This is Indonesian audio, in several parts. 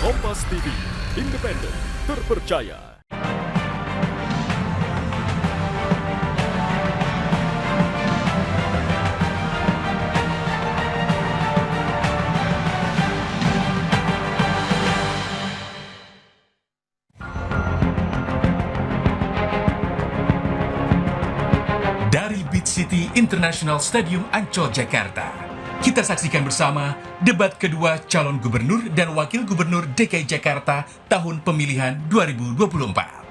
Kompas TV, independen, terpercaya. Dari Beach City International Stadium Ancol, Jakarta, kita saksikan bersama debat kedua calon gubernur dan wakil gubernur DKI Jakarta tahun pemilihan 2024.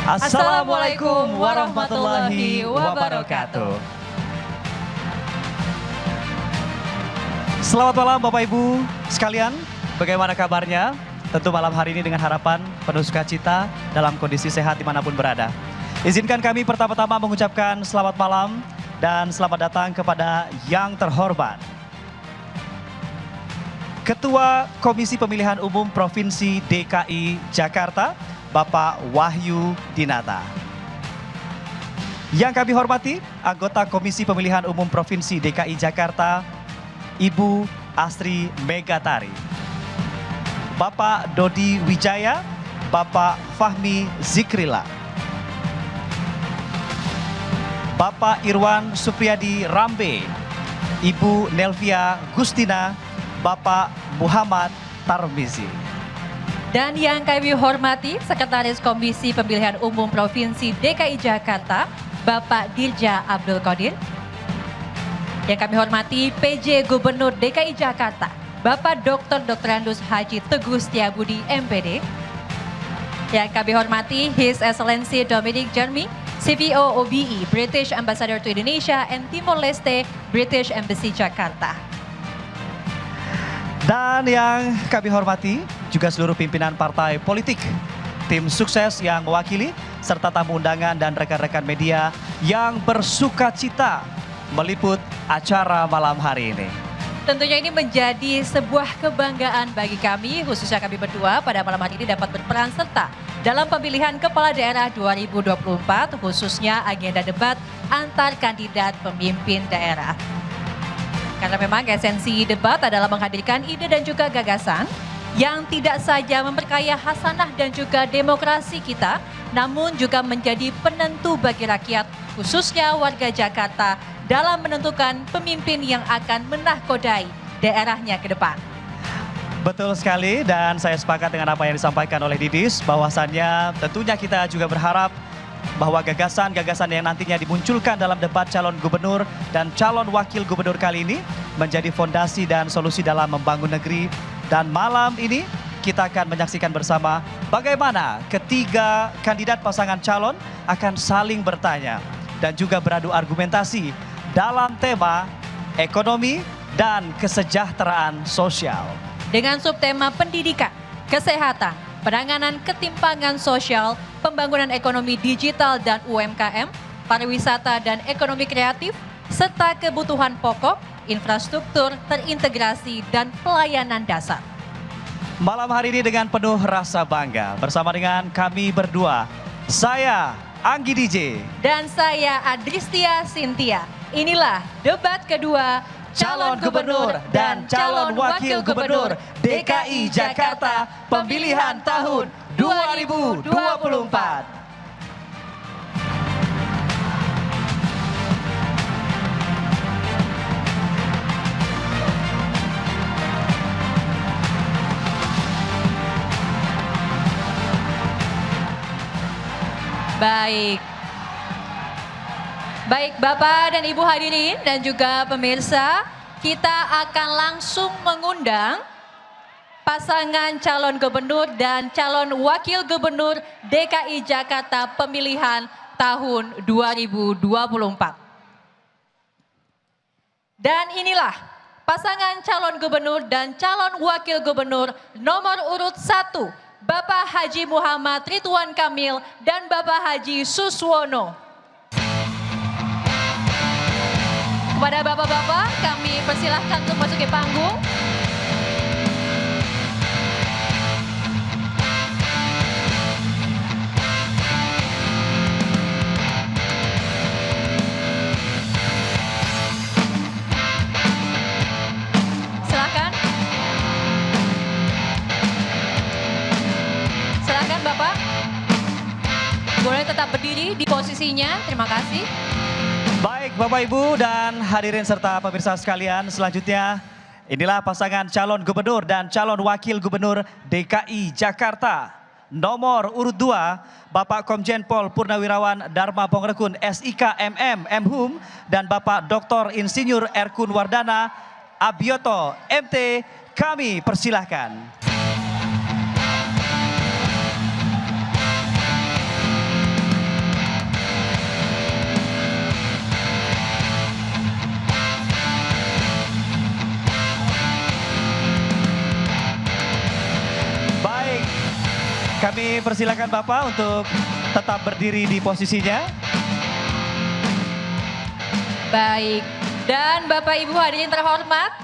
Assalamualaikum warahmatullahi wabarakatuh. Selamat malam Bapak Ibu sekalian, bagaimana kabarnya? Tentu malam hari ini dengan harapan penuh sukacita dalam kondisi sehat dimanapun berada. Izinkan kami pertama-tama mengucapkan selamat malam dan selamat datang kepada yang terhormat Ketua Komisi Pemilihan Umum Provinsi DKI Jakarta, Bapak Wahyu Dinata. Yang kami hormati, anggota Komisi Pemilihan Umum Provinsi DKI Jakarta, Ibu Astri Megatari. Bapak Dodi Wijaya, Bapak Fahmi Zikrila. Bapak Irwan Supriyadi Rambe, Ibu Nelvia Gustina, Bapak Muhammad Tarmizi. Dan yang kami hormati, Sekretaris Komisi Pemilihan Umum Provinsi DKI Jakarta, Bapak Dirja Abdul Qadir. Yang kami hormati, PJ Gubernur DKI Jakarta, Bapak Dr. Andus Haji Teguh Setiabudi MPD. Yang kami hormati, His Excellency Dominic Jeremy, CPO OBE, British Ambassador to Indonesia and Timor Leste, British Embassy Jakarta. Dan yang kami hormati juga seluruh pimpinan partai politik, tim sukses yang mewakili, serta tamu undangan dan rekan-rekan media yang bersuka cita meliput acara malam hari ini. Tentunya ini menjadi sebuah kebanggaan bagi kami, khususnya kami berdua pada malam hari ini dapat berperan serta dalam pemilihan kepala daerah 2024, khususnya agenda debat antar kandidat pemimpin daerah. Karena memang esensi debat adalah menghadirkan ide dan juga gagasan yang tidak saja memperkaya hasanah dan juga demokrasi kita, namun juga menjadi penentu bagi rakyat, khususnya warga Jakarta, dalam menentukan pemimpin yang akan menahkodai daerahnya ke depan. Betul sekali, dan saya sepakat dengan apa yang disampaikan oleh Didis, bahwasannya tentunya kita juga berharap bahwa gagasan-gagasan yang nantinya dimunculkan dalam debat calon gubernur dan calon wakil gubernur kali ini menjadi fondasi dan solusi dalam membangun negeri. Dan malam ini kita akan menyaksikan bersama bagaimana ketiga kandidat pasangan calon akan saling bertanya dan juga beradu argumentasi dalam tema ekonomi dan kesejahteraan sosial. Dengan subtema pendidikan, kesehatan, penanganan ketimpangan sosial, pembangunan ekonomi digital dan UMKM, pariwisata dan ekonomi kreatif, serta kebutuhan pokok, infrastruktur, terintegrasi, dan pelayanan dasar. Malam hari ini dengan penuh rasa bangga bersama dengan kami berdua. Saya Anggi DJ. Dan saya Adristia Sintia. Inilah debat kedua Calon Gubernur dan Calon Wakil Gubernur DKI Jakarta pemilihan tahun 2024. Baik Bapak dan Ibu hadirin dan juga pemirsa, kita akan langsung mengundang pasangan calon gubernur dan calon wakil gubernur DKI Jakarta pemilihan tahun 2024. Dan inilah pasangan calon gubernur dan calon wakil gubernur nomor urut 1 Bapak Haji Muhammad Ridwan Kamil, dan Bapak Haji Suswono. Kepada bapak-bapak kami persilahkan untuk masuk ke panggung. Silakan. Silakan Bapak. Boleh tetap berdiri di posisinya. Terima kasih. Baik Bapak Ibu dan hadirin serta pemirsa sekalian, selanjutnya inilah pasangan calon gubernur dan calon wakil gubernur DKI Jakarta. Nomor urut 2, Bapak Komjen Pol Purnawirawan Dharma Pongrekun SIK MM Mhum dan Bapak Dr. Insinyur Erkun Wardana Abioto MT, kami persilahkan. Kami persilakan Bapak untuk tetap berdiri di posisinya. Baik, dan Bapak Ibu hadirin terhormat,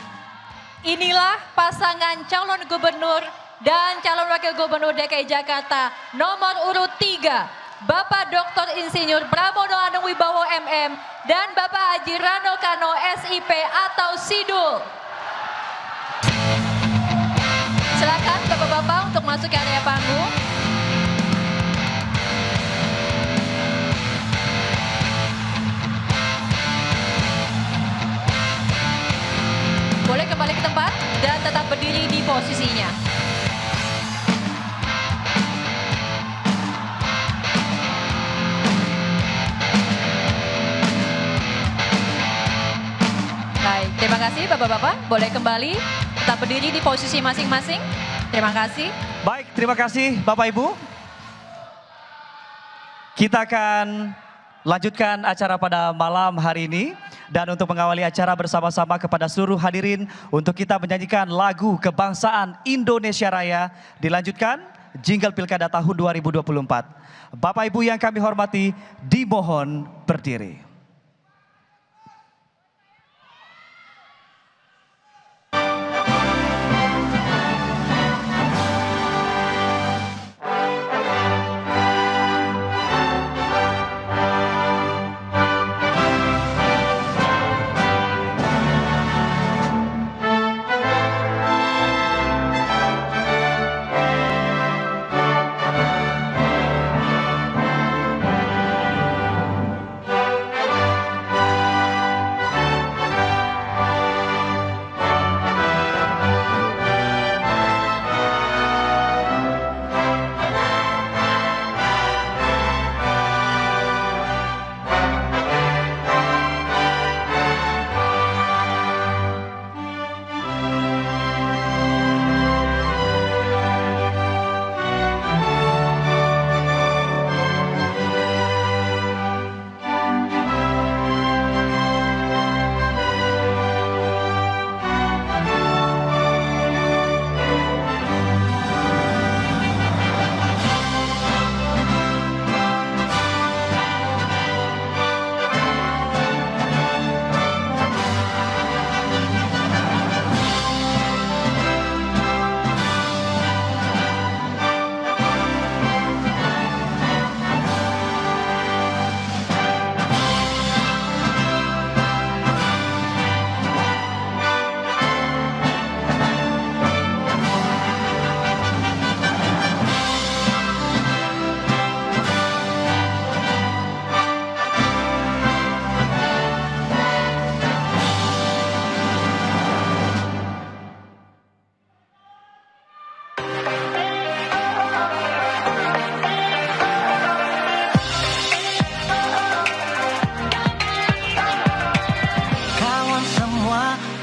inilah pasangan calon gubernur dan calon wakil gubernur DKI Jakarta nomor urut 3, Bapak Dr. Insinyur Pramono Anung Wibowo MM dan Bapak Haji Rano Kano SIP atau Sidul. Silakan Bapak-bapak untuk masuk ke area panggung. Boleh kembali ke tempat dan tetap berdiri di posisinya. Baik, terima kasih Bapak-bapak. Boleh kembali tetap berdiri di posisi masing-masing. Terima kasih. Baik, terima kasih Bapak Ibu. Kita akan lanjutkan acara pada malam hari ini. Dan untuk mengawali acara bersama-sama kepada seluruh hadirin untuk kita menyanyikan lagu kebangsaan Indonesia Raya. Dilanjutkan jingle Pilkada tahun 2024. Bapak Ibu yang kami hormati, dimohon berdiri.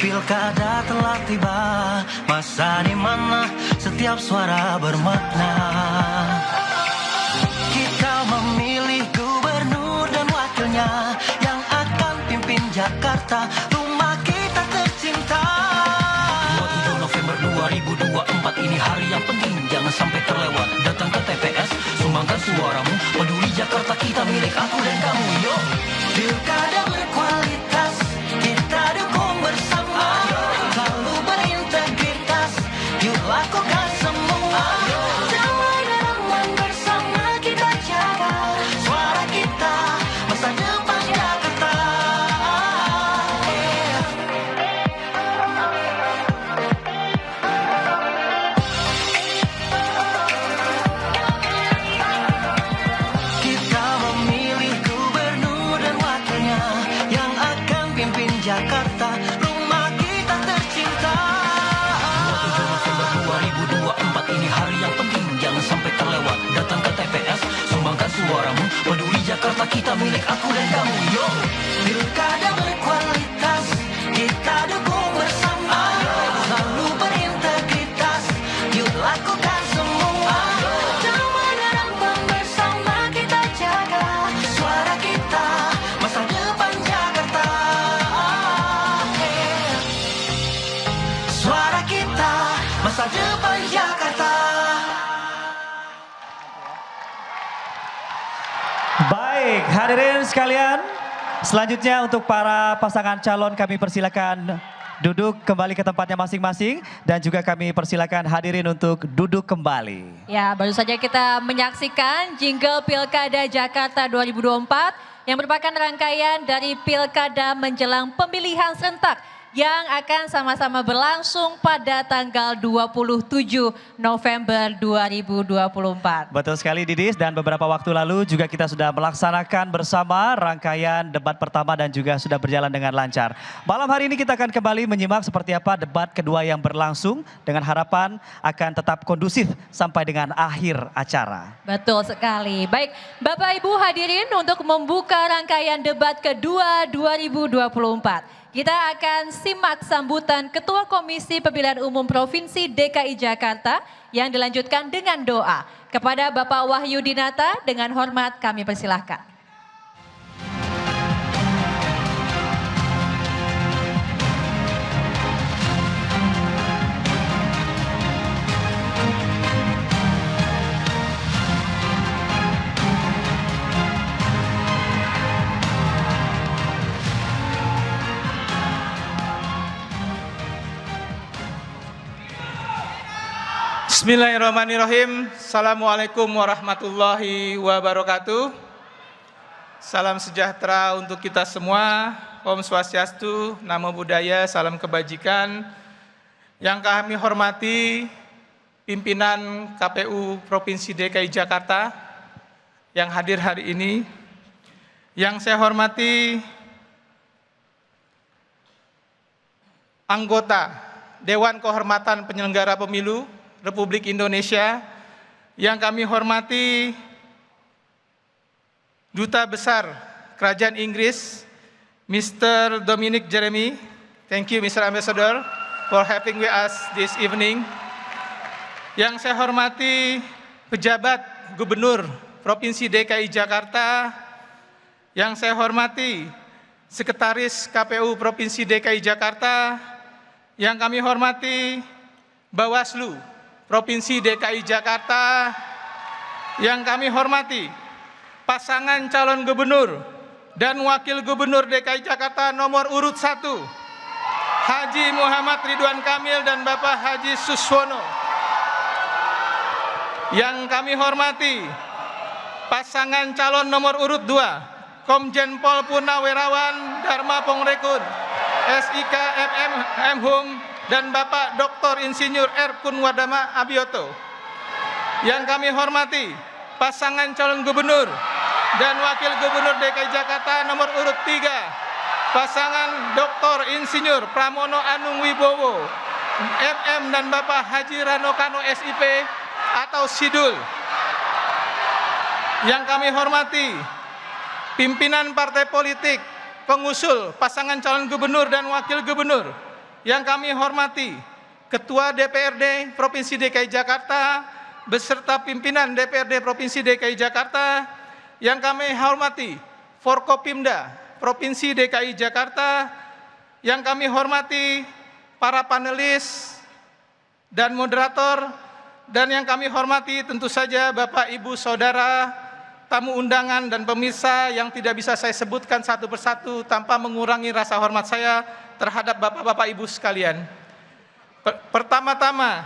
Pilkada telah tiba, masa di mana setiap suara bermakna. Kita memilih gubernur dan wakilnya yang akan pimpin Jakarta, rumah kita tercinta. 27 November 2024 ini hari yang penting, jangan jangan sampai terlewat. Datang ke TPS, sumbangkan suaramu. Peduli Jakarta kita milik aku dan kamu. Yo, pilkada berkualitas, kita dukung bersama. Selalu berintegritas, yuk lakukan semua. Damai dan aman bersama kita jaga suara kita, masa depan Jakarta. Kita memilih gubernur dan wakilnya yang akan pimpin Jakarta, rumah kita tercinta. 27 November 2024 ini hari yang penting, jangan sampai terlewat. Datang ke TPS, sumbangkan suaramu. Peduli Jakarta kita milik aku dan kamu. Yo, pilkada berkualitas, kita dukung bersama. Selalu berintegritas, yuk lakukan semua. Damai dan aman bersama kita jaga suara kita, masa depan Jakarta. Suara kita, masa depan Jakarta. Baik, hadirin sekalian, selanjutnya untuk para pasangan calon kami persilakan duduk kembali ke tempatnya masing-masing dan juga kami persilakan hadirin untuk duduk kembali. Ya, baru saja kita menyaksikan jingle Pilkada Jakarta 2024 yang merupakan rangkaian dari Pilkada menjelang pemilihan serentak yang akan sama-sama berlangsung pada tanggal 27 November 2024. Betul sekali Didis, dan beberapa waktu lalu juga kita sudah melaksanakan bersama rangkaian debat pertama dan juga sudah berjalan dengan lancar. Malam hari ini kita akan kembali menyimak seperti apa debat kedua yang berlangsung dengan harapan akan tetap kondusif sampai dengan akhir acara. Betul sekali. Baik, Bapak Ibu hadirin, untuk membuka rangkaian debat kedua 2024. Kita akan simak sambutan Ketua Komisi Pemilihan Umum Provinsi DKI Jakarta yang dilanjutkan dengan doa. Kepada Bapak Wahyu Dinata, dengan hormat kami persilahkan. Bismillahirrahmanirrahim. Assalamualaikum warahmatullahi wabarakatuh. Salam sejahtera untuk kita semua. Om Swastiastu, Namo Buddhaya, salam kebajikan. Yang kami hormati pimpinan KPU Provinsi DKI Jakarta yang hadir hari ini. Yang saya hormati anggota Dewan Kehormatan Penyelenggara Pemilu Republik Indonesia, yang kami hormati Duta Besar Kerajaan Inggris, Mr. Dominic Jeremy. Thank you, Mr. Ambassador, for having with us this evening. Yang saya hormati pejabat Gubernur Provinsi DKI Jakarta, yang saya hormati Sekretaris KPU Provinsi DKI Jakarta, yang kami hormati Bawaslu Provinsi DKI Jakarta, yang kami hormati pasangan calon gubernur dan wakil gubernur DKI Jakarta nomor urut 1, Haji Muhammad Ridwan Kamil dan Bapak Haji Suswono. Yang kami hormati pasangan calon nomor urut 2, Komjen Pol Purnawirawan Dharma Pongrekun, SIK MM Hum, dan Bapak Dr. Insinyur R. Kunwadama Abioto. Yang kami hormati pasangan calon gubernur dan wakil gubernur DKI Jakarta nomor urut 3, pasangan Dr. Insinyur Pramono Anung Wibowo, MM, dan Bapak Haji Rano Kano SIP atau Sidul. Yang kami hormati pimpinan partai politik pengusul pasangan calon gubernur dan wakil gubernur. Yang kami hormati Ketua DPRD Provinsi DKI Jakarta beserta pimpinan DPRD Provinsi DKI Jakarta. Yang kami hormati Forkopimda Provinsi DKI Jakarta. Yang kami hormati para panelis dan moderator dan yang kami hormati tentu saja Bapak, Ibu, Saudara, tamu undangan dan pemirsa yang tidak bisa saya sebutkan satu persatu tanpa mengurangi rasa hormat saya terhadap Bapak-Bapak Ibu sekalian. Pertama-tama,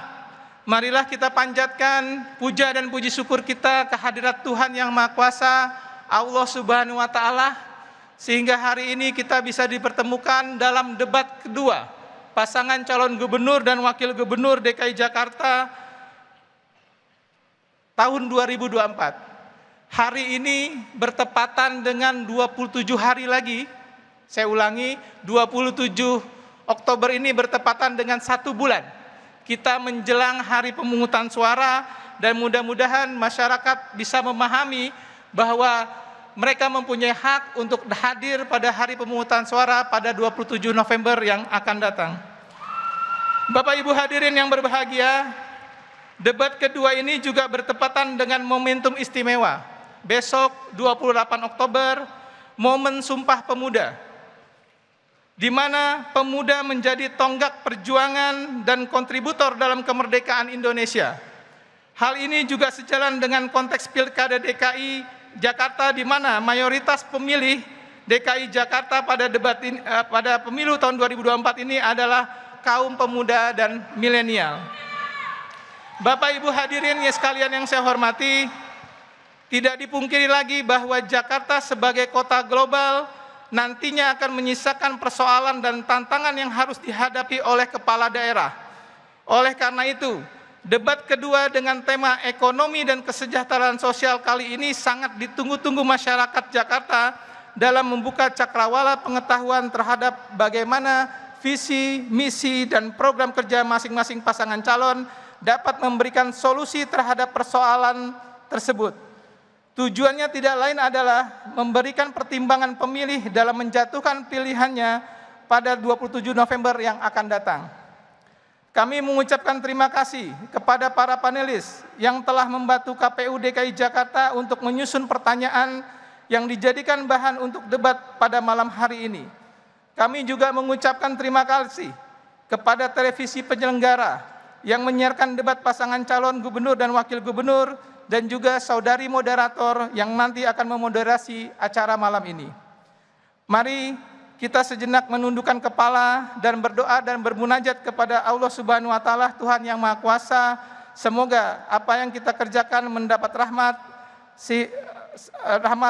marilah kita panjatkan puja dan puji syukur kita kehadirat Tuhan Yang Maha Kuasa, Allah Subhanahu wa Ta'ala, sehingga hari ini kita bisa dipertemukan dalam debat kedua pasangan calon gubernur dan wakil gubernur DKI Jakarta tahun 2024. Hari ini bertepatan dengan 27 hari lagi, saya ulangi, 27 Oktober ini bertepatan dengan 1 bulan. Kita menjelang hari pemungutan suara dan mudah-mudahan masyarakat bisa memahami bahwa mereka mempunyai hak untuk hadir pada hari pemungutan suara pada 27 November yang akan datang. Bapak Ibu hadirin yang berbahagia, debat kedua ini juga bertepatan dengan momentum istimewa. Besok 28 Oktober, momen Sumpah Pemuda, di mana pemuda menjadi tonggak perjuangan dan kontributor dalam kemerdekaan Indonesia. Hal ini juga sejalan dengan konteks Pilkada DKI Jakarta, di mana mayoritas pemilih DKI Jakarta pada debat ini, pada pemilu tahun 2024 ini adalah kaum pemuda dan milenial. Bapak Ibu hadirin yang sekalian yang saya hormati, tidak dipungkiri lagi bahwa Jakarta sebagai kota global nantinya akan menyisakan persoalan dan tantangan yang harus dihadapi oleh kepala daerah. Oleh karena itu, debat kedua dengan tema ekonomi dan kesejahteraan sosial kali ini sangat ditunggu-tunggu masyarakat Jakarta dalam membuka cakrawala pengetahuan terhadap bagaimana visi, misi, dan program kerja masing-masing pasangan calon dapat memberikan solusi terhadap persoalan tersebut. Tujuannya tidak lain adalah memberikan pertimbangan pemilih dalam menjatuhkan pilihannya pada 27 November yang akan datang. Kami mengucapkan terima kasih kepada para panelis yang telah membantu KPU DKI Jakarta untuk menyusun pertanyaan yang dijadikan bahan untuk debat pada malam hari ini. Kami juga mengucapkan terima kasih kepada televisi penyelenggara yang menyiarkan debat pasangan calon gubernur dan wakil gubernur, dan juga saudari moderator yang nanti akan memoderasi acara malam ini. Mari kita sejenak menundukkan kepala dan berdoa dan bermunajat kepada Allah Subhanahu wa Ta'ala, Tuhan Yang Maha Kuasa. Semoga apa yang kita kerjakan mendapat rahmat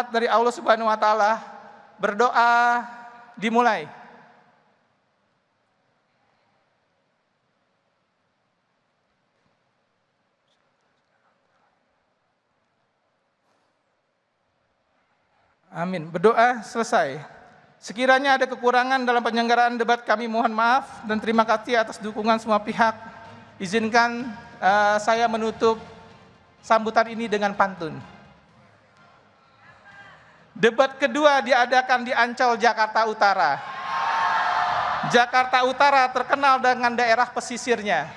dari Allah Subhanahu wa Ta'ala. Berdoa dimulai. Amin. Berdoa selesai. Sekiranya ada kekurangan dalam penyelenggaraan debat, kami mohon maaf dan terima kasih atas dukungan semua pihak. Izinkan saya menutup sambutan ini dengan pantun. Debat kedua diadakan di Ancol, Jakarta Utara. Jakarta Utara terkenal dengan daerah pesisirnya.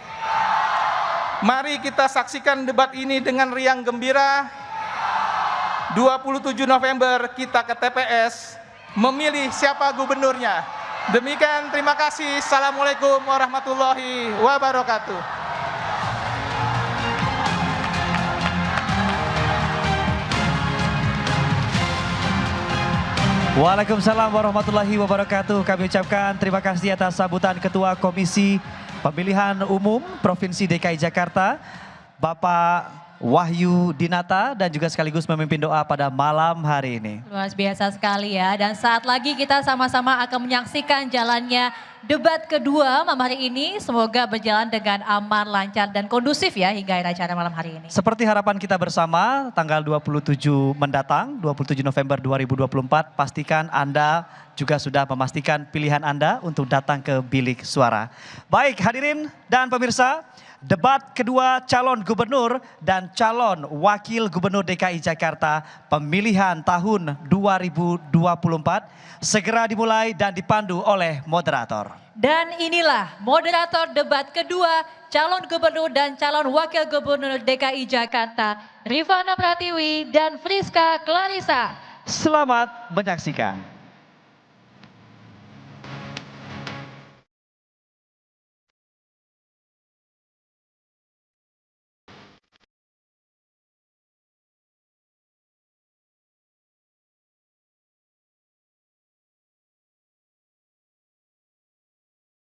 Mari kita saksikan debat ini dengan riang gembira. 27 November kita ke TPS memilih siapa gubernurnya. Demikian, terima kasih. Assalamualaikum warahmatullahi wabarakatuh. Waalaikumsalam warahmatullahi wabarakatuh. Kami ucapkan terima kasih atas sambutan Ketua Komisi Pemilihan Umum Provinsi DKI Jakarta, Bapak Wahyu Dinata, dan juga sekaligus memimpin doa pada malam hari ini. Luar biasa sekali ya, dan saat lagi kita sama-sama akan menyaksikan jalannya debat kedua malam hari ini. Semoga berjalan dengan aman, lancar, dan kondusif ya hingga akhir acara malam hari ini. Seperti harapan kita bersama, tanggal 27 mendatang, 27 November 2024, pastikan Anda juga sudah memastikan pilihan Anda untuk datang ke bilik suara. Baik hadirin dan pemirsa, debat kedua calon gubernur dan calon wakil gubernur DKI Jakarta pemilihan tahun 2024 segera dimulai dan dipandu oleh moderator. Dan inilah moderator debat kedua calon gubernur dan calon wakil gubernur DKI Jakarta, Rifana Pratiwi dan Friska Clarissa. Selamat menyaksikan.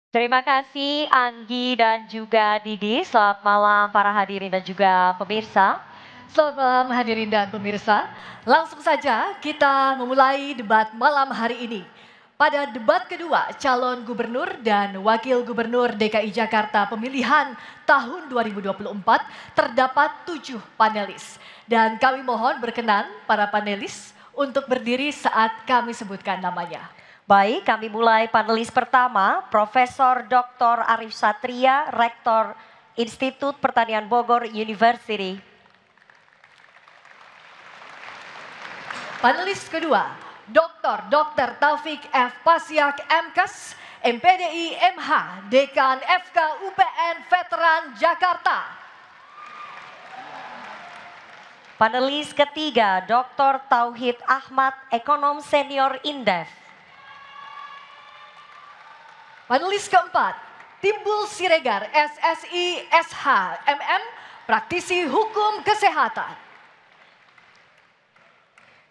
Terima kasih Anggi dan juga Didi. Selamat malam para hadirin dan juga pemirsa. Selamat malam hadirin dan pemirsa. Langsung saja kita memulai debat malam hari ini. Pada debat kedua calon gubernur dan wakil gubernur DKI Jakarta pemilihan tahun 2024 terdapat 7 panelis. Dan kami mohon berkenan para panelis untuk berdiri saat kami sebutkan namanya. Baik, kami mulai panelis pertama, Profesor Dr. Arif Satria, Rektor Institut Pertanian Bogor University. Panelis kedua, Dr. Taufik F. Pasyak MKes, MPDI MH, Dekan FK UPN Veteran Jakarta. Panelis ketiga, Dr. Tauhid Ahmad, Ekonom Senior Indef. Panelis keempat, Timbul Siregar, SSI SH, MM, Praktisi Hukum Kesehatan.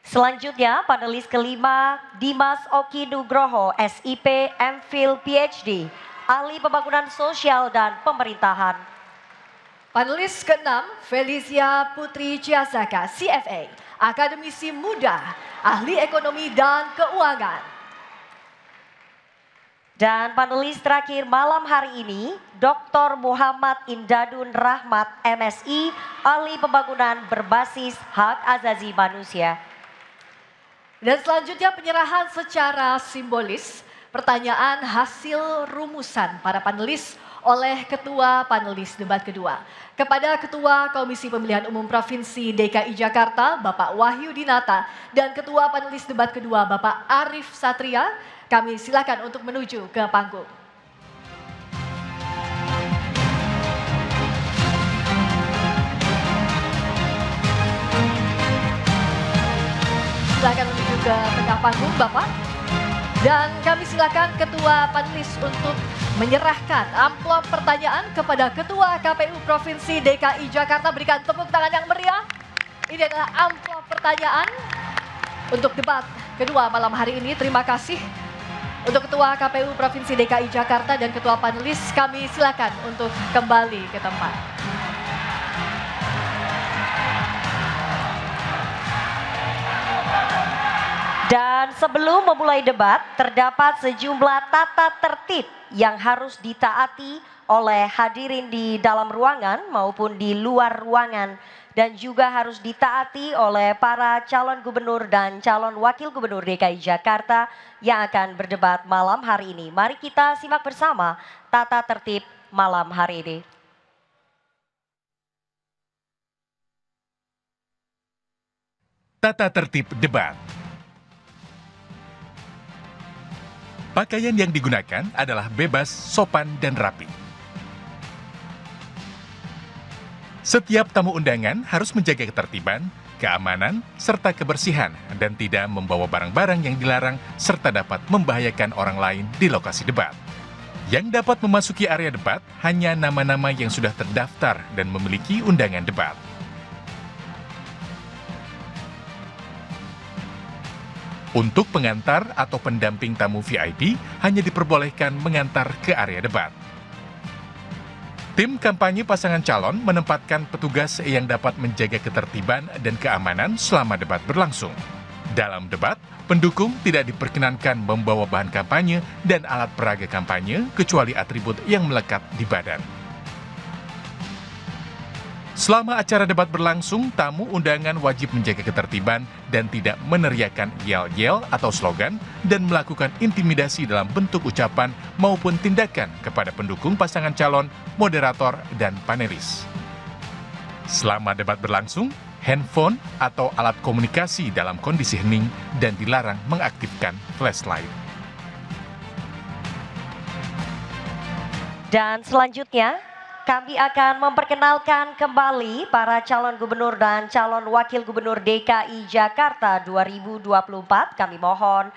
Selanjutnya panelis kelima, Dimas Oki Nugroho, SIP, MPhil, PhD, Ahli Pembangunan Sosial dan Pemerintahan. Panelis keenam, Felicia Putri Ciasaka, CFA, Akademisi Muda, Ahli Ekonomi dan Keuangan. Dan panelis terakhir malam hari ini, Dr. Muhammad Imdadun Rahmat, MSI, Ahli Pembangunan Berbasis Hak Azazi Manusia. Dan selanjutnya penyerahan secara simbolis pertanyaan hasil rumusan para panelis oleh Ketua Panelis Debat Kedua. Kepada Ketua Komisi Pemilihan Umum Provinsi DKI Jakarta, Bapak Wahyu Dinata, dan Ketua Panelis Debat Kedua, Bapak Arif Satria, kami silakan untuk menuju ke panggung. Silakan menuju ke tengah panggung, Bapak. Dan kami silakan Ketua Panelis untuk menyerahkan amplop pertanyaan kepada Ketua KPU Provinsi DKI Jakarta. Berikan tepuk tangan yang meriah. Ini adalah amplop pertanyaan untuk debat kedua malam hari ini. Terima kasih. Untuk Ketua KPU Provinsi DKI Jakarta dan Ketua Panelis, kami silakan untuk kembali ke tempat. Dan sebelum memulai debat, terdapat sejumlah tata tertib yang harus ditaati oleh hadirin di dalam ruangan maupun di luar ruangan. Dan juga harus ditaati oleh para calon gubernur dan calon wakil gubernur DKI Jakarta yang akan berdebat malam hari ini. Mari kita simak bersama tata tertib malam hari ini. Tata tertib debat. Pakaian yang digunakan adalah bebas, sopan, dan rapi. Setiap tamu undangan harus menjaga ketertiban, keamanan, serta kebersihan dan tidak membawa barang-barang yang dilarang serta dapat membahayakan orang lain di lokasi debat. Yang dapat memasuki area debat hanya nama-nama yang sudah terdaftar dan memiliki undangan debat. Untuk pengantar atau pendamping tamu VIP hanya diperbolehkan mengantar ke area debat. Tim kampanye pasangan calon menempatkan petugas yang dapat menjaga ketertiban dan keamanan selama debat berlangsung. Dalam debat, pendukung tidak diperkenankan membawa bahan kampanye dan alat peraga kampanye kecuali atribut yang melekat di badan. Selama acara debat berlangsung, tamu undangan wajib menjaga ketertiban dan tidak meneriakkan yel-yel atau slogan dan melakukan intimidasi dalam bentuk ucapan maupun tindakan kepada pendukung pasangan calon, moderator, dan panelis. Selama debat berlangsung, handphone atau alat komunikasi dalam kondisi hening dan dilarang mengaktifkan flashlight. Dan selanjutnya, kami akan memperkenalkan kembali para calon gubernur dan calon wakil gubernur DKI Jakarta 2024. Kami mohon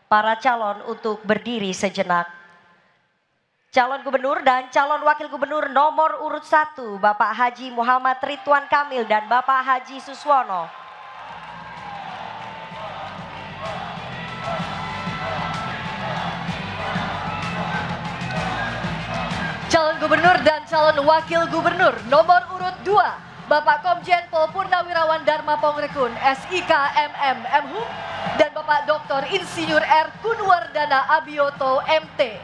para calon untuk berdiri sejenak. Calon gubernur dan calon wakil gubernur nomor urut 1, Bapak Haji Muhammad Ridwan Kamil dan Bapak Haji Suswono. Gubernur dan calon Wakil Gubernur nomor urut 2, Bapak Komjen Pol Purnawirawan Dharma Pongrekun, SIK MM Mhum, dan Bapak Dr. Insinyur R. Kunwardana Abioto MT.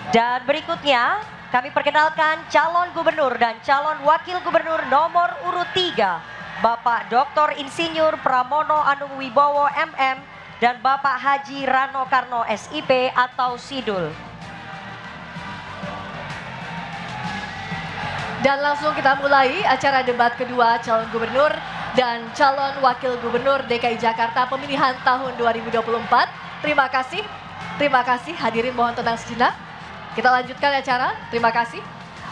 Dan berikutnya kami perkenalkan calon gubernur dan calon wakil gubernur nomor urut 3, Bapak Dr. Insinyur Pramono Anung Wibowo MM dan Bapak Haji Rano Karno SIP atau Sidul. Dan langsung kita mulai acara debat kedua calon gubernur dan calon wakil gubernur DKI Jakarta pemilihan tahun 2024. Terima kasih hadirin, mohon tenang sejenak. Kita lanjutkan acara, terima kasih.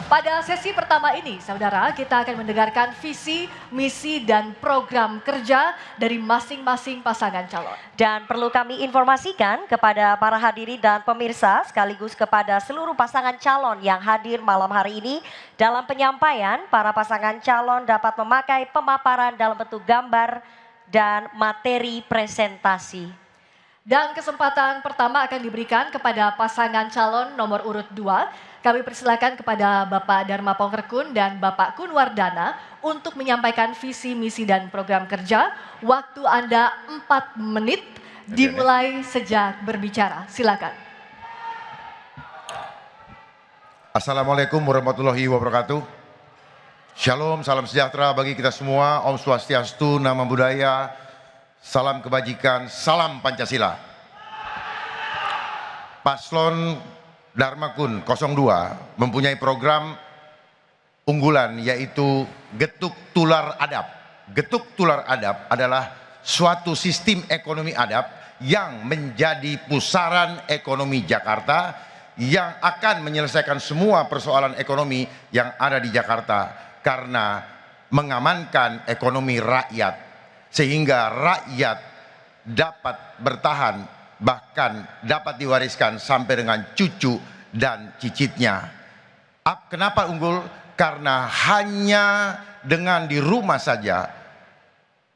Pada sesi pertama ini, saudara, kita akan mendengarkan visi, misi, dan program kerja dari masing-masing pasangan calon. Dan perlu kami informasikan kepada para hadirin dan pemirsa sekaligus kepada seluruh pasangan calon yang hadir malam hari ini, dalam penyampaian para pasangan calon dapat memakai pemaparan dalam bentuk gambar dan materi presentasi. Dan kesempatan pertama akan diberikan kepada pasangan calon nomor urut 2. Kami persilakan kepada Bapak Dharma Pongrekun dan Bapak Kunwardana untuk menyampaikan visi, misi, dan program kerja. Waktu Anda 4 menit, dimulai sejak berbicara. Silakan. Assalamualaikum warahmatullahi wabarakatuh. Shalom, salam sejahtera bagi kita semua. Om Swastiastu, Namo Buddhaya. Salam kebajikan, salam Pancasila. Paslon Dharmakun 02 mempunyai program unggulan yaitu Getuk Tular Adab. Getuk Tular Adab adalah suatu sistem ekonomi adab yang menjadi pusaran ekonomi Jakarta yang akan menyelesaikan semua persoalan ekonomi yang ada di Jakarta karena mengamankan ekonomi rakyat. Sehingga rakyat dapat bertahan, bahkan dapat diwariskan sampai dengan cucu dan cicitnya. Kenapa unggul? Karena hanya dengan di rumah saja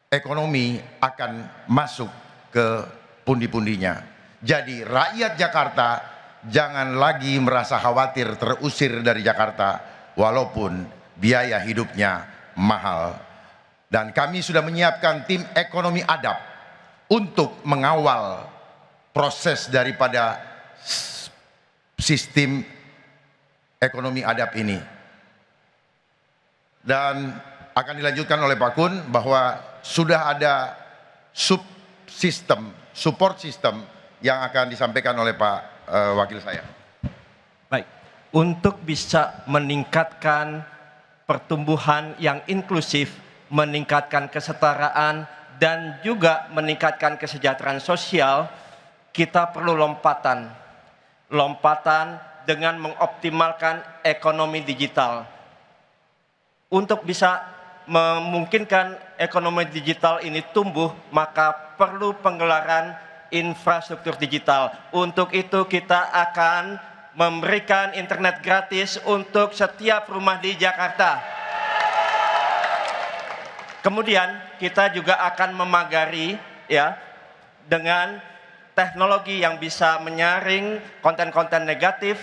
ekonomi akan masuk ke pundi-pundinya. Jadi rakyat Jakarta jangan lagi merasa khawatir terusir dari Jakarta walaupun biaya hidupnya mahal. Dan kami sudah menyiapkan tim ekonomi adab untuk mengawal proses daripada sistem ekonomi adab ini. Dan akan dilanjutkan oleh Pak Kun bahwa sudah ada support system yang akan disampaikan oleh Pak Wakil saya. Baik, untuk bisa meningkatkan pertumbuhan yang inklusif, meningkatkan kesetaraan, dan juga meningkatkan kesejahteraan sosial, kita perlu lompatan. Lompatan dengan mengoptimalkan ekonomi digital. Untuk bisa memungkinkan ekonomi digital ini tumbuh, maka perlu penggelaran infrastruktur digital. Untuk itu kita akan memberikan internet gratis untuk setiap rumah di Jakarta. Kemudian kita juga akan memagari ya dengan teknologi yang bisa menyaring konten-konten negatif,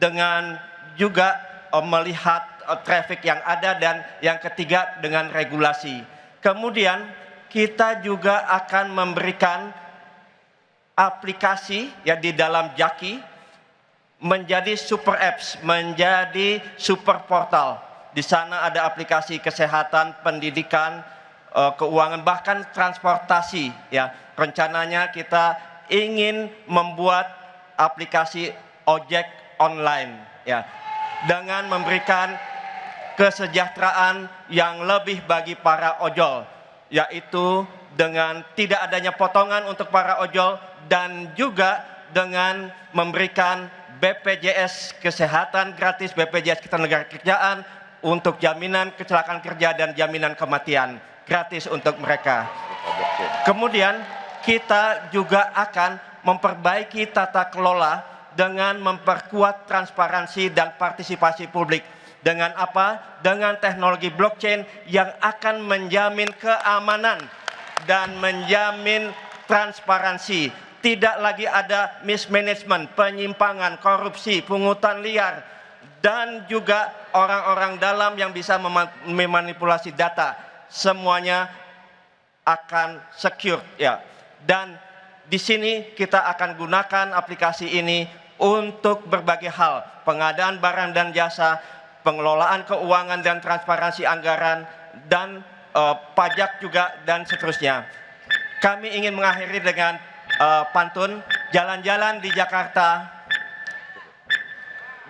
dengan juga melihat traffic yang ada, dan yang ketiga dengan regulasi. Kemudian kita juga akan memberikan aplikasi ya di dalam Jaki menjadi super apps, menjadi super portal. Di sana ada aplikasi kesehatan, pendidikan, keuangan, bahkan transportasi. Ya, rencananya kita ingin membuat aplikasi ojek online, ya, dengan memberikan kesejahteraan yang lebih bagi para ojol, yaitu dengan tidak adanya potongan untuk para ojol dan juga dengan memberikan BPJS kesehatan gratis, BPJS ketenagakerjaan untuk jaminan kecelakaan kerja dan jaminan kematian gratis untuk mereka. Kemudian kita juga akan memperbaiki tata kelola dengan memperkuat transparansi dan partisipasi publik. Dengan apa? Dengan teknologi blockchain yang akan menjamin keamanan dan menjamin transparansi tidak lagi ada mismanagement, penyimpangan, korupsi, pungutan liar, dan juga orang-orang dalam yang bisa memanipulasi data. Semuanya akan secure ya. Dan di sini kita akan gunakan aplikasi ini untuk berbagai hal, pengadaan barang dan jasa, pengelolaan keuangan dan transparansi anggaran, dan pajak juga, dan seterusnya. Kami ingin mengakhiri dengan pantun, jalan-jalan di Jakarta,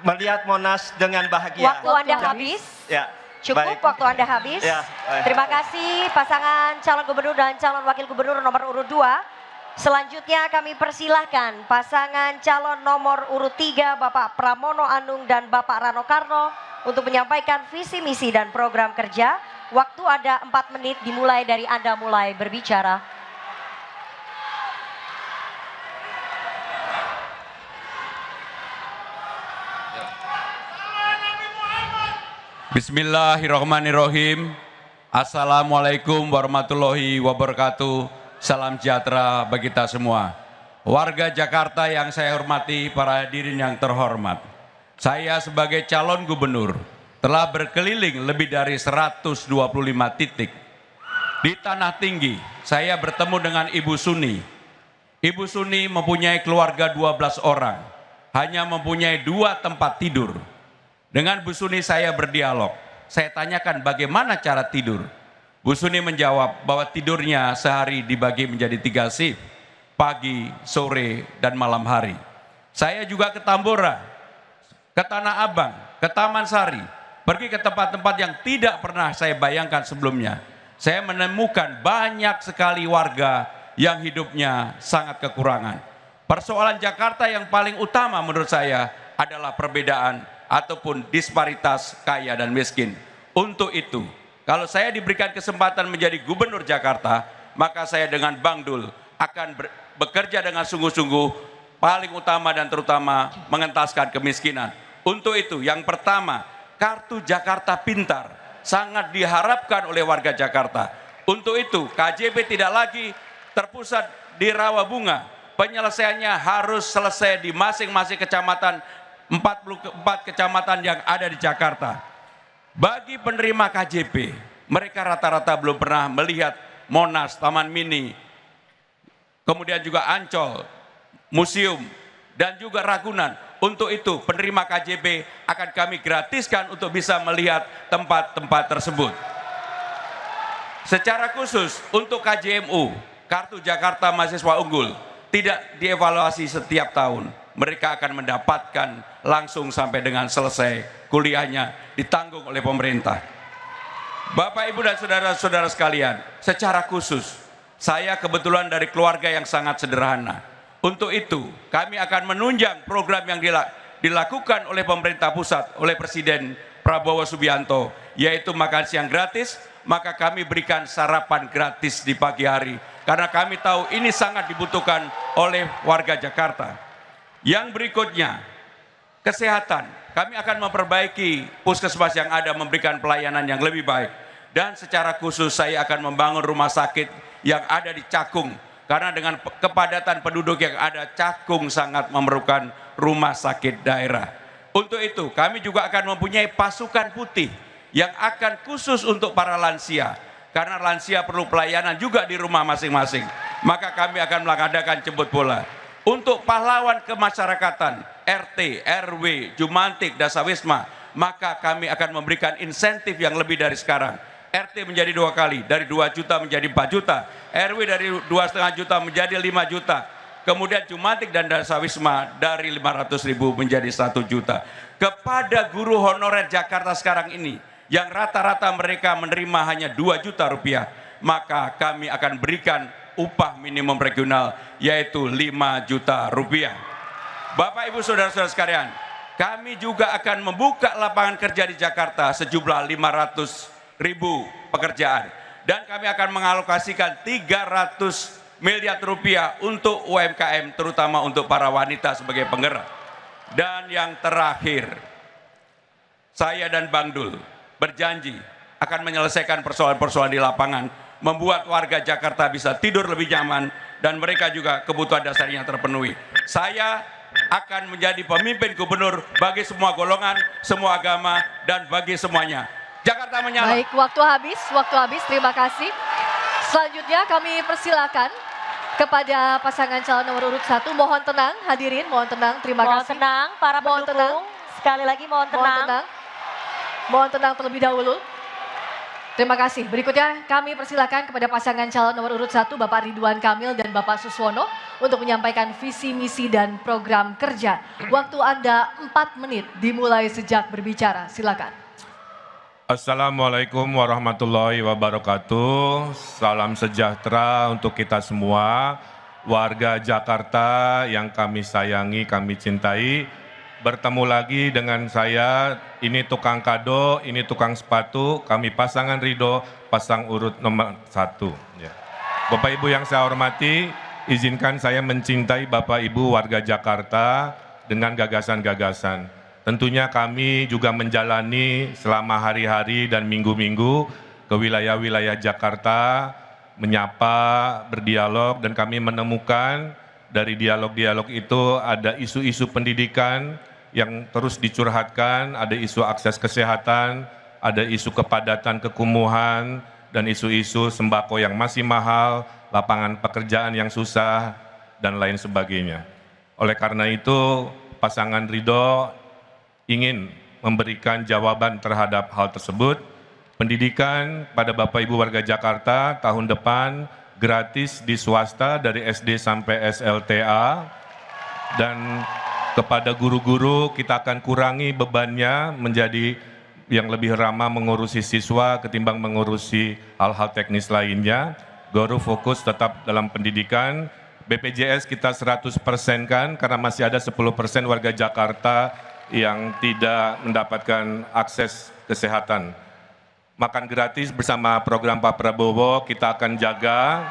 melihat Monas dengan bahagia. Waktu Anda habis. Ya, Cukup baik. waktu Anda habis. Ya, Terima kasih pasangan calon gubernur dan calon wakil gubernur nomor urut 2. Selanjutnya kami persilahkan pasangan calon nomor urut 3 Bapak Pramono Anung dan Bapak Rano Karno untuk menyampaikan visi misi dan program kerja. Waktu ada 4 menit dimulai dari Anda mulai berbicara. Bismillahirrahmanirrahim. Assalamualaikum warahmatullahi wabarakatuh. Salam sejahtera bagi kita semua. Warga Jakarta yang saya hormati, para hadirin yang terhormat. Saya sebagai calon gubernur telah berkeliling lebih dari 125 titik. Di Tanah Tinggi, saya bertemu dengan Ibu Suni. Ibu Suni mempunyai keluarga 12 orang, hanya mempunyai 2 tempat tidur. Dengan Bu Suni saya berdialog. Saya tanyakan bagaimana cara tidur. Bu Suni menjawab bahwa tidurnya sehari dibagi menjadi 3 shift, pagi, sore, dan malam hari. Saya juga ke Tambora, ke Tanah Abang, ke Taman Sari, pergi ke tempat-tempat yang tidak pernah saya bayangkan sebelumnya. Saya menemukan banyak sekali warga yang hidupnya sangat kekurangan. Persoalan Jakarta yang paling utama menurut saya adalah perbedaan ataupun disparitas kaya dan miskin. Untuk itu, kalau saya diberikan kesempatan menjadi gubernur Jakarta, maka saya dengan Bang Dul akan bekerja dengan sungguh-sungguh, paling utama dan terutama mengentaskan kemiskinan. Untuk itu, yang pertama, kartu Jakarta Pintar sangat diharapkan oleh warga Jakarta. Untuk itu, KJP tidak lagi terpusat di Rawabunga. Penyelesaiannya harus selesai di masing-masing kecamatan, 44 kecamatan yang ada di Jakarta. Bagi penerima KJP, mereka rata-rata belum pernah melihat Monas, Taman Mini, kemudian juga Ancol, museum, dan juga Ragunan. Untuk itu, penerima KJP akan kami gratiskan untuk bisa melihat tempat-tempat tersebut. Secara khusus untuk KJMU, Kartu Jakarta Mahasiswa Unggul, tidak dievaluasi setiap tahun. Mereka akan mendapatkan langsung sampai dengan selesai kuliahnya, ditanggung oleh pemerintah. Bapak, Ibu, dan saudara-saudara sekalian, secara khusus, saya kebetulan dari keluarga yang sangat sederhana. Untuk itu, kami akan menunjang program yang dilakukan oleh pemerintah pusat, oleh Presiden Prabowo Subianto, yaitu makan siang gratis. Maka kami berikan sarapan gratis di pagi hari, karena kami tahu ini sangat dibutuhkan oleh warga Jakarta. Yang berikutnya, kesehatan. Kami akan memperbaiki puskesmas yang ada, memberikan pelayanan yang lebih baik. Dan secara khusus saya akan membangun rumah sakit yang ada di Cakung. Karena dengan kepadatan penduduk yang ada, Cakung sangat memerlukan rumah sakit daerah. Untuk itu, kami juga akan mempunyai pasukan putih yang akan khusus untuk para lansia. Karena lansia perlu pelayanan juga di rumah masing-masing. Maka kami akan mengadakan jemput bola. Untuk pahlawan kemasyarakatan, RT, RW, Jumantik, Dasawisma, maka kami akan memberikan insentif yang lebih dari sekarang. RT menjadi 2 kali, dari 2 juta menjadi 4 juta, RW dari 2,5 juta menjadi 5 juta, kemudian Jumantik dan Dasawisma dari 500.000 menjadi 1 juta. Kepada guru honorer Jakarta sekarang ini, yang rata-rata mereka menerima hanya 2 juta rupiah, maka kami akan berikan upah minimum regional yaitu 5 juta rupiah. Bapak, Ibu, saudara-saudara sekalian, kami juga akan membuka lapangan kerja di Jakarta sejumlah 500.000 pekerjaan. Dan kami akan mengalokasikan 300 miliar rupiah untuk UMKM, terutama untuk para wanita sebagai penggerak. Dan yang terakhir, saya dan Bang Dul berjanji akan menyelesaikan persoalan-persoalan di lapangan, membuat warga Jakarta bisa tidur lebih nyaman, dan mereka juga kebutuhan dasarnya terpenuhi. Saya akan menjadi pemimpin gubernur bagi semua golongan, semua agama, dan bagi semuanya. Jakarta menyala. Baik, waktu habis, terima kasih. Selanjutnya kami persilakan kepada pasangan calon nomor urut 1. Mohon tenang hadirin, mohon tenang, terima kasih. Mohon tenang para Mohon pendukung. tenang. Sekali lagi mohon tenang. Mohon tenang terlebih dahulu. Terima kasih. Berikutnya kami persilakan kepada pasangan calon nomor urut 1 Bapak Ridwan Kamil dan Bapak Suswono untuk menyampaikan visi, misi, dan program kerja. Waktu Anda 4 menit dimulai sejak berbicara. Silakan. Assalamualaikum warahmatullahi wabarakatuh. Salam sejahtera untuk kita semua, warga Jakarta yang kami sayangi, kami cintai. Bertemu lagi dengan saya, ini tukang kado, ini tukang sepatu, kami pasangan Ridho, pasang urut nomor 1. Ya. Bapak Ibu yang saya hormati, izinkan saya mencintai Bapak Ibu warga Jakarta dengan gagasan-gagasan. Tentunya kami juga menjalani selama hari-hari dan minggu-minggu ke wilayah-wilayah Jakarta, menyapa, berdialog, dan kami menemukan dari dialog-dialog itu ada isu-isu pendidikan yang terus dicurhatkan, ada isu akses kesehatan, ada isu kepadatan kekumuhan, dan isu-isu sembako yang masih mahal, lapangan pekerjaan yang susah, dan lain sebagainya. Oleh karena itu, pasangan Ridho ingin memberikan jawaban terhadap hal tersebut. Pendidikan pada Bapak Ibu warga Jakarta tahun depan gratis di swasta dari SD sampai SLTA, dan kepada guru-guru kita akan kurangi bebannya menjadi yang lebih ramah mengurusi siswa ketimbang mengurusi hal-hal teknis lainnya. Guru fokus tetap dalam pendidikan. BPJS kita 100% kan karena masih ada 10% warga Jakarta yang tidak mendapatkan akses kesehatan. Makan gratis bersama program Pak Prabowo kita akan jaga,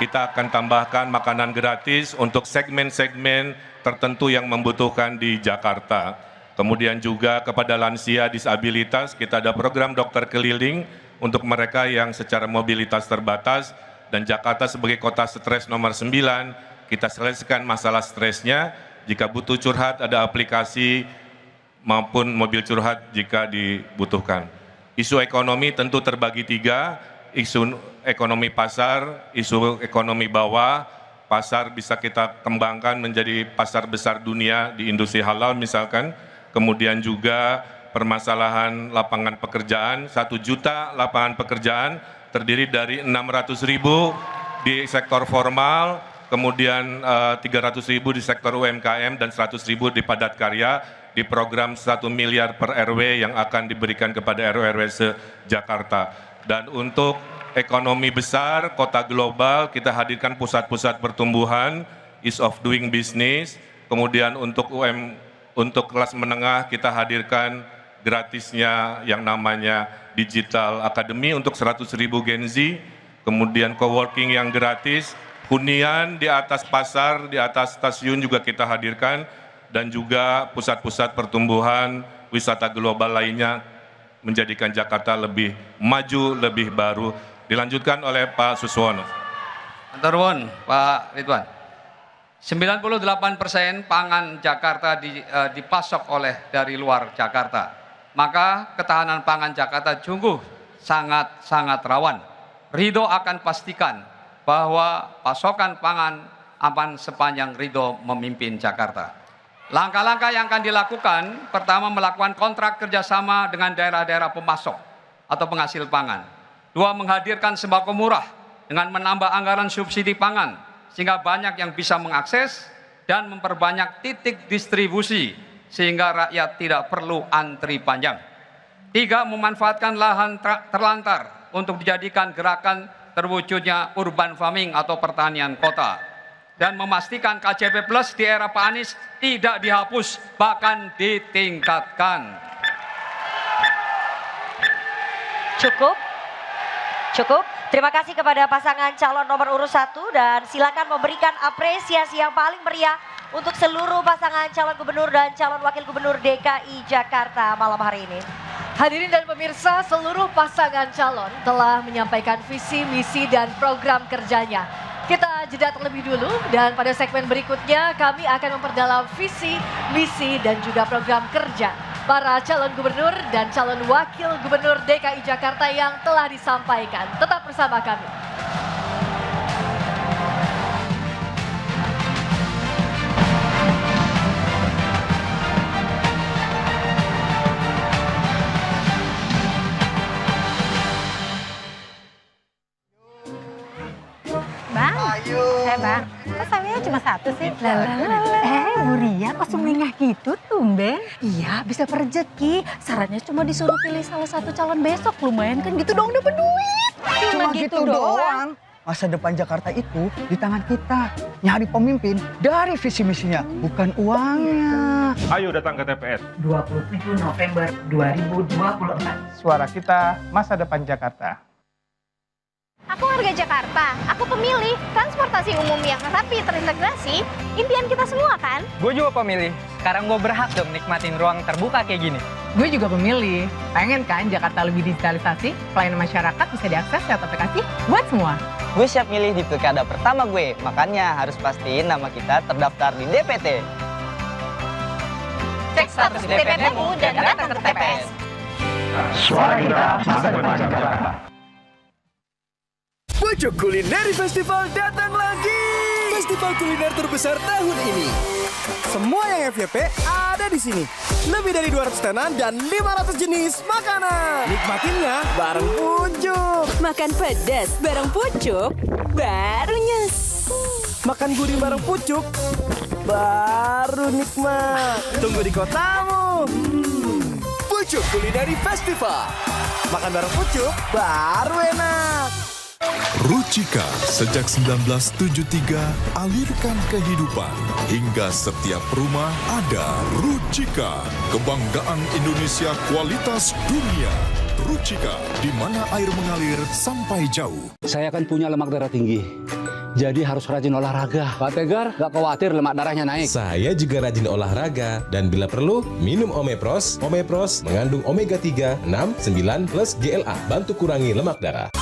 kita akan tambahkan makanan gratis untuk segmen-segmen tertentu yang membutuhkan di Jakarta. Kemudian juga kepada lansia disabilitas kita ada program dokter keliling untuk mereka yang secara mobilitas terbatas, dan Jakarta sebagai kota stres nomor 9, kita selesaikan masalah stresnya. Jika butuh curhat ada aplikasi maupun mobil curhat jika dibutuhkan. Isu ekonomi tentu terbagi 3, isu ekonomi pasar, isu ekonomi bawah. Pasar bisa kita kembangkan menjadi pasar besar dunia di industri halal misalkan. Kemudian juga permasalahan lapangan pekerjaan, 1 juta lapangan pekerjaan terdiri dari 600.000 di sektor formal, kemudian 300.000 di sektor UMKM dan 100.000 di padat karya, di program 1 miliar per RW yang akan diberikan kepada RW-RW se-Jakarta. Dan untuk ekonomi besar, kota global, kita hadirkan pusat-pusat pertumbuhan, ease of doing business. Kemudian untuk untuk kelas menengah kita hadirkan gratisnya yang namanya Digital Academy untuk 100.000 Gen Z. Kemudian coworking yang gratis, hunian di atas pasar, di atas stasiun juga kita hadirkan. Dan juga pusat-pusat pertumbuhan wisata global lainnya menjadikan Jakarta lebih maju, lebih baru. Dilanjutkan oleh Pak Suswono. Antarwon, Pak Ridwan. 98% pangan Jakarta dipasok dari luar Jakarta. Maka ketahanan pangan Jakarta sungguh sangat rawan. Ridho akan pastikan bahwa pasokan pangan aman sepanjang Ridho memimpin Jakarta. Langkah-langkah yang akan dilakukan, pertama melakukan kontrak kerjasama dengan daerah-daerah pemasok atau penghasil pangan. 2, menghadirkan sembako murah dengan menambah anggaran subsidi pangan, sehingga banyak yang bisa mengakses dan memperbanyak titik distribusi, sehingga rakyat tidak perlu antri panjang. 3, memanfaatkan lahan terlantar untuk dijadikan gerakan terwujudnya urban farming atau pertanian kota. Dan memastikan KJP Plus di era Pak Anies tidak dihapus, bahkan ditingkatkan. Cukup. Terima kasih kepada pasangan calon nomor urut 1 dan silakan memberikan apresiasi yang paling meriah untuk seluruh pasangan calon gubernur dan calon wakil gubernur DKI Jakarta malam hari ini. Hadirin dan pemirsa, seluruh pasangan calon telah menyampaikan visi, misi, dan program kerjanya. Kita jeda terlebih dulu dan pada segmen berikutnya kami akan memperdalam visi, misi dan juga program kerja para calon gubernur dan calon wakil gubernur DKI Jakarta yang telah disampaikan. Tetap bersama kami. Bang, kok sawinya cuma satu sih? Bu Ria kok sumringah gitu tumben? Iya, bisa rezeki. Syaratnya cuma disuruh pilih salah satu calon besok. Lumayan kan gitu dong dapat duit. Cuma gitu doang. Masa depan Jakarta itu di tangan kita. Nyari pemimpin dari visi misinya, bukan uangnya. Ayo datang ke TPS. 27 November 2024. Suara kita, masa depan Jakarta. Aku warga Jakarta, aku pemilih. Transportasi umum yang rapi terintegrasi, impian kita semua kan? Gue juga pemilih. Sekarang gue berhak dong nikmatin ruang terbuka kayak gini. Gue juga pemilih. Pengen kan Jakarta lebih digitalisasi, pelayanan masyarakat bisa diakses lewat aplikasi buat semua. Gue siap milih di pilkada pertama gue, makanya harus pastiin nama kita terdaftar di DPT. Cek status DPT-mu dan datang ke TPS. Suara kita, masa depan Jakarta. Pojok Kulineri Festival datang lagi. Festival kuliner terbesar tahun ini. Semua yang FYP ada di sini. Lebih dari 200 tenan dan 500 jenis makanan. Nikmatinnya bareng Pucuk. Makan pedas bareng Pucuk, baru nyes. Makan gurih bareng Pucuk, baru nikmat. Tunggu di kotamu. Pucuk Kulineri Festival. Makan bareng Pucuk, baru enak. Rucika sejak 1973 alirkan kehidupan hingga setiap rumah ada Rucika, kebanggaan Indonesia kualitas dunia. Rucika, di mana air mengalir sampai jauh. Saya kan punya lemak darah tinggi, jadi harus rajin olahraga. Pak Tegar gak khawatir lemak darahnya naik. Saya juga rajin olahraga dan bila perlu minum Omepros. Omepros mengandung omega 3, 6, 9 plus GLA, bantu kurangi lemak darah.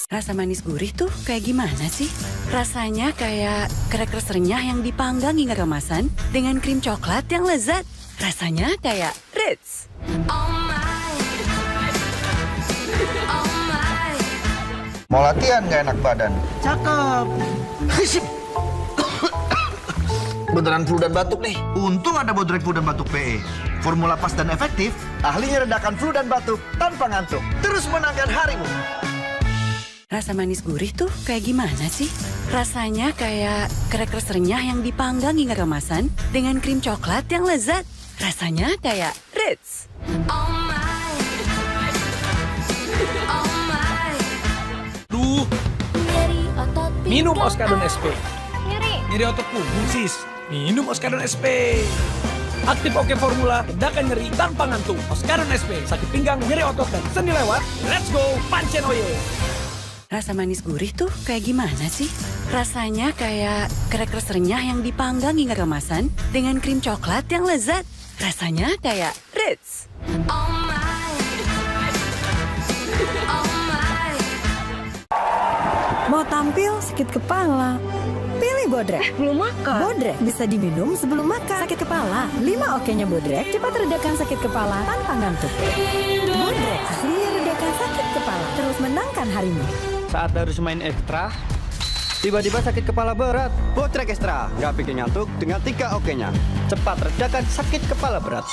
Rasa manis gurih tuh kayak gimana sih? Rasanya kayak crackers renyah yang dipanggang hingga kemasan dengan krim coklat yang lezat. Rasanya kayak Ritz. Mau latihan gak enak badan? Cakep. Beneran flu dan batuk nih. Untung ada Bodrek Flu dan Batuk PE. Formula pas dan efektif, ahlinya redakan flu dan batuk tanpa ngantuk. Terus menangkan harimu. Rasa manis gurih tuh kayak gimana sih? Rasanya kayak crackers renyah yang dipanggang hingga kemasan dengan krim coklat yang lezat. Rasanya kayak Ritz. Minum Oskadon SP. Nyeri otot punggung sis. Minum Oskadon SP. Aktif Oke Formula, redakan nyeri tanpa ngantuk. Oskadon SP, sakit pinggang, nyeri otot dan sendi lewat. Let's go, pancen oye. Rasa manis gurih tuh kayak gimana sih? Rasanya kayak crackers renyah yang dipanggang hingga kemasan dengan krim coklat yang lezat. Rasanya kayak Ritz. Mau tampil sakit kepala? Pilih Bodrek. Belum makan. Bodrek bisa diminum sebelum makan. Sakit kepala, 5 oke-nya Bodrek cepat redakan sakit kepala tanpa ngantuk. Bodrek aslinya redakan sakit kepala, terus menangkan harimu. Saat harus main ekstra, tiba-tiba sakit kepala berat. Bodrek Extra, nggak bikin ngantuk dengan 3 oke-nya. Cepat redakan sakit kepala berat.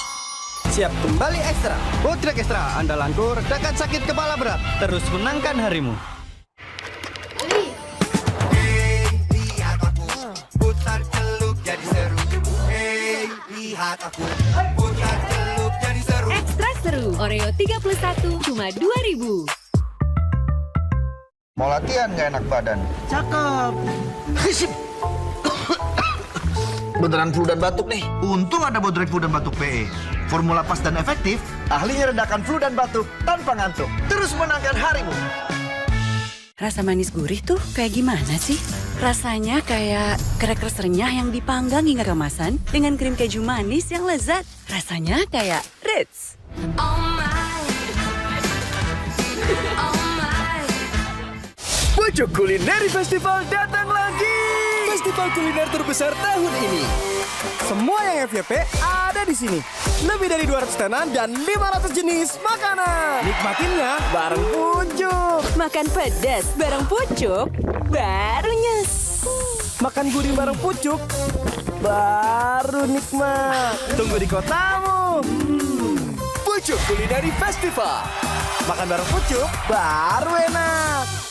Siap kembali ekstra. Bodrek Extra, andalanku redakan sakit kepala berat. Terus menangkan harimu. Putar celup jadi seru. Hey, lihat aku. Putar celup jadi seru. Ekstra seru, Oreo 31 cuma 2.000. Mau latihan gak enak badan? Cakep. Beneran flu dan batuk nih. Untung ada Bodrek Flu dan Batuk PE. Formula pas dan efektif, ahlinya redakan flu dan batuk tanpa ngantuk. Terus menangkan harimu. Rasa manis gurih tuh kayak gimana sih? Rasanya kayak crackers renyah yang dipanggang hingga kemasan dengan krim keju manis yang lezat. Rasanya kayak Ritz. Pucuk Kulineri Festival datang lagi. Festival kuliner terbesar tahun ini. Semua yang FYP ada di sini. Lebih dari 200 tenan dan 500 jenis makanan. Nikmatinnya bareng Pucuk. Makan pedas bareng Pucuk, baru nyes. Makan gurih bareng Pucuk, baru nikmat. Tunggu di kotamu. Pucuk Kulineri Festival. Makan bareng Pucuk, baru enak.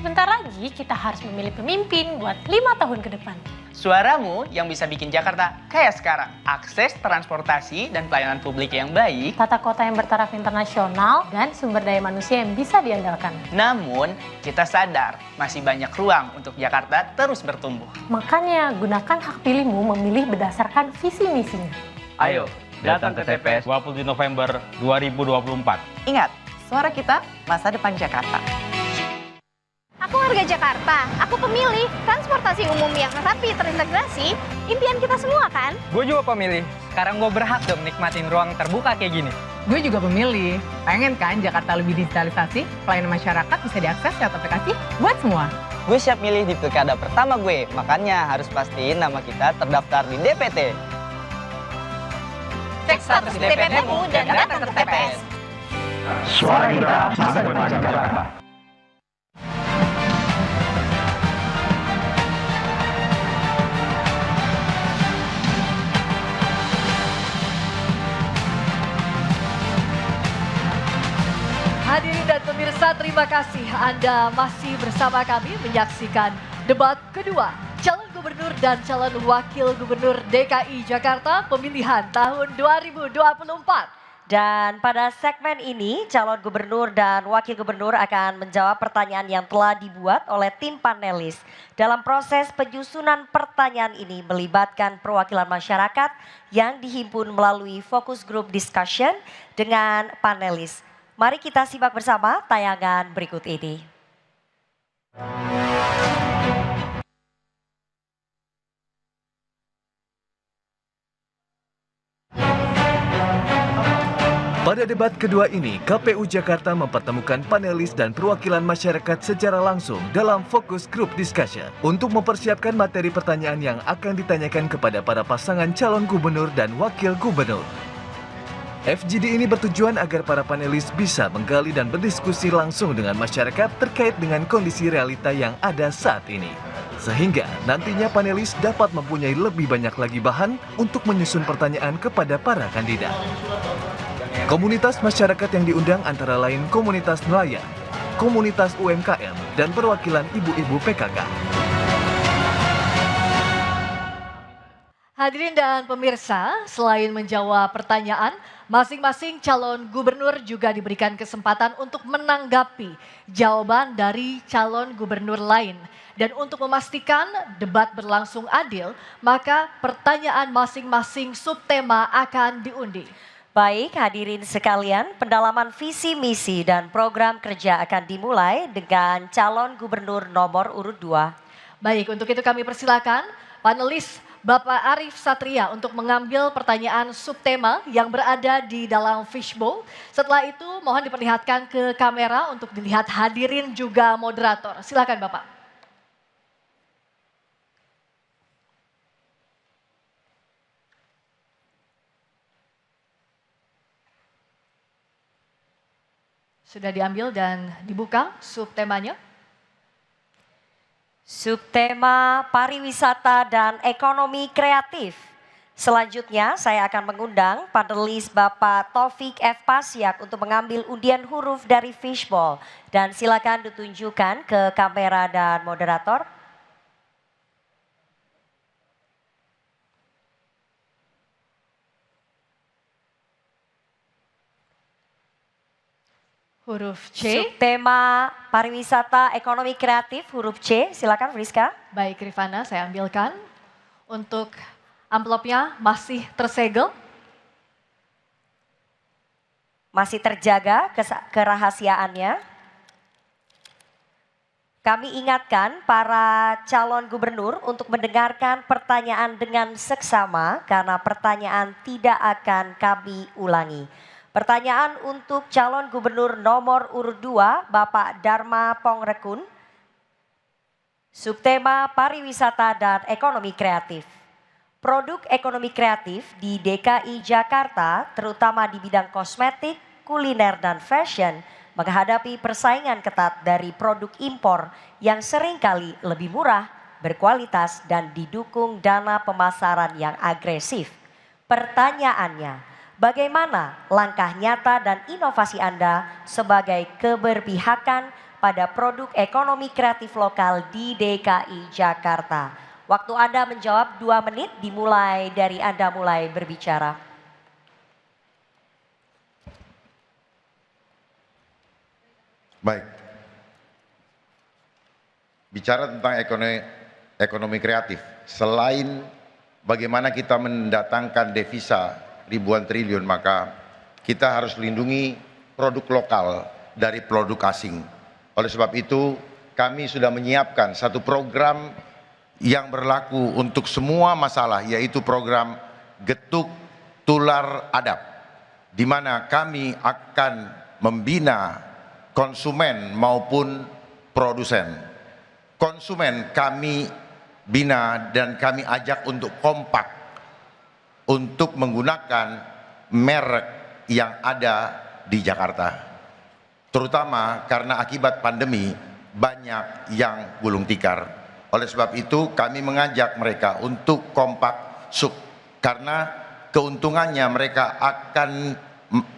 Sebentar lagi kita harus memilih pemimpin buat 5 tahun ke depan. Suaramu yang bisa bikin Jakarta kayak sekarang. Akses transportasi dan pelayanan publik yang baik. Tata kota yang bertaraf internasional dan sumber daya manusia yang bisa diandalkan. Namun, kita sadar masih banyak ruang untuk Jakarta terus bertumbuh. Makanya gunakan hak pilihmu memilih berdasarkan visi misinya. Ayo, datang ke TPS 20 November 2024. Ingat, suara kita masa depan Jakarta. Aku warga Jakarta, aku pemilih. Transportasi umum yang rapi terintegrasi, impian kita semua kan? Gue juga pemilih. Sekarang gue berhak dong nikmatin ruang terbuka kayak gini. Gue juga pemilih. Pengen kan Jakarta lebih digitalisasi, pelayanan masyarakat bisa diakses lewat aplikasi buat semua. Gue siap milih di pilkada pertama gue, makanya harus pastiin nama kita terdaftar di DPT. Cek status DPT-mu dan datang ke TPS. Suara kita masa depan Jakarta. Hadirin dan pemirsa, terima kasih Anda masih bersama kami menyaksikan debat kedua calon gubernur dan calon wakil gubernur DKI Jakarta pemilihan tahun 2024. Dan pada segmen ini calon gubernur dan wakil gubernur akan menjawab pertanyaan yang telah dibuat oleh tim panelis. Dalam proses penyusunan pertanyaan ini melibatkan perwakilan masyarakat yang dihimpun melalui focus group discussion dengan panelis. Mari kita simak bersama tayangan berikut ini. Pada debat kedua ini, KPU Jakarta mempertemukan panelis dan perwakilan masyarakat secara langsung dalam fokus group discussion untuk mempersiapkan materi pertanyaan yang akan ditanyakan kepada para pasangan calon gubernur dan wakil gubernur. FGD ini bertujuan agar para panelis bisa menggali dan berdiskusi langsung dengan masyarakat terkait dengan kondisi realita yang ada saat ini. Sehingga nantinya panelis dapat mempunyai lebih banyak lagi bahan untuk menyusun pertanyaan kepada para kandidat. Komunitas masyarakat yang diundang antara lain komunitas nelayan, komunitas UMKM, dan perwakilan ibu-ibu PKK. Hadirin dan pemirsa, selain menjawab pertanyaan, masing-masing calon gubernur juga diberikan kesempatan untuk menanggapi jawaban dari calon gubernur lain. Dan untuk memastikan debat berlangsung adil, maka pertanyaan masing-masing subtema akan diundi. Baik, hadirin sekalian, pendalaman visi misi dan program kerja akan dimulai dengan calon gubernur nomor urut 2. Baik, untuk itu kami persilakan panelis Bapak Arief Satria untuk mengambil pertanyaan subtema yang berada di dalam fishbowl. Setelah itu mohon diperlihatkan ke kamera untuk dilihat hadirin juga moderator. Silakan Bapak. Sudah diambil dan dibuka subtemanya. Subtema pariwisata dan ekonomi kreatif. Selanjutnya saya akan mengundang panelis Bapak Taufik F. Pasyak untuk mengambil undian huruf dari fishbowl. Dan silakan ditunjukkan ke kamera dan moderator. Huruf C. Subtema pariwisata ekonomi kreatif huruf C. Silakan Friska. Baik Rifana, saya ambilkan. Untuk amplopnya masih tersegel. Masih terjaga kerahasiaannya. Kami ingatkan para calon gubernur untuk mendengarkan pertanyaan dengan seksama karena pertanyaan tidak akan kami ulangi. Pertanyaan untuk calon gubernur nomor urut 2, Bapak Dharma Pongrekun. Subtema pariwisata dan ekonomi kreatif. Produk ekonomi kreatif di DKI Jakarta, terutama di bidang kosmetik, kuliner, dan fashion, menghadapi persaingan ketat dari produk impor yang seringkali lebih murah, berkualitas, dan didukung dana pemasaran yang agresif. Pertanyaannya, bagaimana langkah nyata dan inovasi Anda sebagai keberpihakan pada produk ekonomi kreatif lokal di DKI Jakarta? Waktu Anda menjawab 2 menit dimulai dari Anda mulai berbicara. Baik. Bicara tentang ekonomi kreatif, selain bagaimana kita mendatangkan devisa ribuan triliun, maka kita harus lindungi produk lokal dari produk asing. Oleh sebab itu, kami sudah menyiapkan satu program yang berlaku untuk semua masalah, yaitu program Getuk Tular Adab, di mana kami akan membina konsumen maupun produsen. Konsumen kami bina dan kami ajak untuk kompak untuk menggunakan merek yang ada di Jakarta. Terutama karena akibat pandemi banyak yang gulung tikar. Oleh sebab itu kami mengajak mereka untuk kompak karena keuntungannya mereka akan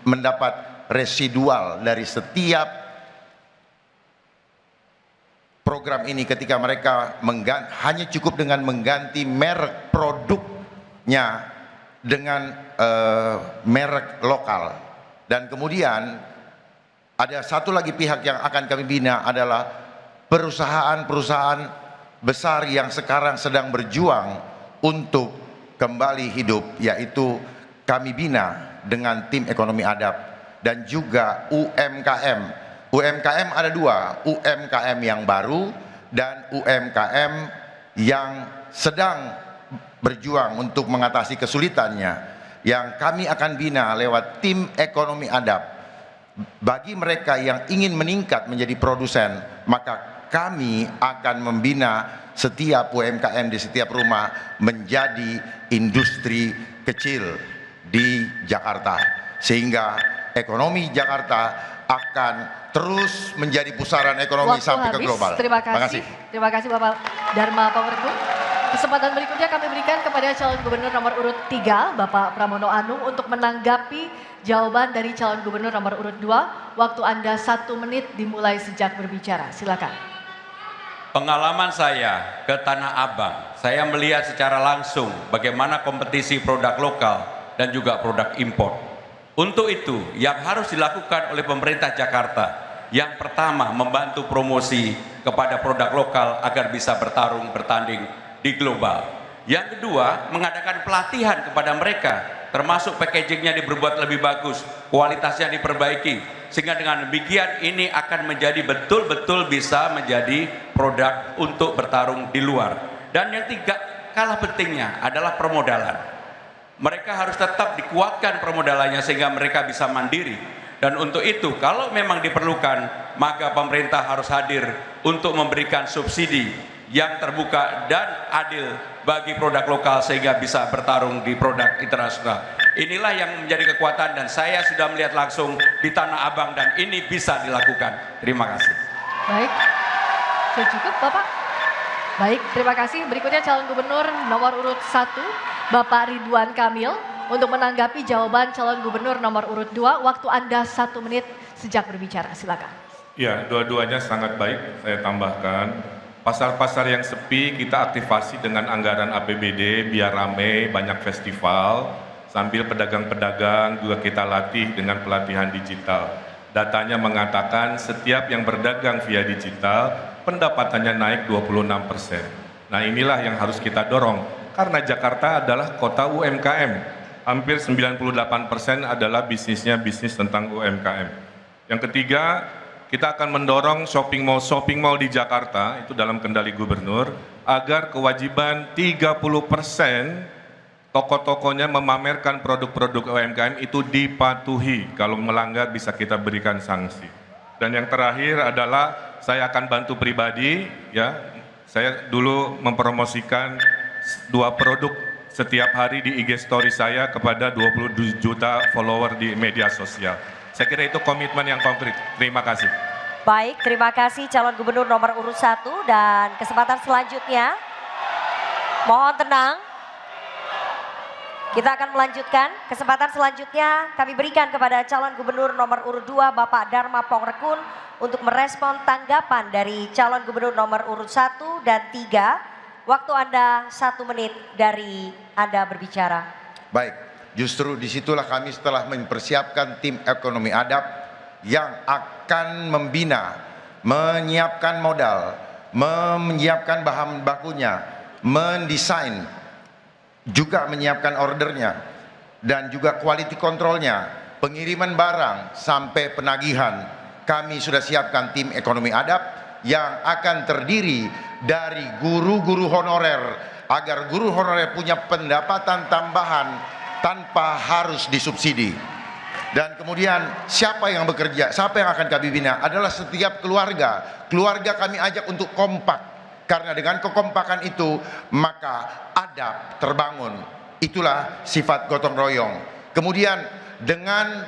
mendapat residual dari setiap program ini ketika mereka hanya cukup dengan mengganti merek produknya dengan merek lokal. Dan kemudian ada satu lagi pihak yang akan kami bina adalah perusahaan-perusahaan besar yang sekarang sedang berjuang untuk kembali hidup, yaitu kami bina dengan tim ekonomi adab dan juga UMKM. UMKM ada 2, UMKM yang baru dan UMKM yang sedang berjuang untuk mengatasi kesulitannya, yang kami akan bina lewat tim ekonomi adab. Bagi mereka yang ingin meningkat menjadi produsen, maka kami akan membina setiap UMKM di setiap rumah menjadi industri kecil di Jakarta, sehingga ekonomi Jakarta akan terus menjadi pusaran ekonomi sampai ke global. Terima kasih. Terima kasih Bapak Dharma Pongrekun. Kesempatan berikutnya kami berikan kepada calon gubernur nomor urut 3, Bapak Pramono Anung, untuk menanggapi jawaban dari calon gubernur nomor urut 2. Waktu Anda 1 menit dimulai sejak berbicara. Silakan. Pengalaman saya ke Tanah Abang, saya melihat secara langsung bagaimana kompetisi produk lokal dan juga produk impor. Untuk itu, yang harus dilakukan oleh pemerintah Jakarta, yang pertama membantu promosi kepada produk lokal agar bisa bertanding di global. Yang kedua, mengadakan pelatihan kepada mereka, termasuk packagingnya diperbuat lebih bagus, kualitasnya diperbaiki, sehingga dengan demikian ini akan menjadi betul-betul bisa menjadi produk untuk bertarung di luar. Dan yang tiga, kalah pentingnya adalah permodalan. Mereka harus tetap dikuatkan permodalannya sehingga mereka bisa mandiri. Dan untuk itu, kalau memang diperlukan, maka pemerintah harus hadir untuk memberikan subsidi yang terbuka dan adil bagi produk lokal sehingga bisa bertarung di produk internasional. Inilah yang menjadi kekuatan dan saya sudah melihat langsung di Tanah Abang dan ini bisa dilakukan. Terima kasih. Baik, sudah cukup Bapak? Baik, terima kasih. Berikutnya calon gubernur nomor urut 1, Bapak Ridwan Kamil, untuk menanggapi jawaban calon gubernur nomor urut 2. Waktu Anda 1 menit sejak berbicara, silakan. Ya, dua-duanya sangat baik. Saya tambahkan, pasar-pasar yang sepi kita aktifasi dengan anggaran APBD biar rame, banyak festival. Sambil pedagang-pedagang juga kita latih dengan pelatihan digital. Datanya mengatakan setiap yang berdagang via digital pendapatannya naik 26%. Nah inilah yang harus kita dorong. Karena Jakarta adalah kota UMKM. Hampir 98% adalah bisnisnya bisnis tentang UMKM. Yang ketiga, kita akan mendorong shopping mall di Jakarta, itu dalam kendali gubernur, agar kewajiban 30% toko-tokonya memamerkan produk-produk UMKM itu dipatuhi. Kalau melanggar bisa kita berikan sanksi. Dan yang terakhir adalah saya akan bantu pribadi, ya. Saya dulu mempromosikan 2 produk setiap hari di IG story saya kepada 20 juta follower di media sosial. Saya kira itu komitmen yang konkret. Terima kasih. Baik, terima kasih calon gubernur nomor urut 1 dan kesempatan selanjutnya. Mohon tenang. Kita akan melanjutkan. Kesempatan selanjutnya kami berikan kepada calon gubernur nomor urut 2 Bapak Dharma Pongrekun untuk merespon tanggapan dari calon gubernur nomor urut 1 dan 3. Waktu Anda 1 menit dari Anda berbicara. Baik, justru disitulah kami setelah mempersiapkan tim ekonomi adab yang akan membina, menyiapkan modal, menyiapkan bahan bakunya, mendesain, juga menyiapkan ordernya, dan juga quality controlnya, pengiriman barang sampai penagihan. Kami sudah siapkan tim ekonomi adab yang akan terdiri dari guru-guru honorer, agar guru honorer punya pendapatan tambahan tanpa harus disubsidi. Dan kemudian siapa yang bekerja, siapa yang akan kami bina adalah setiap keluarga. Keluarga kami ajak untuk kompak. Karena dengan kekompakan itu maka adab terbangun. Itulah sifat gotong royong. Kemudian dengan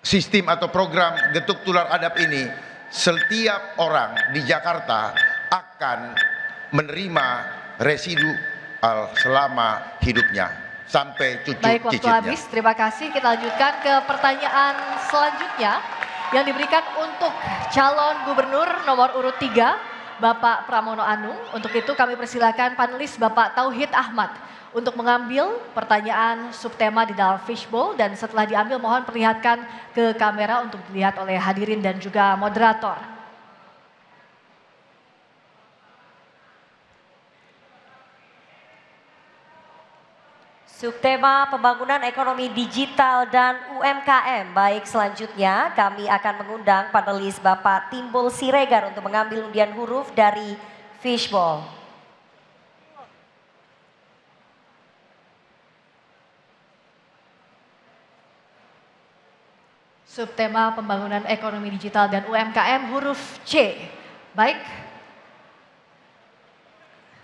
sistem atau program getuk tular adab ini, setiap orang di Jakarta akan menerima residu selama hidupnya sampai cucu Baik, waktu cicitnya. habis. Terima kasih. Kita lanjutkan ke pertanyaan selanjutnya yang diberikan untuk calon gubernur nomor urut 3. Bapak Pramono Anung. Untuk itu kami persilakan panelis Bapak Tauhid Ahmad untuk mengambil pertanyaan subtema di dalam fishbowl, dan setelah diambil mohon perlihatkan ke kamera untuk dilihat oleh hadirin dan juga moderator. Subtema pembangunan ekonomi digital dan UMKM. Baik, selanjutnya kami akan mengundang panelis Bapak Timbul Siregar untuk mengambil undian huruf dari fishbowl. Subtema pembangunan ekonomi digital dan UMKM huruf C. Baik,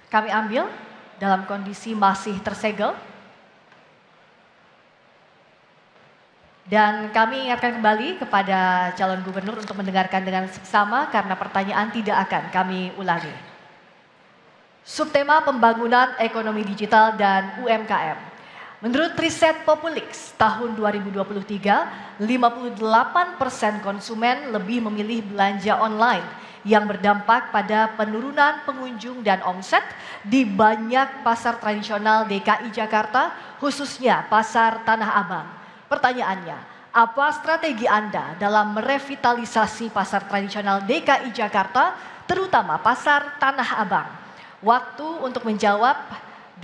kami ambil dalam kondisi masih tersegel. Dan kami ingatkan kembali kepada calon gubernur untuk mendengarkan dengan seksama karena pertanyaan tidak akan kami ulangi. Subtema pembangunan ekonomi digital dan UMKM. Menurut riset Populix tahun 2023, 58% konsumen lebih memilih belanja online yang berdampak pada penurunan pengunjung dan omset di banyak pasar tradisional DKI Jakarta, khususnya pasar Tanah Abang. Pertanyaannya, apa strategi Anda dalam merevitalisasi pasar tradisional DKI Jakarta, terutama pasar Tanah Abang? Waktu untuk menjawab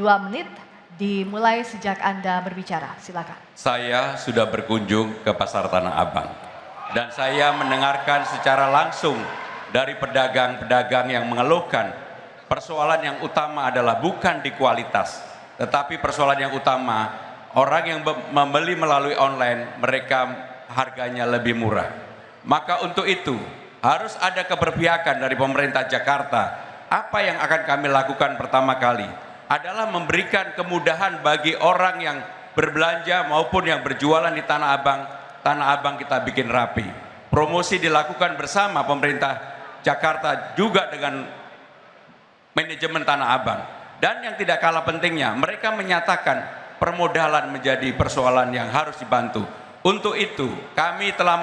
2 menit dimulai sejak Anda berbicara. Silakan. Saya sudah berkunjung ke pasar Tanah Abang dan saya mendengarkan secara langsung dari pedagang-pedagang yang mengeluhkan persoalan yang utama adalah bukan di kualitas, tetapi persoalan yang utama orang yang membeli melalui online, mereka harganya lebih murah. Maka untuk itu harus ada keberpihakan dari pemerintah Jakarta. Apa yang akan kami lakukan pertama kali adalah memberikan kemudahan bagi orang yang berbelanja maupun yang berjualan di Tanah Abang. Tanah Abang kita bikin rapi. Promosi dilakukan bersama pemerintah Jakarta juga dengan manajemen Tanah Abang. Dan yang tidak kalah pentingnya, mereka menyatakan permodalan menjadi persoalan yang harus dibantu. Untuk itu, kami telah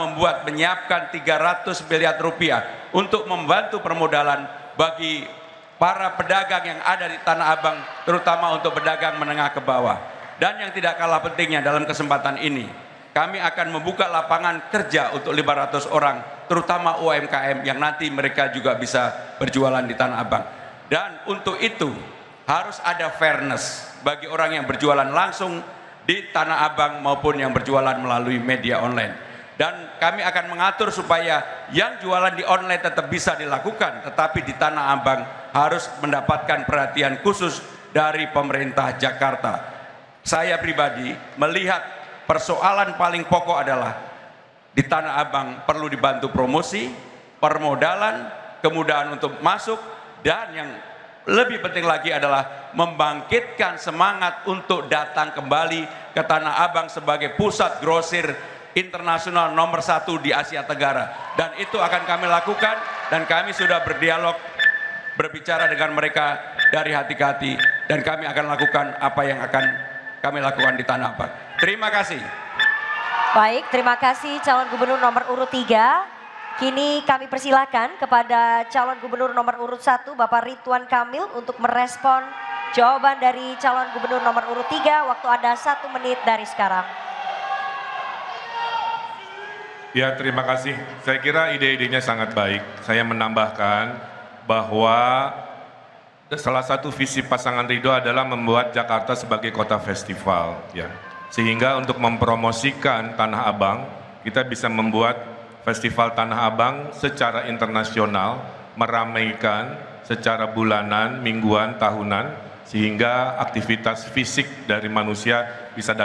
menyiapkan 300 miliar rupiah untuk membantu permodalan bagi para pedagang yang ada di Tanah Abang, terutama untuk pedagang menengah ke bawah. Dan yang tidak kalah pentingnya dalam kesempatan ini, kami akan membuka lapangan kerja untuk 500 orang, terutama UMKM yang nanti mereka juga bisa berjualan di Tanah Abang. Dan untuk itu, harus ada fairness bagi orang yang berjualan langsung di Tanah Abang maupun yang berjualan melalui media online. Dan kami akan mengatur supaya yang jualan di online tetap bisa dilakukan, tetapi di Tanah Abang harus mendapatkan perhatian khusus dari pemerintah Jakarta. Saya pribadi melihat persoalan paling pokok adalah di Tanah Abang perlu dibantu promosi, permodalan, kemudahan untuk masuk, dan yang lebih penting lagi adalah membangkitkan semangat untuk datang kembali ke Tanah Abang sebagai pusat grosir internasional nomor 1 di Asia Tenggara. Dan itu akan kami lakukan, dan kami sudah berdialog, berbicara dengan mereka dari hati ke hati, dan kami akan lakukan apa yang akan kami lakukan di Tanah Abang. Terima kasih. Baik, terima kasih calon gubernur nomor urut 3. Kini kami persilakan kepada calon gubernur nomor urut 1 Bapak Ridwan Kamil untuk merespon jawaban dari calon gubernur nomor urut 3. Waktu Anda 1 menit dari sekarang. Ya, terima kasih. Saya kira ide-idenya sangat baik. Saya menambahkan bahwa salah satu visi pasangan Ridho adalah membuat Jakarta sebagai kota festival, ya. Sehingga untuk mempromosikan Tanah Abang, kita bisa membuat Festival Tanah Abang secara internasional, meramaikan secara bulanan, mingguan, tahunan, sehingga aktivitas fisik dari manusia bisa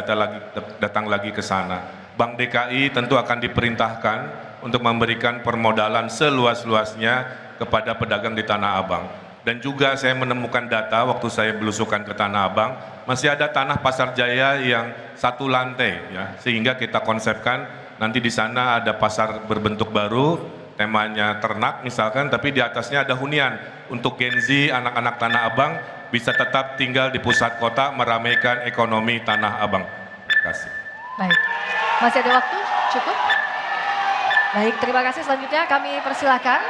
datang lagi ke sana. Bank DKI tentu akan diperintahkan untuk memberikan permodalan seluas-luasnya kepada pedagang di Tanah Abang. Dan juga saya menemukan data waktu saya belusukan ke Tanah Abang, masih ada tanah Pasar Jaya yang 1 lantai, ya, sehingga kita konsepkan nanti di sana ada pasar berbentuk baru, temanya ternak misalkan, tapi di atasnya ada hunian untuk Gen Z, anak-anak Tanah Abang bisa tetap tinggal di pusat kota, meramaikan ekonomi Tanah Abang. Terima kasih. Baik, masih ada waktu? Cukup? Baik, terima kasih. Selanjutnya kami persilakan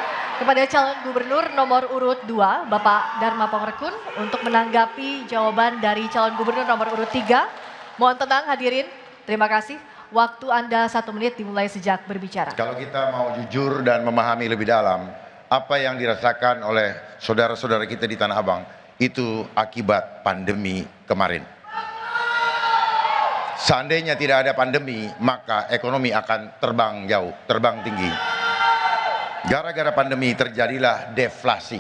kepada calon gubernur nomor urut 2, Bapak Dharma Pongrekun, untuk menanggapi jawaban dari calon gubernur nomor urut 3. Mohon tenang hadirin, terima kasih. Waktu Anda 1 menit dimulai sejak berbicara. Kalau kita mau jujur dan memahami lebih dalam apa yang dirasakan oleh saudara-saudara kita di Tanah Abang, itu akibat pandemi kemarin. Seandainya tidak ada pandemi, maka ekonomi akan terbang jauh, terbang tinggi. Gara-gara pandemi terjadilah deflasi.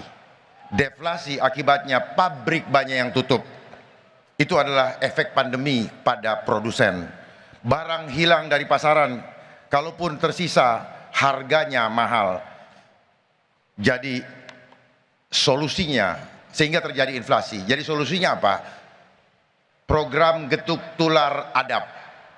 Deflasi akibatnya pabrik banyak yang tutup. Itu adalah efek pandemi pada produsen. Barang hilang dari pasaran, kalaupun tersisa harganya mahal. Jadi solusinya, sehingga terjadi inflasi. Jadi solusinya apa? Program Getuk Tular Adab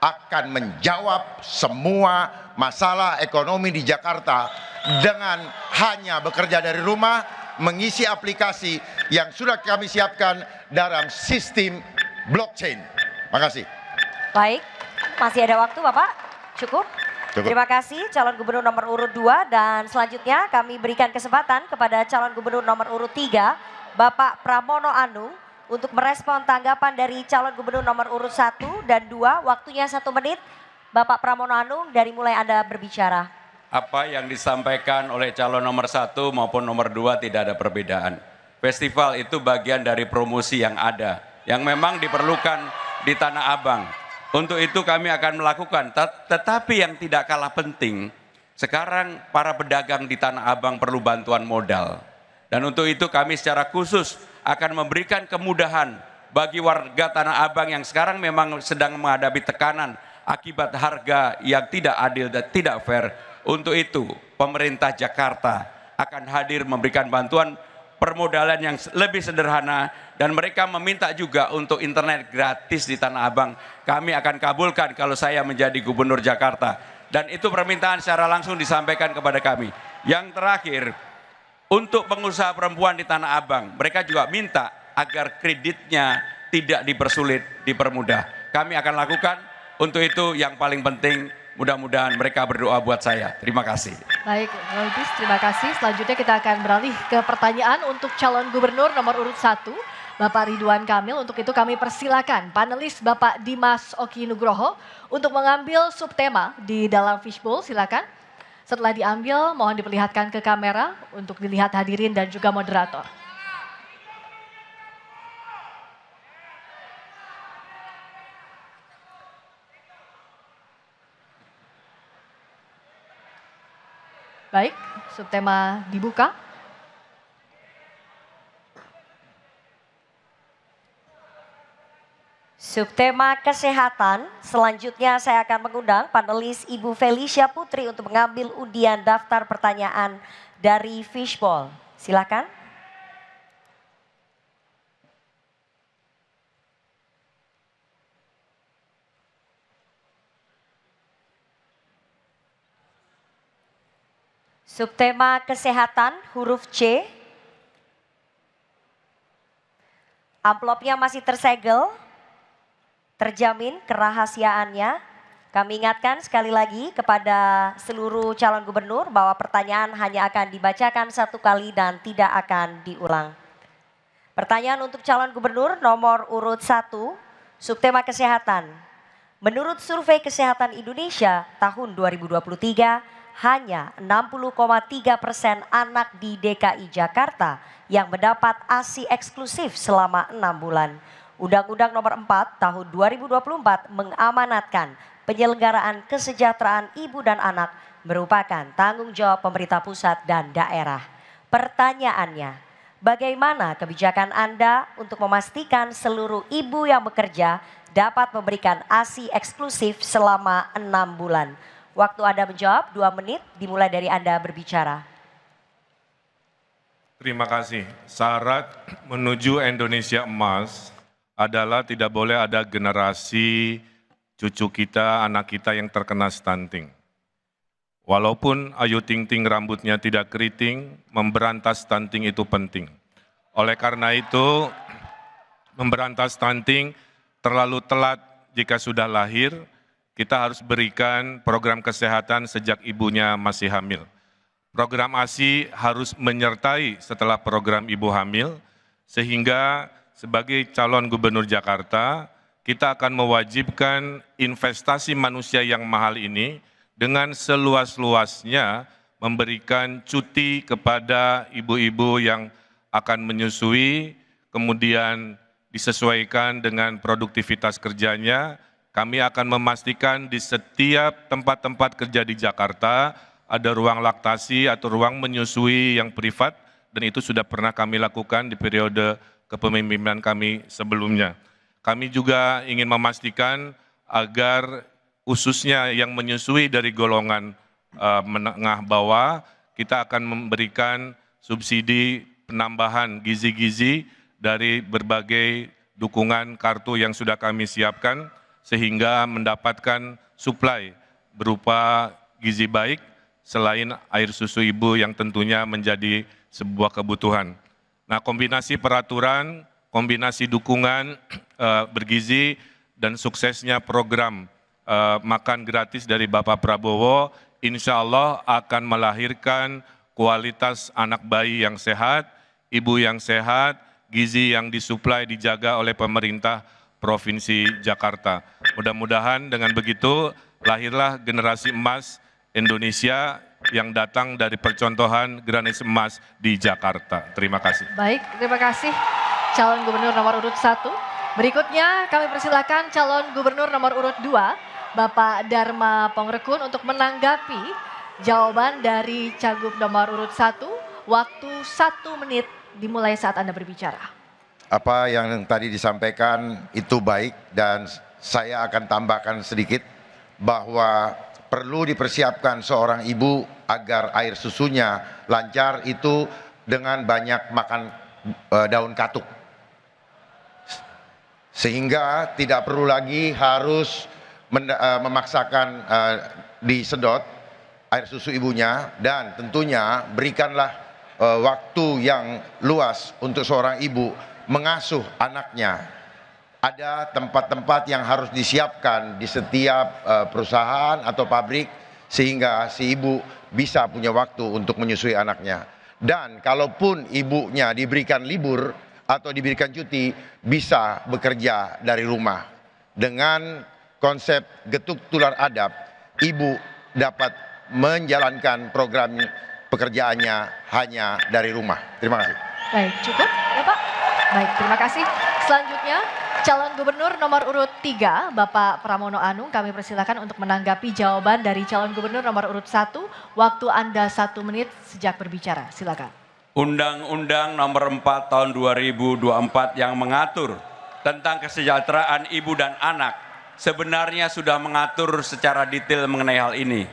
akan menjawab semua masalah ekonomi di Jakarta dengan hanya bekerja dari rumah, mengisi aplikasi yang sudah kami siapkan dalam sistem blockchain. Makasih. Baik. Masih ada waktu Bapak? Cukup? Cukup. Terima kasih calon gubernur nomor urut 2, dan selanjutnya kami berikan kesempatan kepada calon gubernur nomor urut 3 Bapak Pramono Anung untuk merespon tanggapan dari calon gubernur nomor urut 1 dan 2. Waktunya 1 menit. Bapak Pramono Anung, dari mulai Anda berbicara. Apa yang disampaikan oleh calon nomor 1 maupun nomor 2 tidak ada perbedaan. Festival itu bagian dari promosi yang ada, yang memang diperlukan di Tanah Abang. Untuk itu kami akan melakukan, tetapi yang tidak kalah penting, sekarang para pedagang di Tanah Abang perlu bantuan modal. Dan untuk itu kami secara khusus akan memberikan kemudahan bagi warga Tanah Abang yang sekarang memang sedang menghadapi tekanan akibat harga yang tidak adil dan tidak fair. Untuk itu pemerintah Jakarta akan hadir memberikan bantuan permodalan yang lebih sederhana, dan mereka meminta juga untuk internet gratis di Tanah Abang. Kami akan kabulkan kalau saya menjadi gubernur Jakarta, dan itu permintaan secara langsung disampaikan kepada kami. Yang terakhir, untuk pengusaha perempuan di Tanah Abang, mereka juga minta agar kreditnya tidak dipersulit, dipermudah. Kami akan lakukan. Untuk itu yang paling penting, mudah-mudahan mereka berdoa buat saya. Terima kasih. Baik, Lodis, terima kasih. Selanjutnya kita akan beralih ke pertanyaan untuk calon gubernur nomor urut 1, Bapak Ridwan Kamil. Untuk itu kami persilakan panelis Bapak Dimas Oki Nugroho untuk mengambil subtema di dalam fishbowl. Silakan. Setelah diambil, mohon diperlihatkan ke kamera untuk dilihat hadirin dan juga moderator. Baik, subtema dibuka. Subtema kesehatan, selanjutnya saya akan mengundang panelis Ibu Felicia Putri untuk mengambil undian daftar pertanyaan dari Fishball. Silakan. Subtema kesehatan huruf C. Amplopnya masih tersegel. Terjamin kerahasiaannya. Kami ingatkan sekali lagi kepada seluruh calon gubernur bahwa pertanyaan hanya akan dibacakan satu kali dan tidak akan diulang. Pertanyaan untuk calon gubernur nomor urut 1, subtema kesehatan. Menurut Survei Kesehatan Indonesia tahun 2023, hanya 60,3% anak di DKI Jakarta yang mendapat ASI eksklusif selama 6 bulan. Undang-Undang Nomor 4 Tahun 2024 mengamanatkan penyelenggaraan kesejahteraan ibu dan anak merupakan tanggung jawab pemerintah pusat dan daerah. Pertanyaannya, bagaimana kebijakan Anda untuk memastikan seluruh ibu yang bekerja dapat memberikan ASI eksklusif selama 6 bulan? Waktu Anda menjawab 2 menit dimulai dari Anda berbicara. Terima kasih. Syarat menuju Indonesia Emas adalah tidak boleh ada generasi cucu kita, anak kita yang terkena stunting. Walaupun Ayu Ting Ting rambutnya tidak keriting, memberantas stunting itu penting. Oleh karena itu, memberantas stunting terlalu telat jika sudah lahir, kita harus berikan program kesehatan sejak ibunya masih hamil. Program ASI harus menyertai setelah program ibu hamil, sehingga sebagai calon gubernur Jakarta, kita akan mewajibkan investasi manusia yang mahal ini dengan seluas-luasnya memberikan cuti kepada ibu-ibu yang akan menyusui, kemudian disesuaikan dengan produktivitas kerjanya. Kami akan memastikan di setiap tempat-tempat kerja di Jakarta ada ruang laktasi atau ruang menyusui yang privat, dan itu sudah pernah kami lakukan di periode kepemimpinan kami sebelumnya. Kami juga ingin memastikan agar khususnya yang menyusui dari golongan menengah bawah, kita akan memberikan subsidi penambahan gizi-gizi dari berbagai dukungan kartu yang sudah kami siapkan, sehingga mendapatkan suplai berupa gizi baik selain air susu ibu yang tentunya menjadi sebuah kebutuhan. Nah, kombinasi peraturan, kombinasi dukungan bergizi, dan suksesnya program makan gratis dari Bapak Prabowo, insya Allah akan melahirkan kualitas anak bayi yang sehat, ibu yang sehat, gizi yang disuplai dijaga oleh pemerintah Provinsi Jakarta. Mudah-mudahan dengan begitu lahirlah generasi emas Indonesia yang datang dari percontohan generasi emas di Jakarta. Terima kasih. Baik, terima kasih calon gubernur nomor urut 1. Berikutnya kami persilakan calon gubernur nomor urut 2, Bapak Dharma Pongrekun untuk menanggapi jawaban dari cagup nomor urut 1. Waktu 1 menit dimulai saat Anda berbicara. Apa yang tadi disampaikan itu baik, dan saya akan tambahkan sedikit bahwa perlu dipersiapkan seorang ibu agar air susunya lancar itu dengan banyak makan daun katuk. Sehingga tidak perlu lagi harus memaksakan disedot air susu ibunya, dan tentunya berikanlah waktu yang luas untuk seorang ibu mengasuh anaknya. Ada tempat-tempat yang harus disiapkan di setiap perusahaan atau pabrik sehingga si ibu bisa punya waktu untuk menyusui anaknya. Dan kalaupun ibunya diberikan libur atau diberikan cuti, bisa bekerja dari rumah. Dengan konsep getuk tular adab, ibu dapat menjalankan program pekerjaannya hanya dari rumah. Terima kasih. Baik, cukup ya Pak? Baik, terima kasih. Selanjutnya calon gubernur nomor urut 3, Bapak Pramono Anung, kami persilakan untuk menanggapi jawaban dari calon gubernur nomor urut 1. Waktu Anda 1 menit sejak berbicara, silakan. Undang-Undang Nomor 4 Tahun 2024 yang mengatur tentang kesejahteraan ibu dan anak sebenarnya sudah mengatur secara detail mengenai hal ini.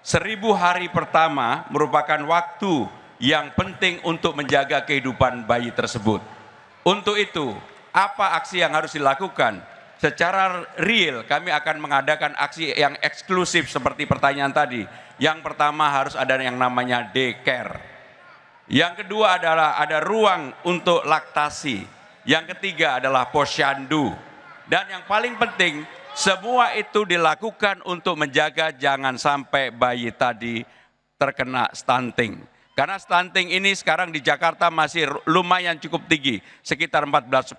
1000 hari pertama merupakan waktu yang penting untuk menjaga kehidupan bayi tersebut. Untuk itu, apa aksi yang harus dilakukan? Secara real kami akan mengadakan aksi yang eksklusif seperti pertanyaan tadi. Yang pertama harus ada yang namanya daycare. Yang kedua adalah ada ruang untuk laktasi. Yang ketiga adalah posyandu. Dan yang paling penting, semua itu dilakukan untuk menjaga jangan sampai bayi tadi terkena stunting. Karena stunting ini sekarang di Jakarta masih lumayan cukup tinggi, sekitar 14%.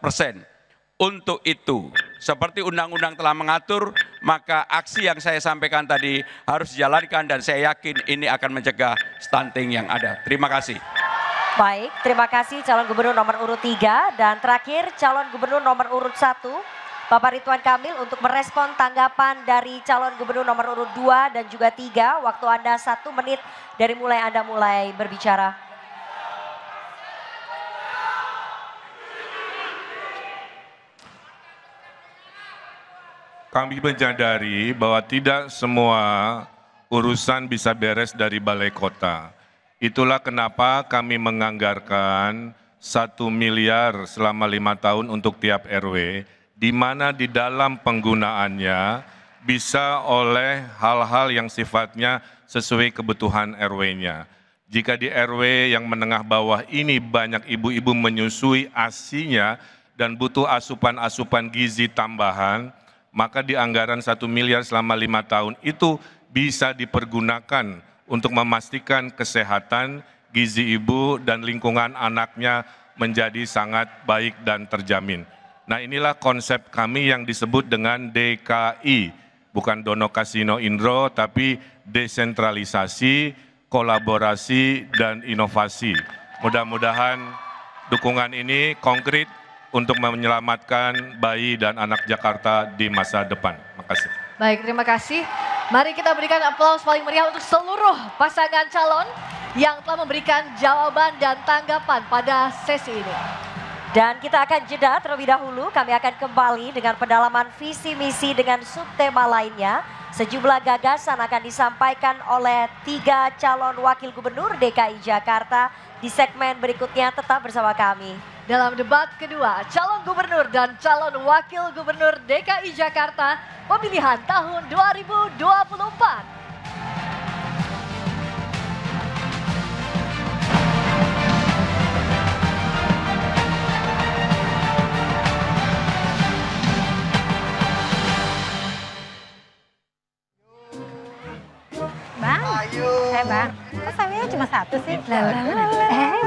Untuk itu, seperti undang-undang telah mengatur, maka aksi yang saya sampaikan tadi harus dijalankan dan saya yakin ini akan mencegah stunting yang ada. Terima kasih. Baik, terima kasih calon gubernur nomor urut 3 dan terakhir calon gubernur nomor urut 1 Bapak Ridwan Kamil untuk merespon tanggapan dari calon gubernur nomor urut 2 dan juga 3. Waktu Anda 1 menit dari mulai Anda mulai berbicara. Kami menyadari bahwa tidak semua urusan bisa beres dari balai kota. Itulah kenapa kami menganggarkan 1 miliar selama 5 tahun untuk tiap RW, di mana di dalam penggunaannya bisa oleh hal-hal yang sifatnya sesuai kebutuhan RW-nya. Jika di RW yang menengah bawah ini banyak ibu-ibu menyusui ASI-nya dan butuh asupan-asupan gizi tambahan, maka di anggaran 1 miliar selama 5 tahun itu bisa dipergunakan untuk memastikan kesehatan gizi ibu dan lingkungan anaknya menjadi sangat baik dan terjamin. Nah, inilah konsep kami yang disebut dengan DKI, bukan Dono Kasino Indro, tapi desentralisasi, kolaborasi, dan inovasi. Mudah-mudahan dukungan ini konkret untuk menyelamatkan bayi dan anak Jakarta di masa depan. Makasih. Baik, terima kasih. Mari kita berikan aplaus paling meriah untuk seluruh pasangan calon yang telah memberikan jawaban dan tanggapan pada sesi ini. Dan kita akan jeda terlebih dahulu, kami akan kembali dengan pendalaman visi misi dengan subtema lainnya. Sejumlah gagasan akan disampaikan oleh 3 calon wakil gubernur DKI Jakarta di segmen berikutnya. Tetap bersama kami. Dalam debat kedua, calon gubernur dan calon wakil gubernur DKI Jakarta pemilihan tahun 2024. Bang, kok samanya cuma 1 sih?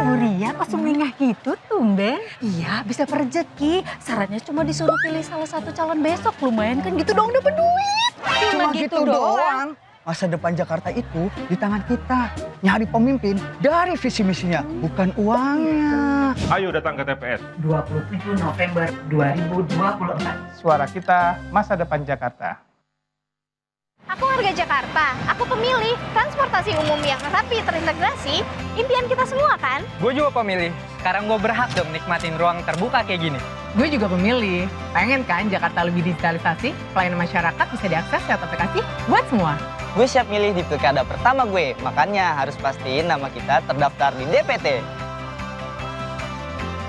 Bu Ria kok sumringah gitu tumben? Iya, bisa rezeki. Sarannya cuma disuruh pilih salah satu calon besok. Lumayan kan gitu dong dapat duit. Cuma gitu doang. Masa depan Jakarta itu di tangan kita. Nyari pemimpin dari visi misinya, bukan uangnya. Ayo datang ke TPS. 27 November 2024. Suara kita, masa depan Jakarta. Aku warga Jakarta, aku pemilih. Transportasi umum yang rapi terintegrasi, impian kita semua kan? Gue juga pemilih. Sekarang gue berhak dong nikmatin ruang terbuka kayak gini. Gue juga pemilih. Pengen kan Jakarta lebih digitalisasi, pelayanan masyarakat bisa diakses lewat aplikasi buat semua. Gue siap milih di pilkada pertama gue, makanya harus pastiin nama kita terdaftar di DPT.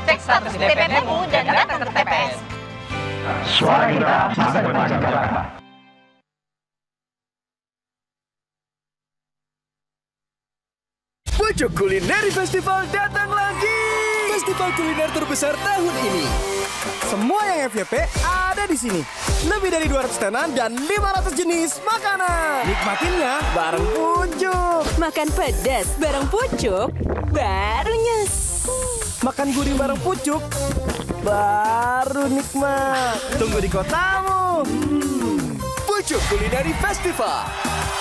Cek status DPT-mu dan datang ke TPS. Suara kita, masa depan Jakarta. Pojok Kulineri Festival datang lagi. Festival kuliner terbesar tahun ini. Semua yang FYP ada di sini. Lebih dari 200 tenan dan 500 jenis makanan. Nikmatinnya bareng Pucuk. Makan pedas bareng Pucuk, baru nyes. Makan gurih bareng Pucuk, baru nikmat. Tunggu di kotamu. Pucuk Kulineri Festival.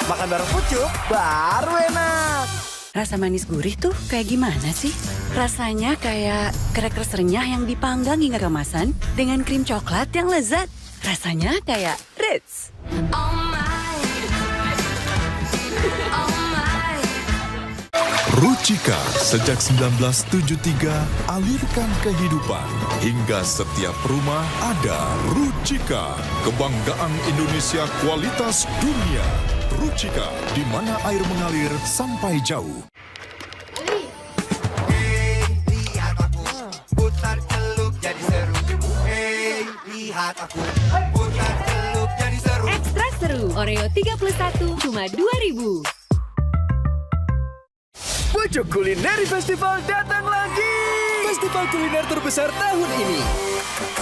Makan bareng Pucuk, baru enak. Rasa manis gurih tuh kayak gimana sih? Rasanya kayak crackers renyah yang dipanggang hingga kemasan dengan krim coklat yang lezat. Rasanya kayak Ritz. Rucika sejak 1973 alirkan kehidupan. Hingga setiap rumah ada Rucika. Kebanggaan Indonesia kualitas dunia. Rucika, di mana air mengalir sampai jauh. Lihat aku, putar celup jadi seru. Lihat aku, putar celup jadi seru. Ekstra seru, Oreo 31 cuma 2.000. Pucuk Kulineri Festival datang lagi. Festival kuliner terbesar tahun ini.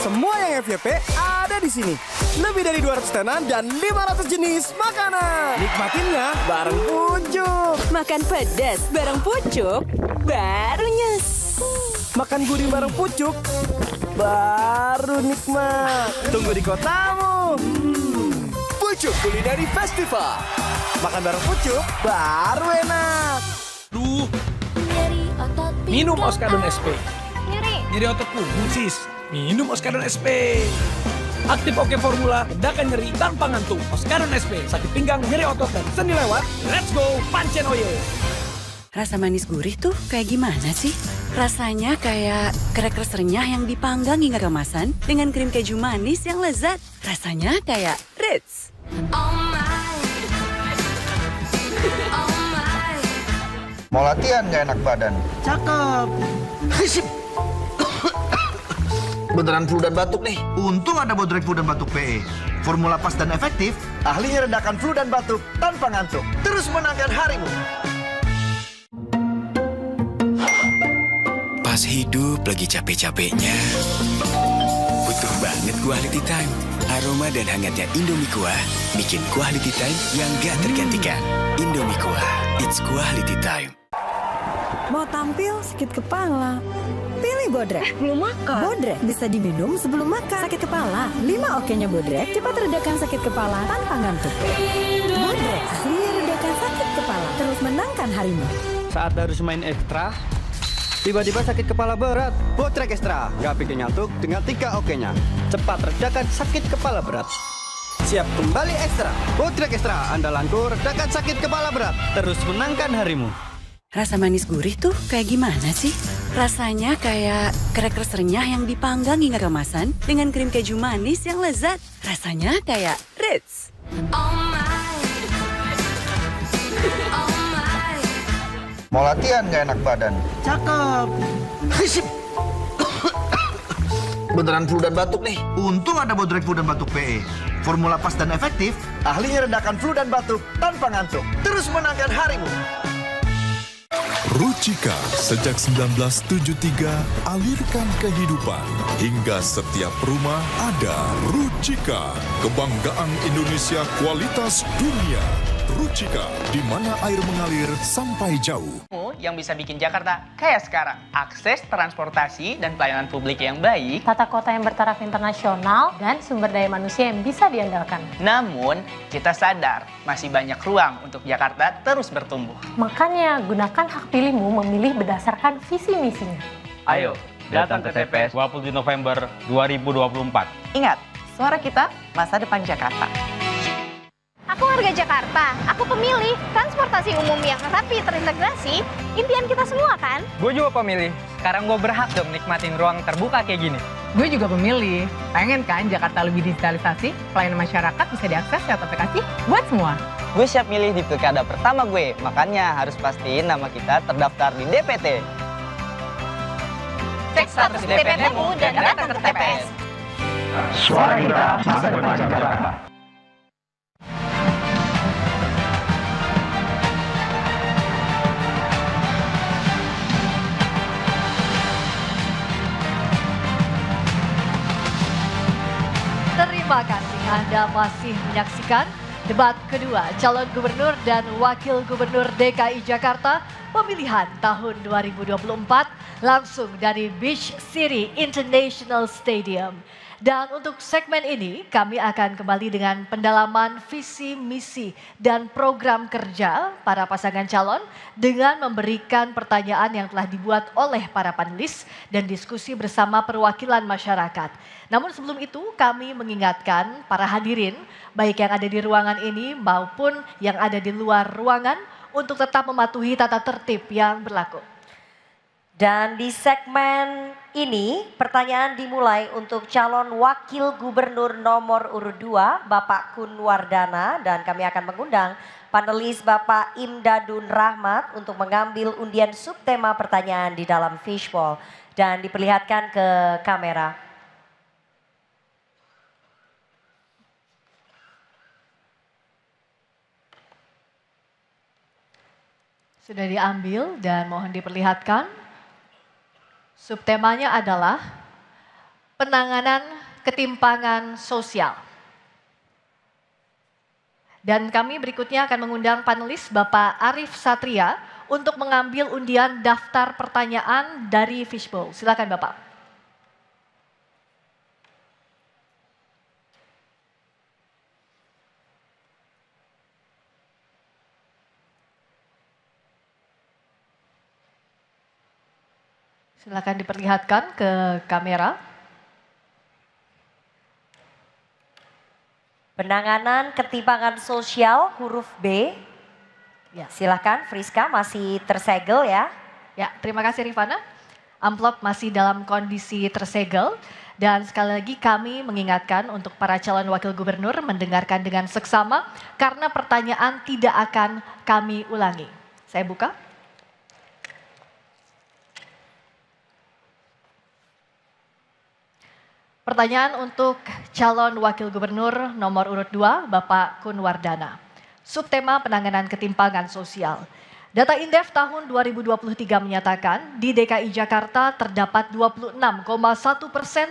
Semua yang FYP ada di sini. Lebih dari 200 tenan dan 500 jenis makanan. Nikmatinnya bareng Pucuk. Makan pedas bareng Pucuk, baru nyes. Makan gurih bareng Pucuk, baru nikmat. Tunggu di kotamu. Pucuk Kulineri Festival. Makan bareng Pucuk, baru enak. Duh. Minum Oskadon SP. Nyeri otot punggung sis. Minum Oskadon SP. Aktif Oke Formula, redakan nyeri tanpa ngantuk. Oskadon SP, sakit pinggang, nyeri otot dan sendi lewat. Let's go, pancen oye. Rasa manis gurih tuh kayak gimana sih? Rasanya kayak crackers renyah yang dipanggang hingga kemasan dengan krim keju manis yang lezat. Rasanya kayak Ritz. Mau latihan gak enak badan? Cakep. Beneran flu dan batuk nih. Untung ada Bodrek Flu dan Batuk PE. Formula pas dan efektif, ahlinya redakan flu dan batuk tanpa ngantuk. Terus menangkan harimu. Pas hidup lagi capek-capeknya, butuh banget quality time. Aroma dan hangatnya Indomie Kuah bikin quality time yang gak tergantikan. Indomie Kuah, it's quality time. Mau tampil sakit kepala? Pilih Bodrek. Belum makan. Bodrek bisa diminum sebelum makan. Sakit kepala, 5 okenya Bodrek cepat redakan sakit kepala tanpa ngantuk. Bodrek, ahlinya redakan sakit kepala. Terus menangkan harimu. Saat harus main ekstra, tiba-tiba sakit kepala berat. Bodrek Extra, gak bikin ngantuk dengan 3 okenya. Cepat redakan sakit kepala berat. Siap kembali ekstra. Bodrek Extra, andalanku redakan sakit kepala berat. Terus menangkan harimu. Rasa manis gurih tuh kayak gimana sih? Rasanya kayak crackers renyah yang dipanggang hingga kemasan dengan krim keju manis yang lezat. Rasanya kayak Ritz. Mau latihan gak enak badan? Cakep. Beneran flu dan batuk nih. Untung ada Bodrek Flu dan Batuk PE. Formula pas dan efektif, ahlinya redakan flu dan batuk tanpa ngantuk. Terus menangkan harimu. Rucika sejak 1973 alirkan kehidupan. Hingga setiap rumah ada Rucika. Kebanggaan Indonesia kualitas dunia. Rucika, di mana air mengalir sampai jauh. Yang bisa bikin Jakarta kayak sekarang. Akses transportasi dan pelayanan publik yang baik. Tata kota yang bertaraf internasional dan sumber daya manusia yang bisa diandalkan. Namun, kita sadar masih banyak ruang untuk Jakarta terus bertumbuh. Makanya gunakan hak pilihmu memilih berdasarkan visi misinya. Ayo, datang ke TPS 20 November 2024. Ingat, suara kita masa depan Jakarta. Aku warga Jakarta, aku pemilih. Transportasi umum yang rapi terintegrasi, impian kita semua kan? Gue juga pemilih. Sekarang gue berhak dong nikmatin ruang terbuka kayak gini. Gue juga pemilih. Pengen kan Jakarta lebih digitalisasi, pelayanan masyarakat bisa diakses lewat aplikasi buat semua. Gue siap milih di pilkada pertama gue, makanya harus pastiin nama kita terdaftar di DPT. Cek status DPT-mu dan datang ke TPS. Suara kita, masa depan Jakarta. Terima kasih Anda masih menyaksikan debat kedua calon gubernur dan wakil gubernur DKI Jakarta pemilihan tahun 2024 langsung dari Beach City International Stadium. Dan untuk segmen ini kami akan kembali dengan pendalaman visi, misi, dan program kerja para pasangan calon dengan memberikan pertanyaan yang telah dibuat oleh para panelis dan diskusi bersama perwakilan masyarakat. Namun sebelum itu kami mengingatkan para hadirin baik yang ada di ruangan ini maupun yang ada di luar ruangan untuk tetap mematuhi tata tertib yang berlaku. Dan di segmen ini pertanyaan dimulai untuk calon wakil gubernur nomor urut 2 Bapak Kun Wardana, dan kami akan mengundang panelis Bapak Imdadun Rahmat untuk mengambil undian subtema pertanyaan di dalam fishbowl dan diperlihatkan ke kamera. Sudah diambil dan mohon diperlihatkan. Subtemanya adalah penanganan ketimpangan sosial. Dan kami berikutnya akan mengundang panelis Bapak Arif Satria untuk mengambil undian daftar pertanyaan dari fishbowl. Silakan Bapak. Silakan diperlihatkan ke kamera. Penanganan ketimpangan sosial huruf B. Ya, silakan Friska, masih tersegel ya. Ya, terima kasih Rifana. Amplop masih dalam kondisi tersegel. Dan sekali lagi kami mengingatkan untuk para calon wakil gubernur mendengarkan dengan seksama karena pertanyaan tidak akan kami ulangi. Saya buka. Pertanyaan untuk calon wakil gubernur nomor urut 2 Bapak Kun Wardana. Subtema penanganan ketimpangan sosial. Data Indef tahun 2023 menyatakan di DKI Jakarta terdapat 26,1%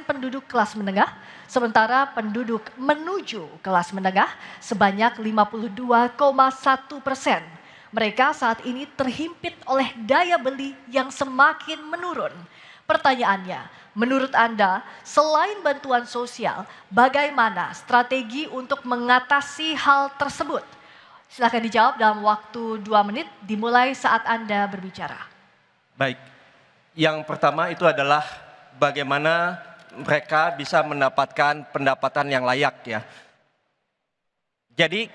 penduduk kelas menengah, sementara penduduk menuju kelas menengah sebanyak 52,1%. Mereka saat ini terhimpit oleh daya beli yang semakin menurun. Pertanyaannya, menurut Anda, selain bantuan sosial, bagaimana strategi untuk mengatasi hal tersebut? Silakan dijawab dalam waktu 2 menit, dimulai saat Anda berbicara. Baik, yang pertama itu adalah bagaimana mereka bisa mendapatkan pendapatan yang layak ya. Jadi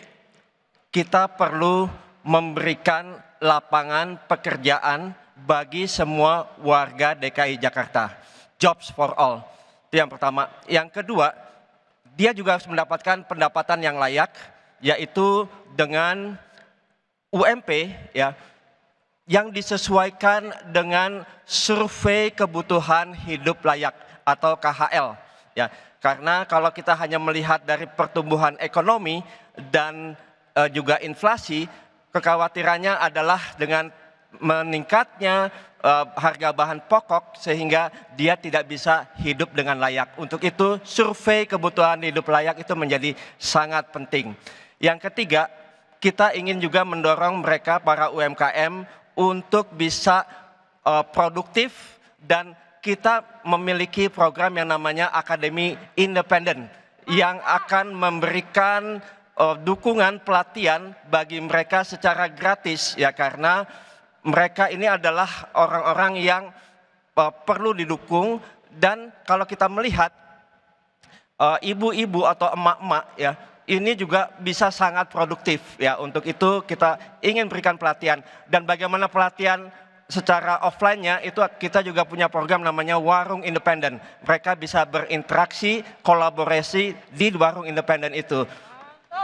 kita perlu memberikan lapangan pekerjaan bagi semua warga DKI Jakarta. Jobs for all. Itu yang pertama. Yang kedua, dia juga harus mendapatkan pendapatan yang layak, yaitu dengan UMP ya, yang disesuaikan dengan survei kebutuhan hidup layak atau KHL ya. Karena kalau kita hanya melihat dari pertumbuhan ekonomi dan juga inflasi, kekhawatirannya adalah dengan meningkatnya harga bahan pokok sehingga dia tidak bisa hidup dengan layak. Untuk itu survei kebutuhan hidup layak itu menjadi sangat penting. Yang ketiga, kita ingin juga mendorong mereka para UMKM untuk bisa produktif, dan kita memiliki program yang namanya Akademi Independen yang akan memberikan dukungan pelatihan bagi mereka secara gratis ya, karena mereka ini adalah orang-orang yang perlu didukung. Dan kalau kita melihat ibu-ibu atau emak-emak ya, ini juga bisa sangat produktif ya. Untuk itu kita ingin berikan pelatihan. Dan bagaimana pelatihan secara offline-nya itu kita juga punya program namanya Warung Independen. Mereka bisa berinteraksi, kolaborasi di warung independen itu.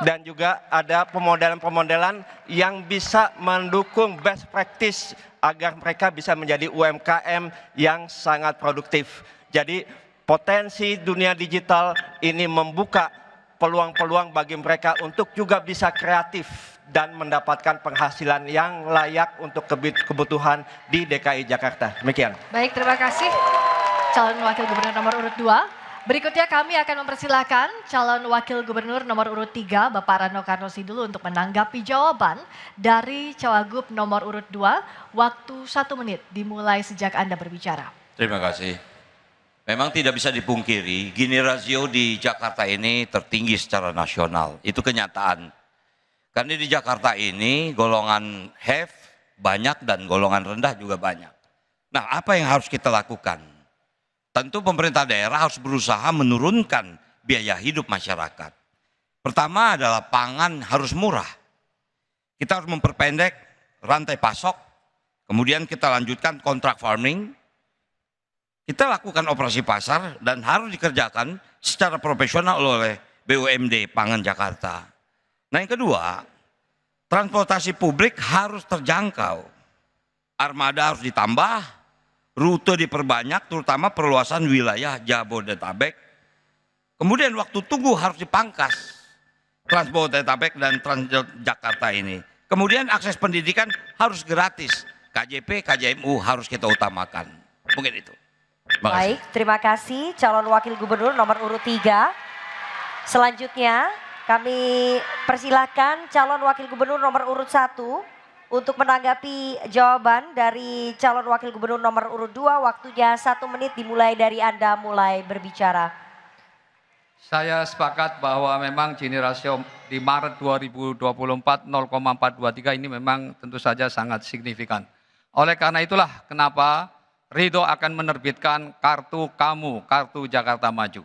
Dan juga ada pemodelan-pemodelan yang bisa mendukung best practice agar mereka bisa menjadi UMKM yang sangat produktif. Jadi potensi dunia digital ini membuka peluang-peluang bagi mereka untuk juga bisa kreatif dan mendapatkan penghasilan yang layak untuk kebutuhan di DKI Jakarta. Demikian. Baik, terima kasih calon wakil gubernur nomor urut 2. Berikutnya kami akan mempersilahkan calon wakil gubernur nomor urut 3 Bapak Rano Karno Sidulu untuk menanggapi jawaban dari cawagup nomor urut 2. Waktu 1 menit dimulai sejak Anda berbicara. Terima kasih. Memang tidak bisa dipungkiri, Gini rasio di Jakarta ini tertinggi secara nasional. Itu kenyataan. Karena di Jakarta ini golongan have banyak dan golongan rendah juga banyak. Nah, apa yang harus kita lakukan? Tentu pemerintah daerah harus berusaha menurunkan biaya hidup masyarakat. Pertama adalah pangan harus murah. Kita harus memperpendek rantai pasok, kemudian kita lanjutkan kontrak farming, kita lakukan operasi pasar dan harus dikerjakan secara profesional oleh BUMD Pangan Jakarta. Nah yang kedua, transportasi publik harus terjangkau, armada harus ditambah, rute diperbanyak, terutama perluasan wilayah Jabodetabek. Kemudian waktu tunggu harus dipangkas, Transjabodetabek dan Transjakarta ini. Kemudian akses pendidikan harus gratis, KJP, KJMU harus kita utamakan. Mungkin itu. Baik, terima kasih calon wakil gubernur nomor urut 3. Selanjutnya kami persilahkan calon wakil gubernur nomor urut 1 untuk menanggapi jawaban dari calon wakil gubernur nomor urut 2. Waktunya 1 menit dimulai dari Anda mulai berbicara. Saya sepakat bahwa memang Gini rasio di Maret 2024 0,423 ini memang tentu saja sangat signifikan. Oleh karena itulah kenapa Ridho akan menerbitkan kartu kamu, kartu Jakarta Maju.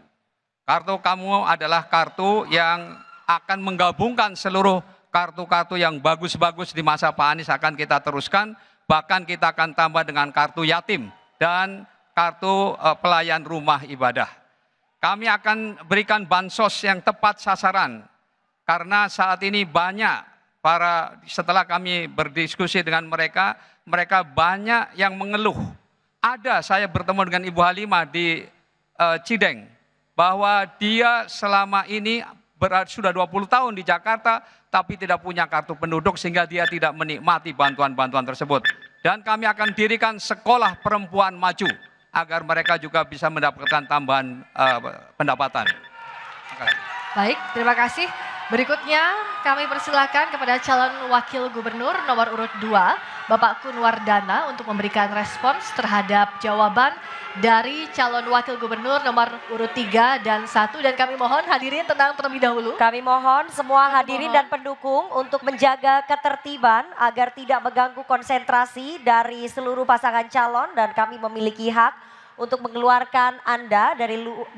Kartu kamu adalah kartu yang akan menggabungkan seluruh kartu-kartu yang bagus-bagus di masa Pak Anies akan kita teruskan. Bahkan kita akan tambah dengan kartu yatim dan kartu pelayan rumah ibadah. Kami akan berikan bansos yang tepat sasaran. Karena saat ini banyak setelah kami berdiskusi dengan mereka, mereka banyak yang mengeluh. Saya bertemu dengan Ibu Halimah di Cideng, bahwa dia selama ini sudah 20 tahun di Jakarta, tapi tidak punya kartu penduduk sehingga dia tidak menikmati bantuan-bantuan tersebut. Dan kami akan dirikan sekolah perempuan maju, agar mereka juga bisa mendapatkan tambahan pendapatan. Baik, terima kasih. Berikutnya kami persilakan kepada calon wakil gubernur nomor urut 2, Bapak Kunwardana untuk memberikan respons terhadap jawaban dari calon wakil gubernur nomor urut 3 dan 1. Dan kami mohon hadirin tenang terlebih dahulu. Kami mohon semua hadirin dan pendukung untuk menjaga ketertiban agar tidak mengganggu konsentrasi dari seluruh pasangan calon, dan kami memiliki hak untuk mengeluarkan Anda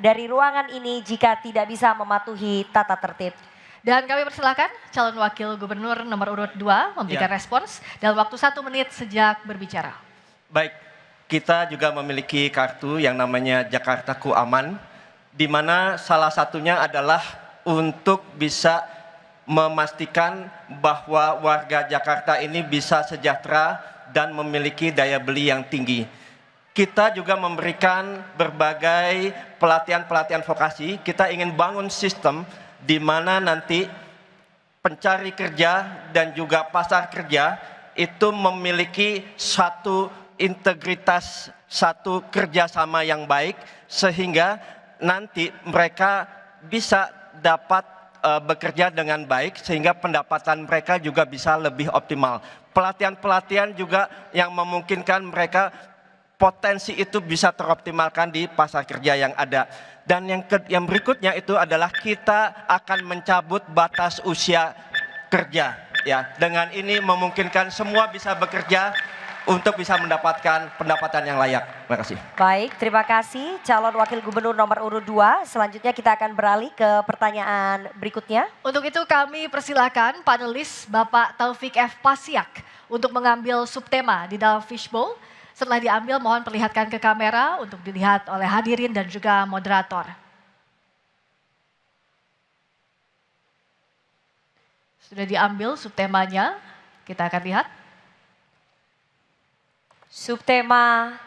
dari ruangan ini jika tidak bisa mematuhi tata tertib. Dan kami persilakan calon wakil gubernur nomor urut 2 memberikan respons dalam waktu 1 menit sejak berbicara. Baik, kita juga memiliki kartu yang namanya Jakartaku Aman, di mana salah satunya adalah untuk bisa memastikan bahwa warga Jakarta ini bisa sejahtera dan memiliki daya beli yang tinggi. Kita juga memberikan berbagai pelatihan-pelatihan vokasi. Kita ingin bangun sistem di mana nanti pencari kerja dan juga pasar kerja itu memiliki satu integritas, satu kerjasama yang baik, sehingga nanti mereka bisa dapat bekerja dengan baik, sehingga pendapatan mereka juga bisa lebih optimal. Pelatihan-pelatihan juga yang memungkinkan mereka potensi itu bisa teroptimalkan di pasar kerja yang ada. Dan yang berikutnya itu adalah kita akan mencabut batas usia kerja. Ya, dengan ini memungkinkan semua bisa bekerja untuk bisa mendapatkan pendapatan yang layak. Terima kasih. Baik, terima kasih calon wakil gubernur nomor urut 2. Selanjutnya kita akan beralih ke pertanyaan berikutnya. Untuk itu kami persilakan panelis Bapak Taufik F. Pasiak untuk mengambil subtema di dalam fishbowl. Setelah diambil, mohon perlihatkan ke kamera untuk dilihat oleh hadirin dan juga moderator. Sudah diambil subtemanya, kita akan lihat. Subtema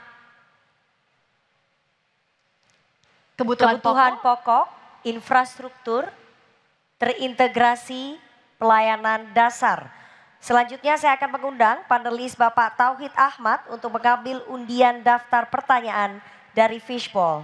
kebutuhan pokok, infrastruktur, terintegrasi, pelayanan dasar. Selanjutnya saya akan mengundang panelis Bapak Tauhid Ahmad untuk mengambil undian daftar pertanyaan dari fishbowl.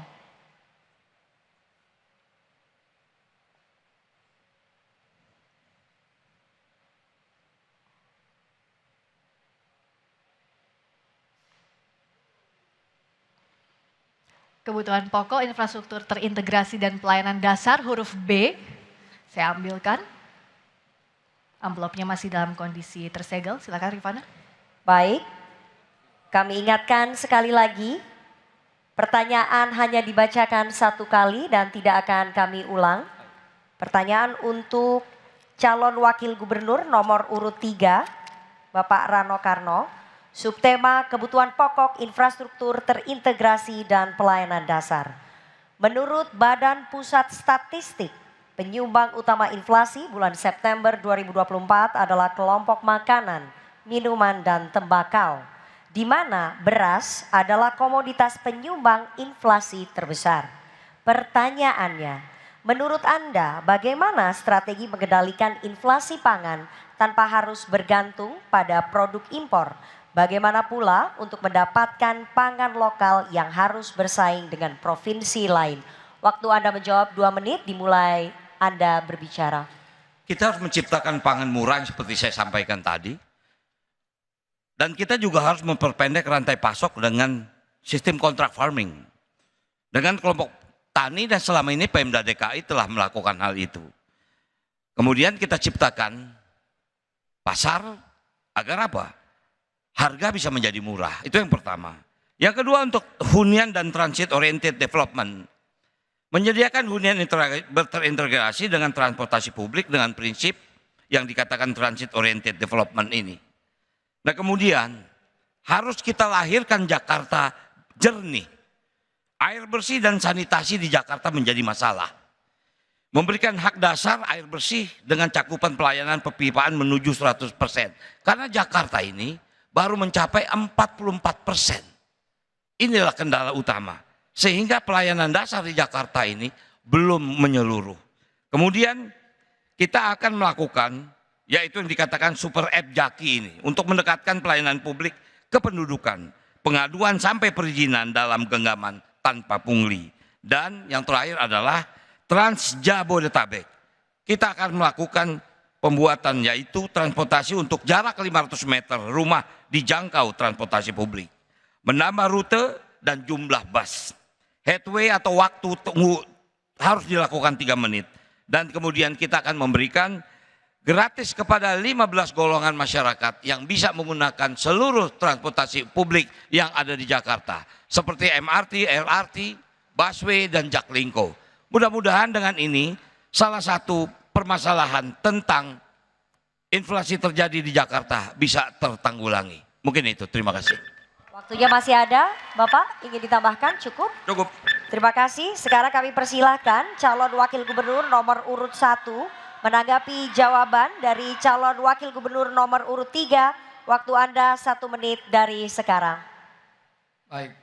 Kebutuhan pokok, infrastruktur terintegrasi dan pelayanan dasar, huruf B. Saya ambilkan. Amplopnya masih dalam kondisi tersegel, silakan Rifana. Baik, kami ingatkan sekali lagi, pertanyaan hanya dibacakan 1 kali dan tidak akan kami ulang. Pertanyaan untuk calon wakil gubernur nomor urut 3, Bapak Rano Karno. Subtema kebutuhan pokok infrastruktur terintegrasi dan pelayanan dasar. Menurut Badan Pusat Statistik, penyumbang utama inflasi bulan September 2024 adalah kelompok makanan, minuman, dan tembakau, di mana beras adalah komoditas penyumbang inflasi terbesar. Pertanyaannya, menurut Anda bagaimana strategi mengendalikan inflasi pangan tanpa harus bergantung pada produk impor? Bagaimana pula untuk mendapatkan pangan lokal yang harus bersaing dengan provinsi lain? Waktu Anda menjawab 2 menit, dimulai Anda berbicara. Kita harus menciptakan pangan murah yang seperti saya sampaikan tadi. Dan kita juga harus memperpendek rantai pasok dengan sistem kontrak farming. Dengan kelompok tani dan selama ini Pemda DKI telah melakukan hal itu. Kemudian kita ciptakan pasar agar apa? Harga bisa menjadi murah, itu yang pertama. Yang kedua untuk hunian dan transit oriented development. Menyediakan hunian terintegrasi dengan transportasi publik dengan prinsip yang dikatakan transit oriented development ini. Nah kemudian harus kita lahirkan Jakarta jernih. Air bersih dan sanitasi di Jakarta menjadi masalah. Memberikan hak dasar air bersih dengan cakupan pelayanan perpipaan menuju 100%. Karena Jakarta ini baru mencapai 44%. Inilah kendala utama. Sehingga pelayanan dasar di Jakarta ini belum menyeluruh. Kemudian kita akan melakukan, yaitu yang dikatakan super app Jaki ini, untuk mendekatkan pelayanan publik ke pendudukan, pengaduan sampai perizinan dalam genggaman tanpa pungli. Dan yang terakhir adalah Trans Jabodetabek. Kita akan melakukan pembuatan yaitu transportasi untuk jarak 500 meter rumah dijangkau transportasi publik. Menambah rute dan jumlah bus. Headway atau waktu tunggu harus dilakukan 3 menit. Dan kemudian kita akan memberikan gratis kepada 15 golongan masyarakat yang bisa menggunakan seluruh transportasi publik yang ada di Jakarta. Seperti MRT, LRT, busway, dan Jaklingko. Mudah-mudahan dengan ini salah satu permasalahan tentang inflasi terjadi di Jakarta bisa tertanggulangi. Mungkin itu, terima kasih. Waktunya masih ada, Bapak ingin ditambahkan cukup? Cukup. Terima kasih, sekarang kami persilahkan calon wakil gubernur nomor urut 1 menanggapi jawaban dari calon wakil gubernur nomor urut 3. Waktu Anda 1 menit dari sekarang. Baik,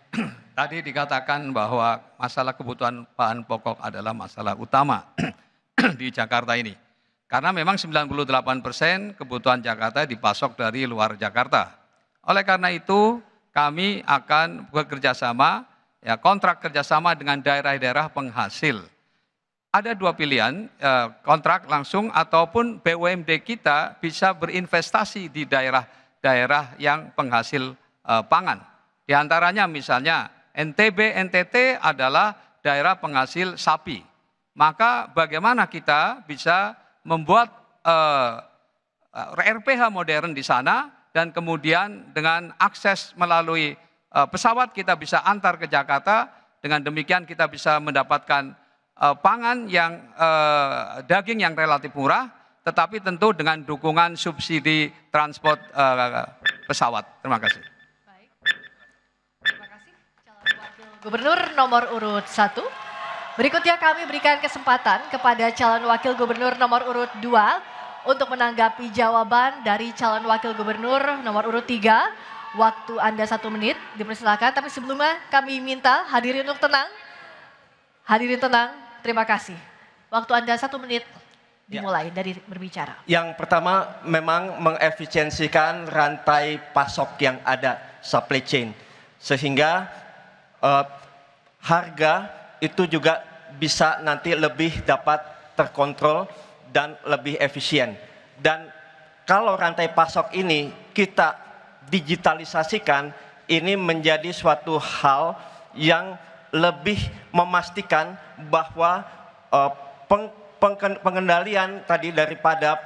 tadi dikatakan bahwa masalah kebutuhan bahan pokok adalah masalah utama di Jakarta ini. Karena memang 98% kebutuhan Jakarta dipasok dari luar Jakarta. Oleh karena itu kami akan bekerja sama, ya kontrak kerjasama dengan daerah-daerah penghasil. Ada 2 pilihan, kontrak langsung ataupun BUMD kita bisa berinvestasi di daerah-daerah yang penghasil pangan. Di antaranya misalnya NTB, NTT adalah daerah penghasil sapi. Maka bagaimana kita bisa membuat RPH modern di sana dan kemudian dengan akses melalui pesawat kita bisa antar ke Jakarta. Dengan demikian kita bisa mendapatkan pangan yang daging yang relatif murah, tetapi tentu dengan dukungan subsidi transport pesawat. Terima kasih. Baik. Terima kasih calon wakil gubernur nomor urut 1. Berikutnya kami berikan kesempatan kepada calon wakil gubernur nomor urut 2 untuk menanggapi jawaban dari calon wakil gubernur nomor urut 3. Waktu Anda 1 menit, dipersilakan. Tapi sebelumnya kami minta hadirin untuk tenang. Hadirin tenang, terima kasih. Waktu Anda 1 menit dimulai dari berbicara. Yang pertama memang mengefisiensikan rantai pasok yang ada, supply chain. Sehingga harga itu juga bisa nanti lebih dapat terkontrol dan lebih efisien. Dan kalau rantai pasok ini kita digitalisasikan, ini menjadi suatu hal yang lebih memastikan bahwa pengendalian tadi daripada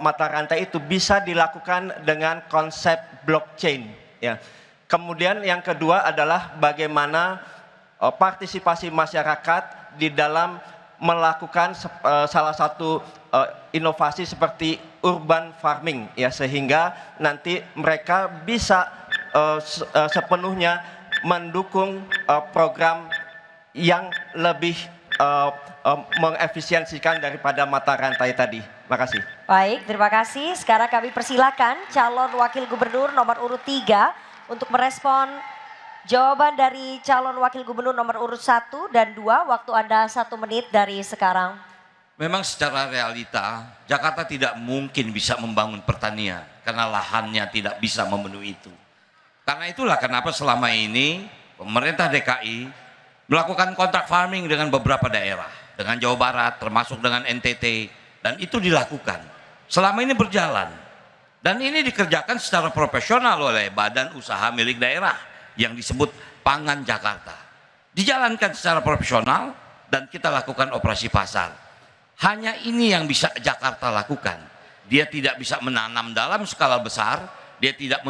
mata rantai itu bisa dilakukan dengan konsep blockchain. Ya. Kemudian yang kedua adalah bagaimana partisipasi masyarakat di dalam melakukan salah satu inovasi seperti urban farming ya, sehingga nanti mereka bisa sepenuhnya mendukung program yang lebih mengefisiensikan daripada mata rantai tadi. Makasih. Baik, terima kasih. Sekarang kami persilakan calon wakil gubernur nomor urut 3 untuk merespon jawaban dari calon wakil gubernur nomor urut 1 dan 2. Waktu Anda 1 menit dari sekarang. Memang secara realita Jakarta tidak mungkin bisa membangun pertanian karena lahannya tidak bisa memenuhi itu. Karena itulah kenapa selama ini pemerintah DKI melakukan kontrak farming dengan beberapa daerah, dengan Jawa Barat termasuk dengan NTT, dan itu dilakukan. Selama ini berjalan. Dan ini dikerjakan secara profesional oleh badan usaha milik daerah yang disebut Pangan Jakarta. Dijalankan secara profesional dan kita lakukan operasi pasar. Hanya ini yang bisa Jakarta lakukan. Dia tidak bisa menanam dalam skala besar, dia tidak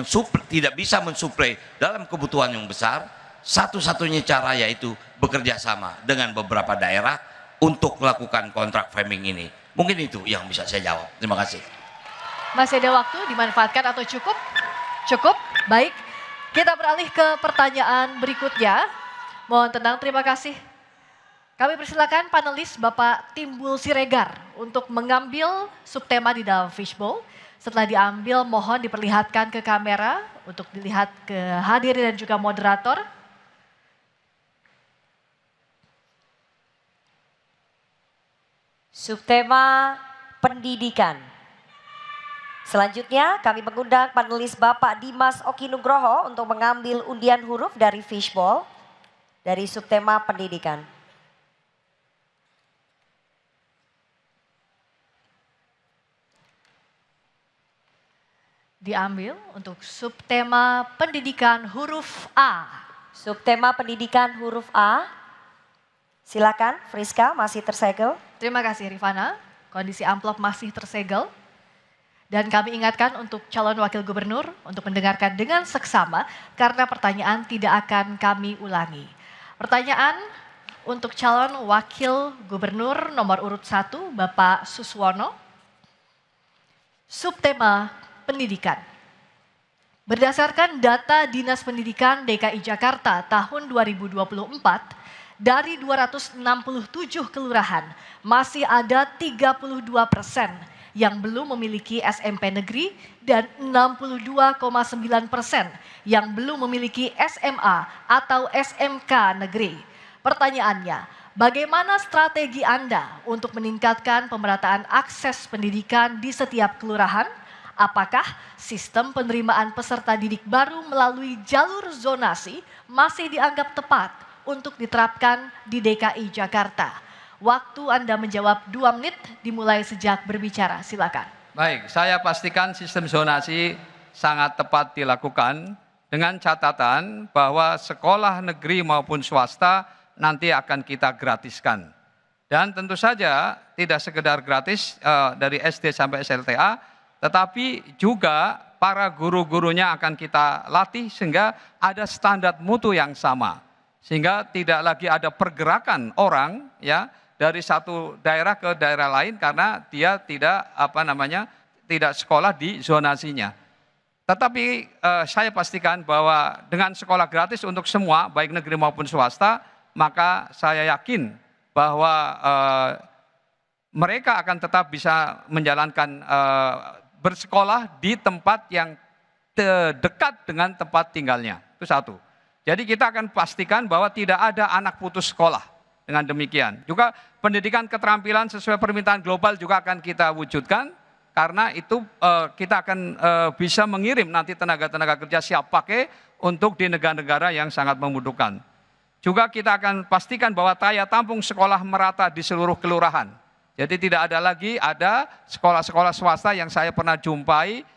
bisa mensuplai dalam kebutuhan yang besar. Satu-satunya cara yaitu bekerja sama dengan beberapa daerah untuk melakukan kontrak farming ini. Mungkin itu yang bisa saya jawab. Terima kasih. Masih ada waktu, dimanfaatkan atau cukup? Cukup, baik. Kita beralih ke pertanyaan berikutnya. Mohon tenang, terima kasih. Kami persilakan panelis Bapak Timbul Siregar untuk mengambil subtema di dalam fishbowl. Setelah diambil, mohon diperlihatkan ke kamera untuk dilihat ke hadirin dan juga moderator. Subtema pendidikan. Selanjutnya kami mengundang panelis Bapak Dimas Oki Nugroho untuk mengambil undian huruf dari fishbowl dari subtema pendidikan. Diambil untuk subtema pendidikan huruf A. Subtema pendidikan huruf A. Silakan Friska, masih tersegel. Terima kasih Rifana, kondisi amplop masih tersegel. Dan kami ingatkan untuk calon wakil gubernur untuk mendengarkan dengan seksama karena pertanyaan tidak akan kami ulangi. Pertanyaan untuk calon wakil gubernur nomor urut 1 Bapak Suswono. Subtema pendidikan. Berdasarkan data Dinas Pendidikan DKI Jakarta tahun 2024, dari 267 kelurahan, masih ada 32% yang belum memiliki SMP negeri dan 62,9% yang belum memiliki SMA atau SMK negeri. Pertanyaannya, bagaimana strategi Anda untuk meningkatkan pemerataan akses pendidikan di setiap kelurahan? Apakah sistem penerimaan peserta didik baru melalui jalur zonasi masih dianggap tepat untuk diterapkan di DKI Jakarta? Waktu Anda menjawab 2 menit dimulai sejak berbicara, silakan. Baik, saya pastikan sistem zonasi sangat tepat dilakukan dengan catatan bahwa sekolah negeri maupun swasta nanti akan kita gratiskan. Dan tentu saja tidak sekedar gratis dari SD sampai SLTA, tetapi juga para guru-gurunya akan kita latih sehingga ada standar mutu yang sama. Sehingga tidak lagi ada pergerakan orang ya dari satu daerah ke daerah lain karena dia tidak tidak sekolah di zonasinya. Tetapi saya pastikan bahwa dengan sekolah gratis untuk semua baik negeri maupun swasta, maka saya yakin bahwa mereka akan tetap bisa menjalankan bersekolah di tempat yang dekat dengan tempat tinggalnya. Itu satu. Jadi kita akan pastikan bahwa tidak ada anak putus sekolah dengan demikian. Juga pendidikan keterampilan sesuai permintaan global juga akan kita wujudkan. Karena itu kita akan bisa mengirim nanti tenaga-tenaga kerja siap pakai untuk di negara-negara yang sangat membutuhkan. Juga kita akan pastikan bahwa daya tampung sekolah merata di seluruh kelurahan. Jadi tidak ada lagi ada sekolah-sekolah swasta yang saya pernah jumpai,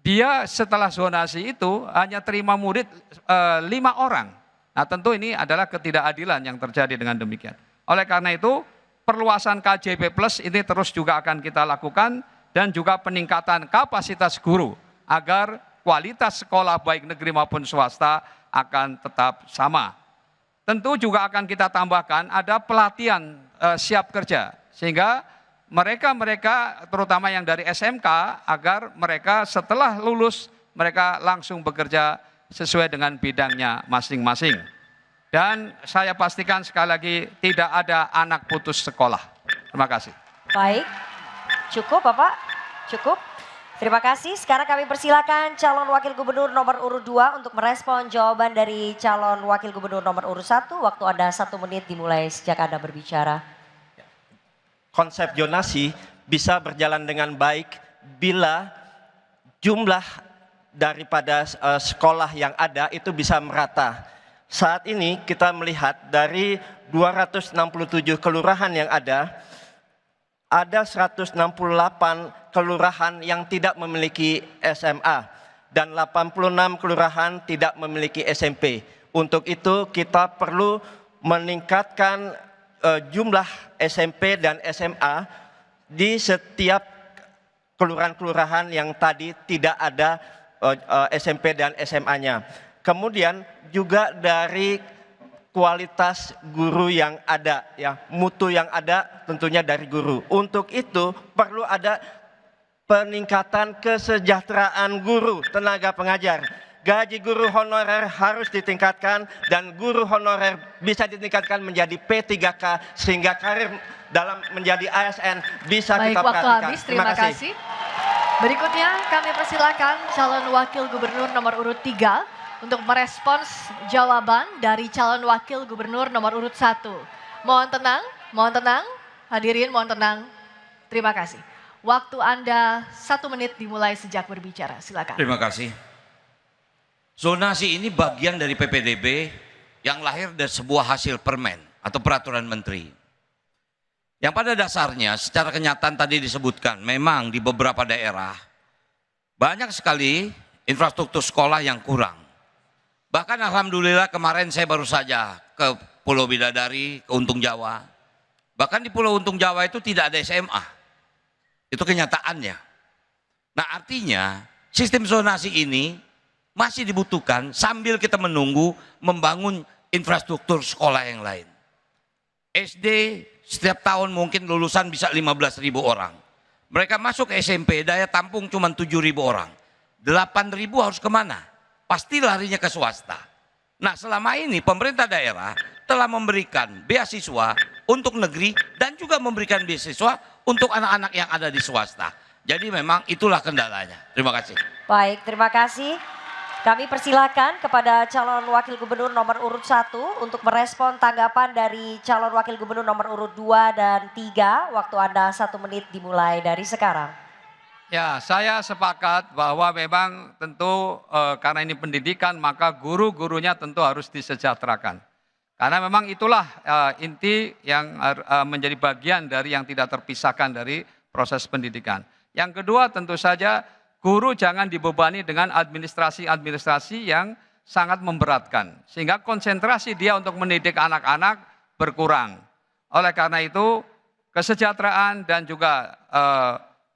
dia setelah zonasi itu hanya terima murid 5 orang. Nah tentu ini adalah ketidakadilan yang terjadi dengan demikian. Oleh karena itu perluasan KJP Plus ini terus juga akan kita lakukan dan juga peningkatan kapasitas guru agar kualitas sekolah baik negeri maupun swasta akan tetap sama. Tentu juga akan kita tambahkan ada pelatihan siap kerja sehingga mereka terutama yang dari SMK agar mereka setelah lulus mereka langsung bekerja sesuai dengan bidangnya masing-masing. Dan saya pastikan sekali lagi tidak ada anak putus sekolah. Terima kasih. Baik, cukup Bapak, cukup. Terima kasih. Sekarang kami persilakan calon wakil gubernur nomor urut 2 untuk merespon jawaban dari calon wakil gubernur nomor urut 1. Waktu Anda 1 menit dimulai sejak Anda berbicara. Konsep zonasi bisa berjalan dengan baik bila jumlah daripada sekolah yang ada itu bisa merata. Saat ini kita melihat dari 267 kelurahan yang ada 168 kelurahan yang tidak memiliki SMA dan 86 kelurahan tidak memiliki SMP. Untuk itu kita perlu meningkatkan jumlah SMP dan SMA di setiap kelurahan-kelurahan yang tadi tidak ada SMP dan SMA-nya. Kemudian juga dari kualitas guru yang ada, ya, mutu yang ada tentunya dari guru. Untuk itu perlu ada peningkatan kesejahteraan guru, tenaga pengajar. Gaji guru honorer harus ditingkatkan dan guru honorer bisa ditingkatkan menjadi P3K sehingga karir dalam menjadi ASN bisa Baik, kita waktu perhatikan. habis, terima kasih. Berikutnya kami persilakan calon wakil gubernur nomor urut 3 untuk merespons jawaban dari calon wakil gubernur nomor urut 1. Mohon tenang, hadirin mohon tenang. Terima kasih. Waktu Anda 1 menit dimulai sejak berbicara, silakan. Terima kasih. Zonasi ini bagian dari PPDB yang lahir dari sebuah hasil permen atau peraturan menteri. Yang pada dasarnya secara kenyataan tadi disebutkan memang di beberapa daerah banyak sekali infrastruktur sekolah yang kurang. Bahkan alhamdulillah kemarin saya baru saja ke Pulau Bidadari, ke Untung Jawa. Bahkan di Pulau Untung Jawa itu tidak ada SMA. Itu kenyataannya. Nah artinya sistem zonasi ini masih dibutuhkan sambil kita menunggu membangun infrastruktur sekolah yang lain. SD setiap tahun mungkin lulusan bisa 15.000 orang. Mereka masuk ke SMP daya tampung cuma 7.000 orang. 8.000 harus kemana? Pasti larinya ke swasta. Nah selama ini pemerintah daerah telah memberikan beasiswa untuk negeri dan juga memberikan beasiswa untuk anak-anak yang ada di swasta. Jadi memang itulah kendalanya. Terima kasih. Baik, terima kasih. Kami persilakan kepada calon wakil gubernur nomor urut 1 untuk merespon tanggapan dari calon wakil gubernur nomor urut 2 dan 3. Waktu Anda 1 menit dimulai dari sekarang. Ya, saya sepakat bahwa memang tentu karena ini pendidikan maka guru-gurunya tentu harus disejahterakan. Karena memang itulah inti yang menjadi bagian dari yang tidak terpisahkan dari proses pendidikan. Yang kedua tentu saja guru jangan dibebani dengan administrasi-administrasi yang sangat memberatkan. Sehingga konsentrasi dia untuk mendidik anak-anak berkurang. Oleh karena itu kesejahteraan dan juga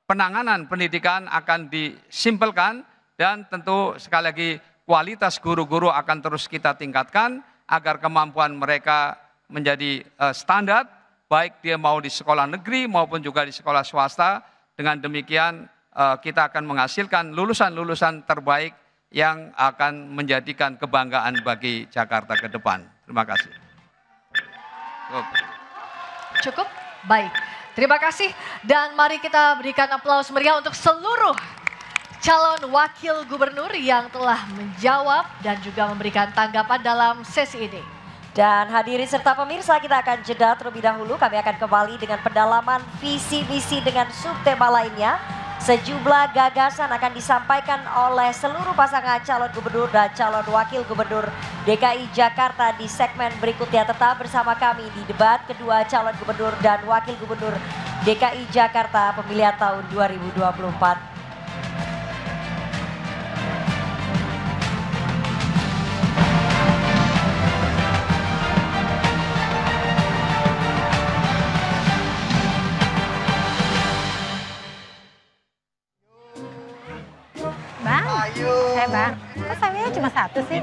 penanganan pendidikan akan disimpelkan dan tentu sekali lagi kualitas guru-guru akan terus kita tingkatkan agar kemampuan mereka menjadi standar baik dia mau di sekolah negeri maupun juga di sekolah swasta. Dengan demikian kita akan menghasilkan lulusan-lulusan terbaik yang akan menjadikan kebanggaan bagi Jakarta ke depan. Terima kasih. Cukup? Baik. Terima kasih dan mari kita berikan aplaus meriah untuk seluruh calon wakil gubernur yang telah menjawab dan juga memberikan tanggapan dalam sesi ini. Dan hadirin serta pemirsa kita akan jeda terlebih dahulu. Kami akan kembali dengan pendalaman visi misi dengan subtema lainnya. Sejumlah gagasan akan disampaikan oleh seluruh pasangan calon gubernur dan calon wakil gubernur DKI Jakarta di segmen berikutnya. Tetap bersama kami di debat kedua calon gubernur dan wakil gubernur DKI Jakarta pemilihan tahun 2024. Bang, bang, Kok sayurnya cuma satu sih?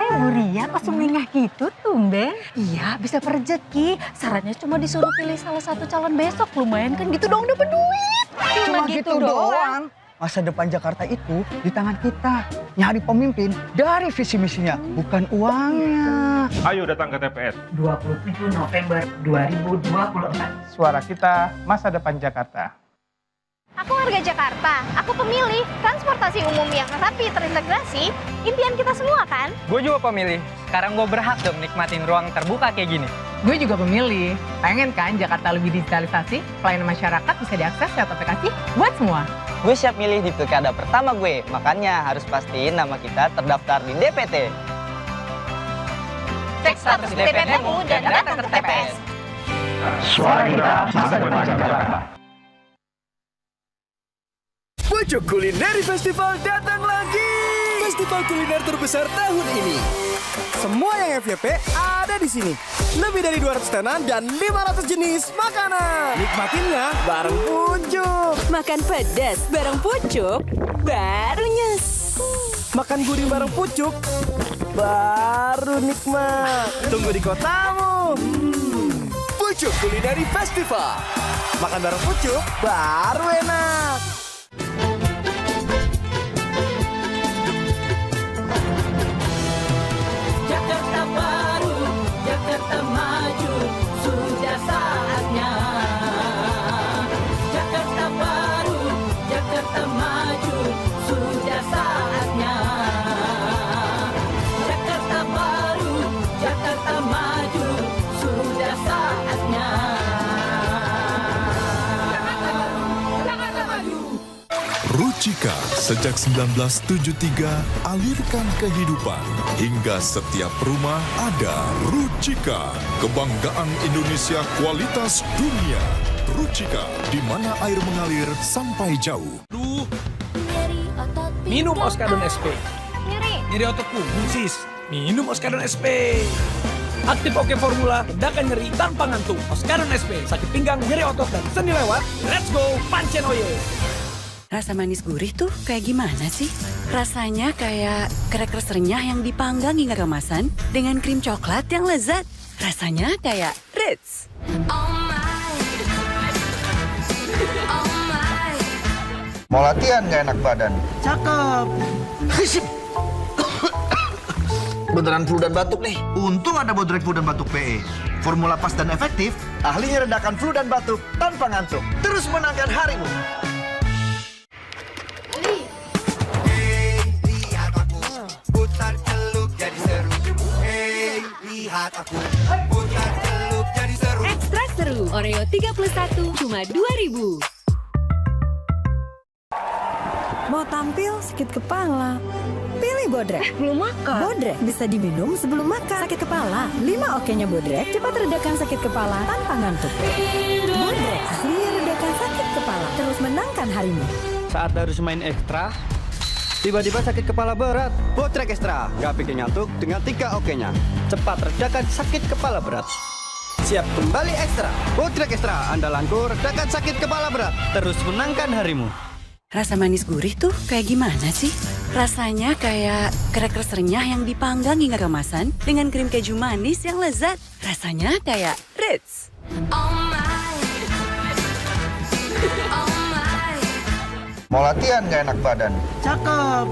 Bu Ria kok sumringah gitu tumben? Iya, bisa rezeki. Sarannya cuma disuruh pilih salah satu calon besok. Lumayan kan gitu dong dapat duit. Cuma gitu doang. Masa depan Jakarta itu di tangan kita. Nyari pemimpin dari visi misinya, bukan uangnya. Ayo datang ke TPS. 27 November 2024. Suara kita, masa depan Jakarta. Aku warga Jakarta, aku pemilih. Transportasi umum yang rapi terintegrasi, impian kita semua kan? Gue juga pemilih. Sekarang gue berhak dong nikmatin ruang terbuka kayak gini. Gue juga pemilih. Pengen kan Jakarta lebih digitalisasi, pelayanan masyarakat bisa diakses lewat aplikasi buat semua. Gue siap milih di pilkada pertama gue, makanya harus pastiin nama kita terdaftar di DPT. Cek status DPT-mu dan datang ke TPS. Suara kita, masa depan Jakarta. Pojok Kulineri Festival datang lagi. Festival kuliner terbesar tahun ini. Semua yang FYP ada di sini. Lebih dari 200 tenan dan 500 jenis makanan. Nikmatinnya bareng Pucuk. Makan pedas bareng Pucuk, baru nyes. Makan gurih bareng Pucuk, baru nikmat. Tunggu di kotamu. Pucuk Kulineri Festival. Makan bareng Pucuk, baru enak. Jakarta baru, Jakarta maju, sudah saatnya. Jakarta baru, Jakarta maju, sudah saatnya. Jakarta baru, Jakarta maju, sudah saatnya. Rucika sejak 1973 alirkan kehidupan. Hingga setiap rumah ada Rucika. Kebanggaan Indonesia kualitas dunia. Rucika, di mana air mengalir sampai jauh. Minum Oskadon SP. Nyeri otot punggung sis. Minum Oskadon SP. Aktif Oke Formula, redakan nyeri tanpa ngantuk. Oskadon SP, sakit pinggang, nyeri otot dan sendi lewat. Let's go, pancen oye. Rasa manis gurih tuh kayak gimana sih? Rasanya kayak crackers renyah yang dipanggang hingga kemasan dengan krim coklat yang lezat. Rasanya kayak Ritz. Mau latihan gak enak badan? Cakep. Beneran flu dan batuk nih. Untung ada Bodrek Flu dan Batuk PE. Formula pas dan efektif, ahlinya redakan flu dan batuk tanpa ngantuk. Terus menangkan harimu. Putar celup jadi seru. Hey, lihat aku. Putar celup jadi seru. Ekstra seru, Oreo 31 cuma 2.000. Mau tampil sakit kepala? Pilih Bodrek. Belum makan. Bodrek bisa diminum sebelum makan. Sakit kepala. 5 okenya Bodrek cepat redakan sakit kepala tanpa ngantuk. Bodrek ahli redakan sakit kepala. Terus menangkan harimu. Saat harus main ekstra, tiba-tiba sakit kepala berat. Bodrek Extra, nggak bikin ngantuk dengan 3 okenya. Cepat redakan sakit kepala berat. Siap kembali ekstra. Bodrek Extra, andalanku redakan sakit kepala berat. Terus menangkan harimu. Rasa manis gurih tuh kayak gimana sih? Rasanya kayak crackers renyah yang dipanggang hingga kemasan dengan krim keju manis yang lezat. Rasanya kayak Ritz. Mau latihan gak enak badan? Cakep.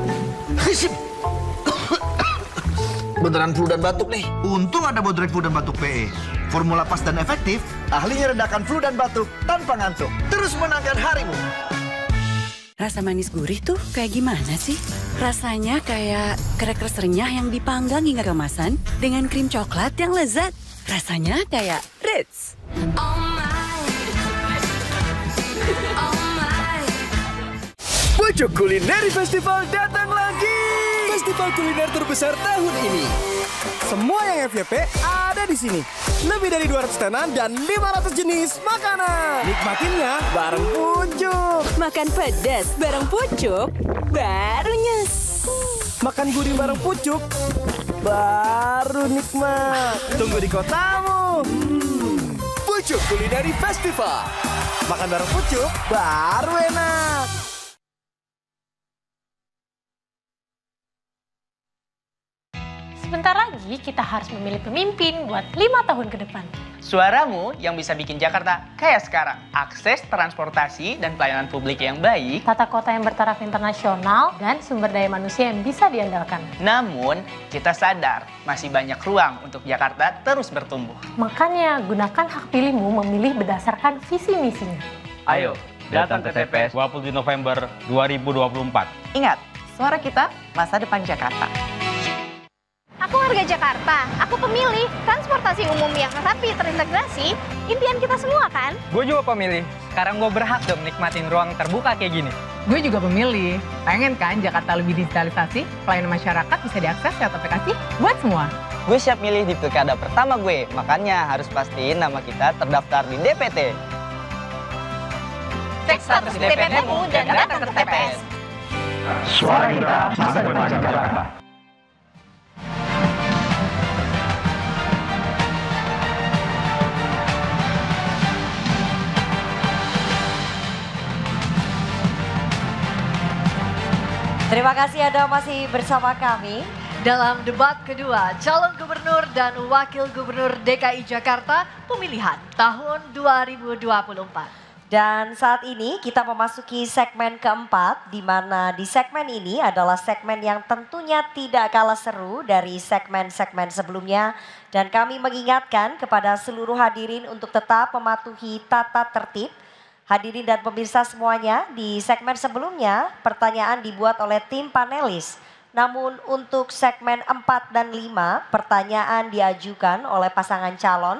Beneran flu dan batuk nih. Untung ada Bodrek Flu dan Batuk PE. Formula pas dan efektif, ahlinya redakan flu dan batuk tanpa ngantuk. Terus menangkan harimu. Rasa manis gurih tuh kayak gimana sih? Rasanya kayak crackers renyah yang dipanggang hingga kemasan dengan krim coklat yang lezat. Rasanya kayak Ritz. Pojok Kulineri Festival datang lagi. Festival kuliner terbesar tahun ini. Semua yang FYP ada di sini. Lebih dari 200 tenan dan 500 jenis makanan. Nikmatinnya bareng Pucuk. Makan pedas bareng Pucuk, baru nyes. Makan gurih bareng Pucuk, baru nikmat. Tunggu di kotamu. Pucuk Kulineri Festival. Makan bareng Pucuk, baru enak. Sebentar lagi kita harus memilih pemimpin buat 5 tahun ke depan. Suaramu yang bisa bikin Jakarta kayak sekarang. Akses transportasi dan pelayanan publik yang baik. Tata kota yang bertaraf internasional dan sumber daya manusia yang bisa diandalkan. Namun, kita sadar masih banyak ruang untuk Jakarta terus bertumbuh. Makanya gunakan hak pilihmu memilih berdasarkan visi misinya. Ayo, datang ke TPS 27 November 2024. Ingat, suara kita, masa depan Jakarta. Aku warga Jakarta, aku pemilih. Transportasi umum yang rapi terintegrasi, impian kita semua kan? Gue juga pemilih. Sekarang gue berhak dong nikmatin ruang terbuka kayak gini. Gue juga pemilih. Pengen kan Jakarta lebih digitalisasi, pelayanan masyarakat bisa diakses lewat aplikasi buat semua. Gue siap milih di pilkada pertama gue, makanya harus pastiin nama kita terdaftar di DPT. Cek status DPT-mu dan datang ke TPS. Suara kita, masa depan Jakarta. Terima kasih Anda masih bersama kami. Dalam debat kedua, calon gubernur dan wakil gubernur DKI Jakarta pemilihan tahun 2024. Dan saat ini kita memasuki segmen keempat, di mana di segmen ini adalah segmen yang tentunya tidak kalah seru dari segmen-segmen sebelumnya. Dan kami mengingatkan kepada seluruh hadirin untuk tetap mematuhi tata tertib. Hadirin dan pemirsa semuanya, di segmen sebelumnya pertanyaan dibuat oleh tim panelis. Namun untuk segmen 4 dan 5 pertanyaan diajukan oleh pasangan calon.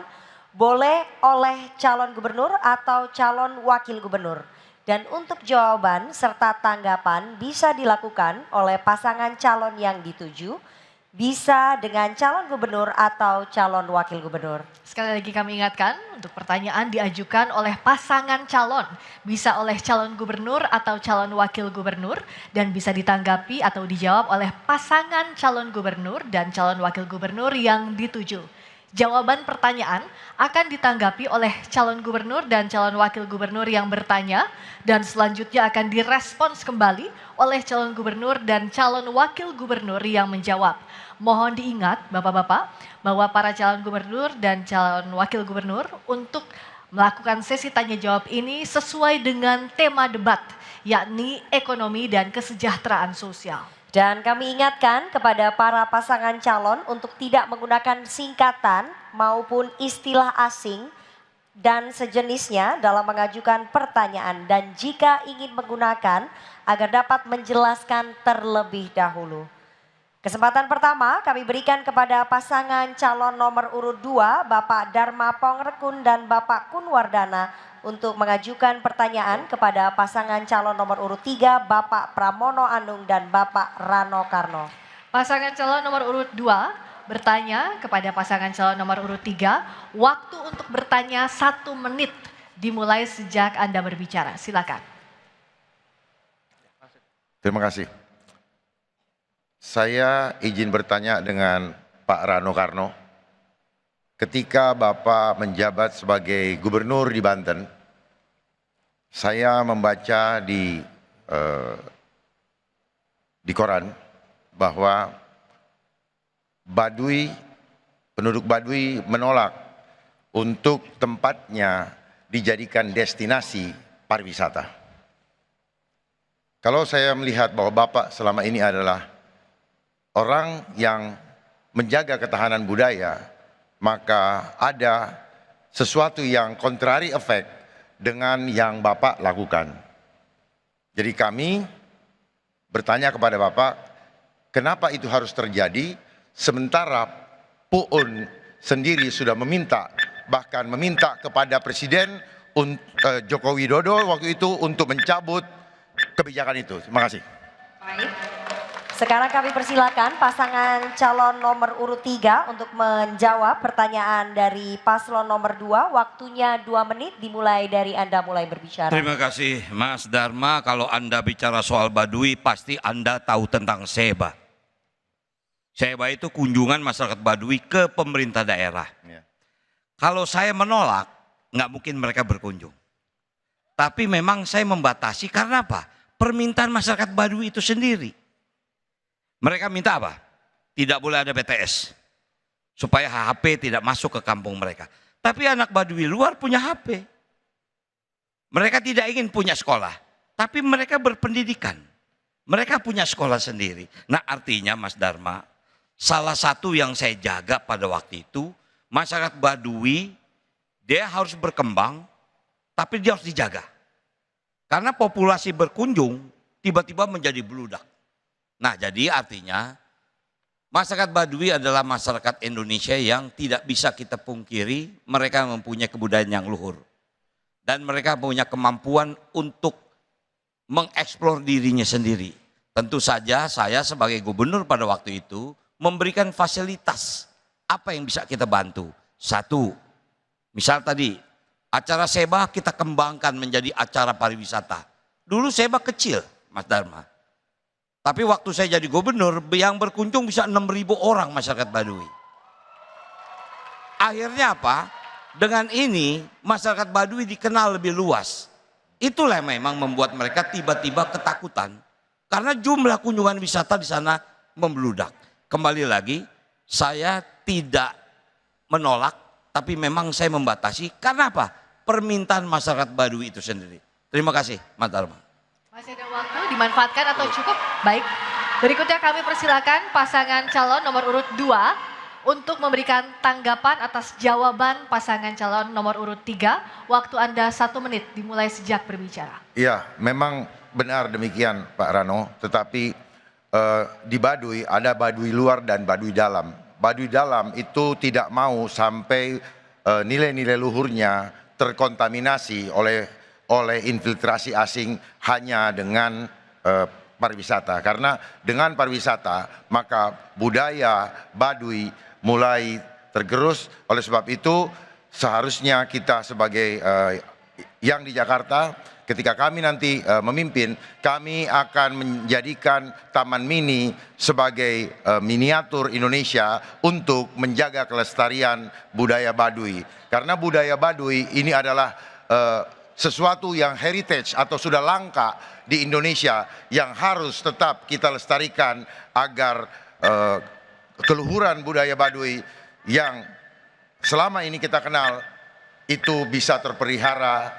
Boleh oleh calon gubernur atau calon wakil gubernur. Dan untuk jawaban serta tanggapan bisa dilakukan oleh pasangan calon yang dituju. Bisa dengan calon gubernur atau calon wakil gubernur. Sekali lagi kami ingatkan untuk pertanyaan diajukan oleh pasangan calon. Bisa oleh calon gubernur atau calon wakil gubernur. Dan bisa ditanggapi atau dijawab oleh pasangan calon gubernur dan calon wakil gubernur yang dituju. Jawaban pertanyaan akan ditanggapi oleh calon gubernur dan calon wakil gubernur yang bertanya. Dan selanjutnya akan direspons kembali oleh calon gubernur dan calon wakil gubernur yang menjawab. Mohon diingat Bapak-Bapak bahwa para calon gubernur dan calon wakil gubernur untuk melakukan sesi tanya jawab ini sesuai dengan tema debat, yakni ekonomi dan kesejahteraan sosial. Dan kami ingatkan kepada para pasangan calon untuk tidak menggunakan singkatan maupun istilah asing dan sejenisnya dalam mengajukan pertanyaan. Dan jika ingin menggunakan agar dapat menjelaskan terlebih dahulu. Kesempatan pertama kami berikan kepada pasangan calon nomor urut 2 Bapak Dharma Pongrekun dan Bapak Kunwardana untuk mengajukan pertanyaan kepada pasangan calon nomor urut 3 Bapak Pramono Anung dan Bapak Rano Karno. Pasangan calon nomor urut 2 bertanya kepada pasangan calon nomor urut 3, waktu untuk bertanya 1 menit dimulai sejak Anda berbicara. Silakan. Terima kasih. Saya izin bertanya dengan Pak Rano Karno. Ketika Bapak menjabat sebagai gubernur di Banten, saya membaca di koran bahwa penduduk Baduy menolak untuk tempatnya dijadikan destinasi pariwisata. Kalau saya melihat bahwa Bapak selama ini adalah orang yang menjaga ketahanan budaya, maka ada sesuatu yang contrary effect dengan yang Bapak lakukan. Jadi kami bertanya kepada Bapak, kenapa itu harus terjadi sementara PUUN sendiri sudah meminta, bahkan meminta kepada Presiden Joko Widodo waktu itu untuk mencabut kebijakan itu. Terima kasih. Baik. Sekarang kami persilakan pasangan calon nomor urut 3 untuk menjawab pertanyaan dari paslon nomor 2. Waktunya 2 menit dimulai dari Anda mulai berbicara. Terima kasih Mas Dharma. Kalau Anda bicara soal Baduy pasti Anda tahu tentang SEBA. SEBA itu kunjungan masyarakat Baduy ke pemerintah daerah. Ya. Kalau saya menolak, nggak mungkin mereka berkunjung. Tapi memang saya membatasi karena apa? Permintaan masyarakat Baduy itu sendiri. Mereka minta apa? tidak boleh ada BTS. Supaya HP tidak masuk ke kampung mereka. Tapi anak Baduy luar punya HP. Mereka tidak ingin punya sekolah, tapi mereka berpendidikan. Mereka punya sekolah sendiri. Nah artinya Mas Dharma, salah satu yang saya jaga pada waktu itu, masyarakat Baduy, dia harus berkembang, tapi dia harus dijaga. Karena populasi berkunjung, tiba-tiba menjadi bludak. Nah jadi artinya, masyarakat Baduy adalah masyarakat Indonesia yang tidak bisa kita pungkiri, mereka mempunyai kebudayaan yang luhur. Dan mereka punya kemampuan untuk mengeksplor dirinya sendiri. Tentu saja saya sebagai gubernur pada waktu itu memberikan fasilitas apa yang bisa kita bantu. Satu, misal tadi acara Seba kita kembangkan menjadi acara pariwisata. Dulu Seba kecil Mas Dharma. Tapi waktu saya jadi gubernur yang berkunjung bisa 6.000 orang masyarakat Baduy. Akhirnya apa? Dengan ini masyarakat Baduy dikenal lebih luas. Itulah memang membuat mereka tiba-tiba ketakutan. Karena jumlah kunjungan wisata di sana membludak. Kembali lagi, saya tidak menolak, tapi memang saya membatasi. Karena apa? Permintaan masyarakat Baduy itu sendiri. Terima kasih, Mas Dharma. Masih ada waktu, dimanfaatkan atau cukup? Baik. Berikutnya kami persilakan pasangan calon nomor urut 2 untuk memberikan tanggapan atas jawaban pasangan calon nomor urut 3. Waktu Anda 1 menit dimulai sejak berbicara. Iya, memang benar demikian Pak Rano, tetapi di Baduy ada Baduy luar dan Baduy dalam. Baduy dalam itu tidak mau sampai nilai-nilai luhurnya terkontaminasi oleh infiltrasi asing hanya dengan pariwisata. Karena dengan pariwisata maka budaya Baduy mulai tergerus. Oleh sebab itu seharusnya kita sebagai yang di Jakarta, ketika kami nanti memimpin, kami akan menjadikan Taman Mini sebagai miniatur Indonesia untuk menjaga kelestarian budaya Baduy. Karena budaya Baduy ini adalah sesuatu yang heritage atau sudah langka di Indonesia yang harus tetap kita lestarikan agar keluhuran budaya Baduy yang selama ini kita kenal itu bisa terpelihara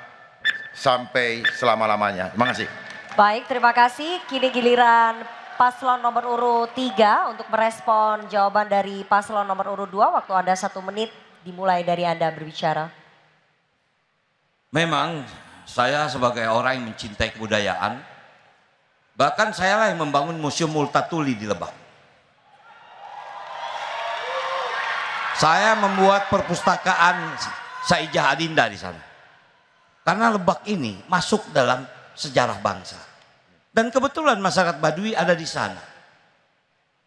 sampai selama-lamanya. Terima kasih. Baik, terima kasih. Kini giliran paslon nomor urut 3 untuk merespon jawaban dari paslon nomor urut 2. Waktu Anda 1 menit dimulai dari Anda berbicara. Memang saya sebagai orang yang mencintai kebudayaan, bahkan saya lah yang membangun Museum Multatuli di Lebak. Saya membuat perpustakaan Saijah Adinda di sana. Karena Lebak ini masuk dalam sejarah bangsa. Dan kebetulan masyarakat Baduy ada di sana.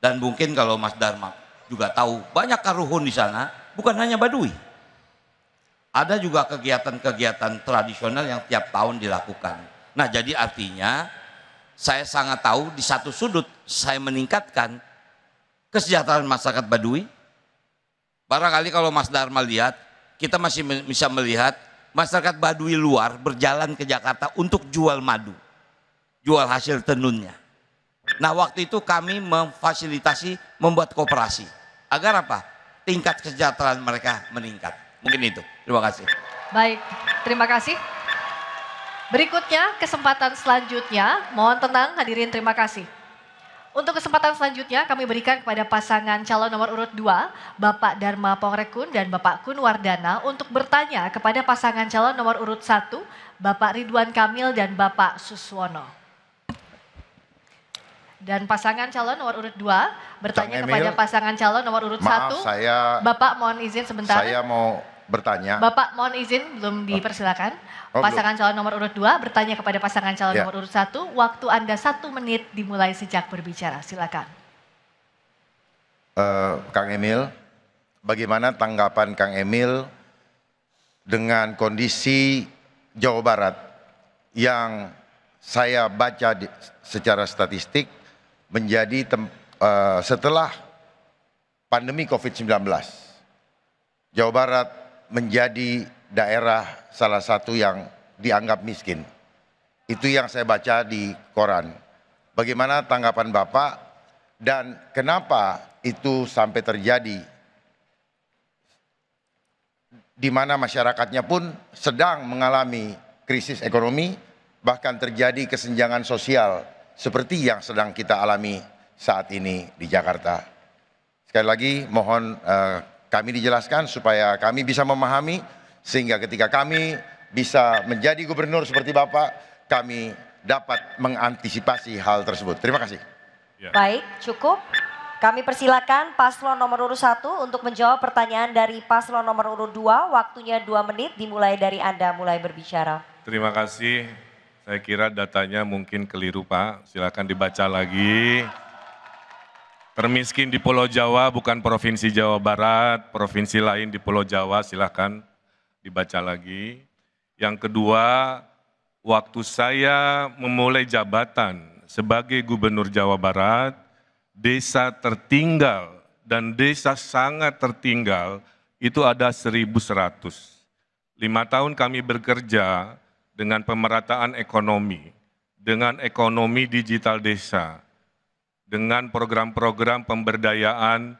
Dan mungkin kalau Mas Dharma juga tahu, banyak karuhun di sana, bukan hanya Baduy. Ada juga kegiatan-kegiatan tradisional yang tiap tahun dilakukan. Nah jadi artinya saya sangat tahu di satu sudut saya meningkatkan kesejahteraan masyarakat Baduy. Barangkali kalau Mas Dharma lihat, kita masih bisa melihat masyarakat Baduy luar berjalan ke Jakarta untuk jual madu. Jual hasil tenunnya. Nah waktu itu kami memfasilitasi membuat koperasi. Agar apa? Tingkat kesejahteraan mereka meningkat. Mungkin itu. Terima kasih. Baik, terima kasih. Berikutnya kesempatan selanjutnya. Mohon tenang hadirin, terima kasih. Untuk kesempatan selanjutnya kami berikan kepada pasangan calon nomor urut 2, Bapak Dharma Pongrekun dan Bapak Kun Wardana untuk bertanya kepada pasangan calon nomor urut 1, Bapak Ridwan Kamil dan Bapak Suswono. Dan pasangan calon nomor urut 2 bertanya kepada pasangan calon nomor urut 1. Bapak mohon izin sebentar. Saya mau bertanya. Bapak mohon izin, belum dipersilakan. Pasangan calon nomor urut 2 bertanya kepada pasangan calon nomor urut 1. Waktu Anda 1 menit dimulai sejak berbicara. Silakan. Kang Emil, bagaimana tanggapan Kang Emil dengan kondisi Jawa Barat yang saya baca secara statistik menjadi setelah pandemi COVID-19, Jawa Barat menjadi daerah salah satu yang dianggap miskin. Itu yang saya baca di koran. Bagaimana tanggapan Bapak Dan kenapa itu sampai terjadi? Di mana masyarakatnya pun sedang mengalami krisis ekonomi, bahkan terjadi kesenjangan sosial seperti yang sedang kita alami saat ini di Jakarta. Sekali lagi mohon kami dijelaskan supaya kami bisa memahami, sehingga ketika kami bisa menjadi gubernur seperti Bapak, kami dapat mengantisipasi hal tersebut. Terima kasih. Baik, cukup. Kami persilakan paslon nomor urut 1 untuk menjawab pertanyaan dari paslon nomor urut 2. Waktunya 2 menit dimulai dari Anda mulai berbicara. Terima kasih. Saya kira datanya mungkin keliru Pak. Silakan dibaca lagi. Termiskin di Pulau Jawa bukan Provinsi Jawa Barat, provinsi lain di Pulau Jawa, silakan dibaca lagi. Yang kedua, waktu saya memulai jabatan sebagai Gubernur Jawa Barat, desa tertinggal dan desa sangat tertinggal itu ada 1.100. 5 tahun kami bekerja dengan pemerataan ekonomi, dengan ekonomi digital desa, dengan program-program pemberdayaan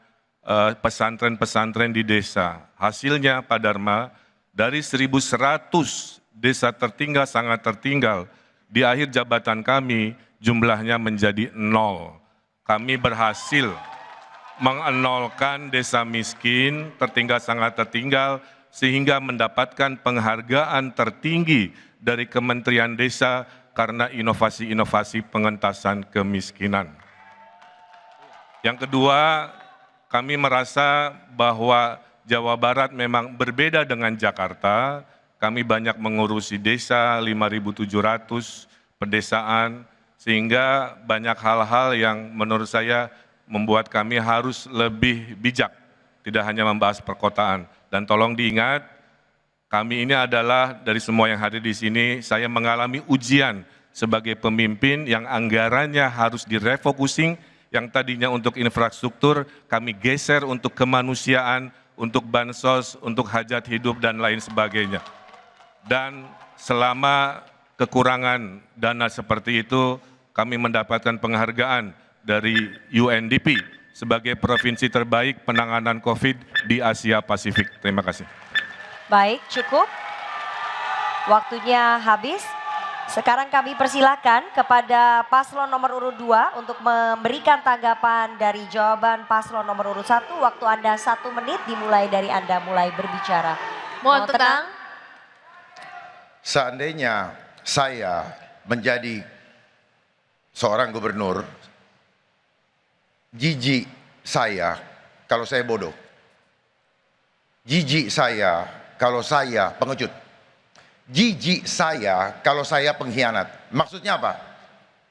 pesantren-pesantren di desa. Hasilnya Pak Dharma, dari 1.100 desa tertinggal sangat tertinggal, di akhir jabatan kami jumlahnya menjadi 0. Kami berhasil mengenolkan desa miskin, tertinggal sangat tertinggal, sehingga mendapatkan penghargaan tertinggi dari Kementerian Desa karena inovasi-inovasi pengentasan kemiskinan. Yang kedua, kami merasa bahwa Jawa Barat memang berbeda dengan Jakarta. Kami banyak mengurusi desa, 5.700 pedesaan, sehingga banyak hal-hal yang menurut saya membuat kami harus lebih bijak, tidak hanya membahas perkotaan. Dan tolong diingat, kami ini adalah dari semua yang hadir di sini, saya mengalami ujian sebagai pemimpin yang anggarannya harus direfocusing, yang tadinya untuk infrastruktur, kami geser untuk kemanusiaan, untuk bansos, untuk hajat hidup, dan lain sebagainya. Dan selama kekurangan dana seperti itu, kami mendapatkan penghargaan dari UNDP sebagai provinsi terbaik penanganan COVID di Asia Pasifik. Terima kasih. Baik, cukup. Waktunya habis. Sekarang kami persilakan kepada paslon nomor urut 2 untuk memberikan tanggapan dari jawaban paslon nomor urut 1. Waktu Anda 1 menit dimulai dari Anda mulai berbicara. Mohon tenang. Seandainya saya menjadi seorang gubernur, jijik saya kalau saya bodoh. Jijik saya kalau saya pengecut. Jijik saya kalau saya pengkhianat. Maksudnya apa?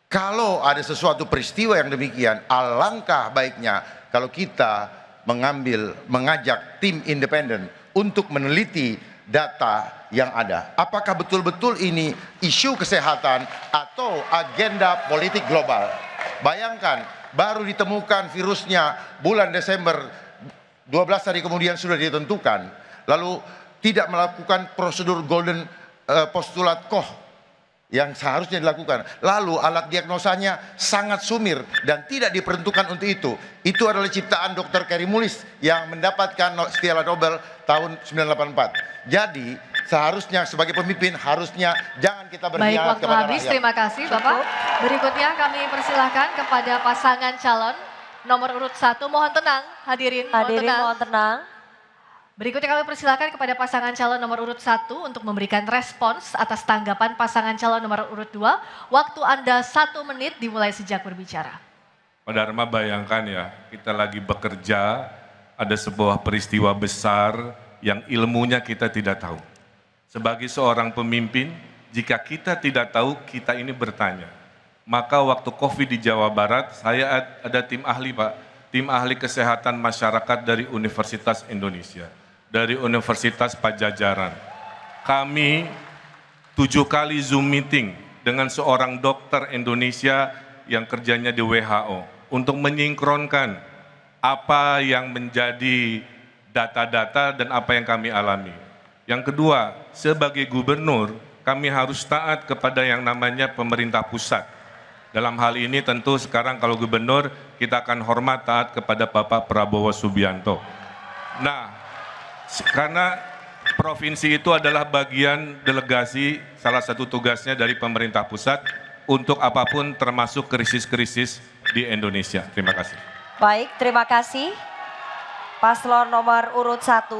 Kalau ada sesuatu peristiwa yang demikian, alangkah baiknya kalau kita mengajak tim independen untuk meneliti data yang ada. Apakah betul-betul ini isu kesehatan atau agenda politik global? Bayangkan, baru ditemukan virusnya bulan Desember, 12 hari kemudian sudah ditentukan. Lalu tidak melakukan prosedur golden postulat Koch yang seharusnya dilakukan. Lalu alat diagnosanya sangat sumir dan tidak diperuntukkan untuk itu. Itu adalah ciptaan Dr. Carey Mullis yang mendapatkan Piala Nobel tahun 1984. Jadi seharusnya sebagai pemimpin harusnya jangan kita berkhianat kepada rakyat. Baik, waktu habis. Terima kasih Bapak. Berikutnya kami persilahkan kepada pasangan calon nomor urut 1. Mohon tenang hadirin. Mohon tenang. Berikutnya kami persilakan kepada pasangan calon nomor urut 1 untuk memberikan respons atas tanggapan pasangan calon nomor urut 2. Waktu Anda 1 menit dimulai sejak berbicara. Pak Dharma, bayangkan ya, kita lagi bekerja, ada sebuah peristiwa besar yang ilmunya kita tidak tahu. Sebagai seorang pemimpin, jika kita tidak tahu, kita ini bertanya. Maka waktu COVID di Jawa Barat, saya ada tim ahli Pak, tim ahli kesehatan masyarakat dari Universitas Indonesia, dari Universitas Pajajaran. Kami 7 kali Zoom meeting dengan seorang dokter Indonesia yang kerjanya di WHO untuk menyingkronkan apa yang menjadi data-data dan apa yang kami alami. Yang kedua, sebagai gubernur, kami harus taat kepada yang namanya pemerintah pusat. Dalam hal ini tentu sekarang kalau gubernur kita akan hormat taat kepada Bapak Prabowo Subianto. Nah, karena provinsi itu adalah bagian delegasi, salah satu tugasnya dari pemerintah pusat untuk apapun termasuk krisis-krisis di Indonesia. Terima kasih. Baik, terima kasih. Paslon nomor urut 1,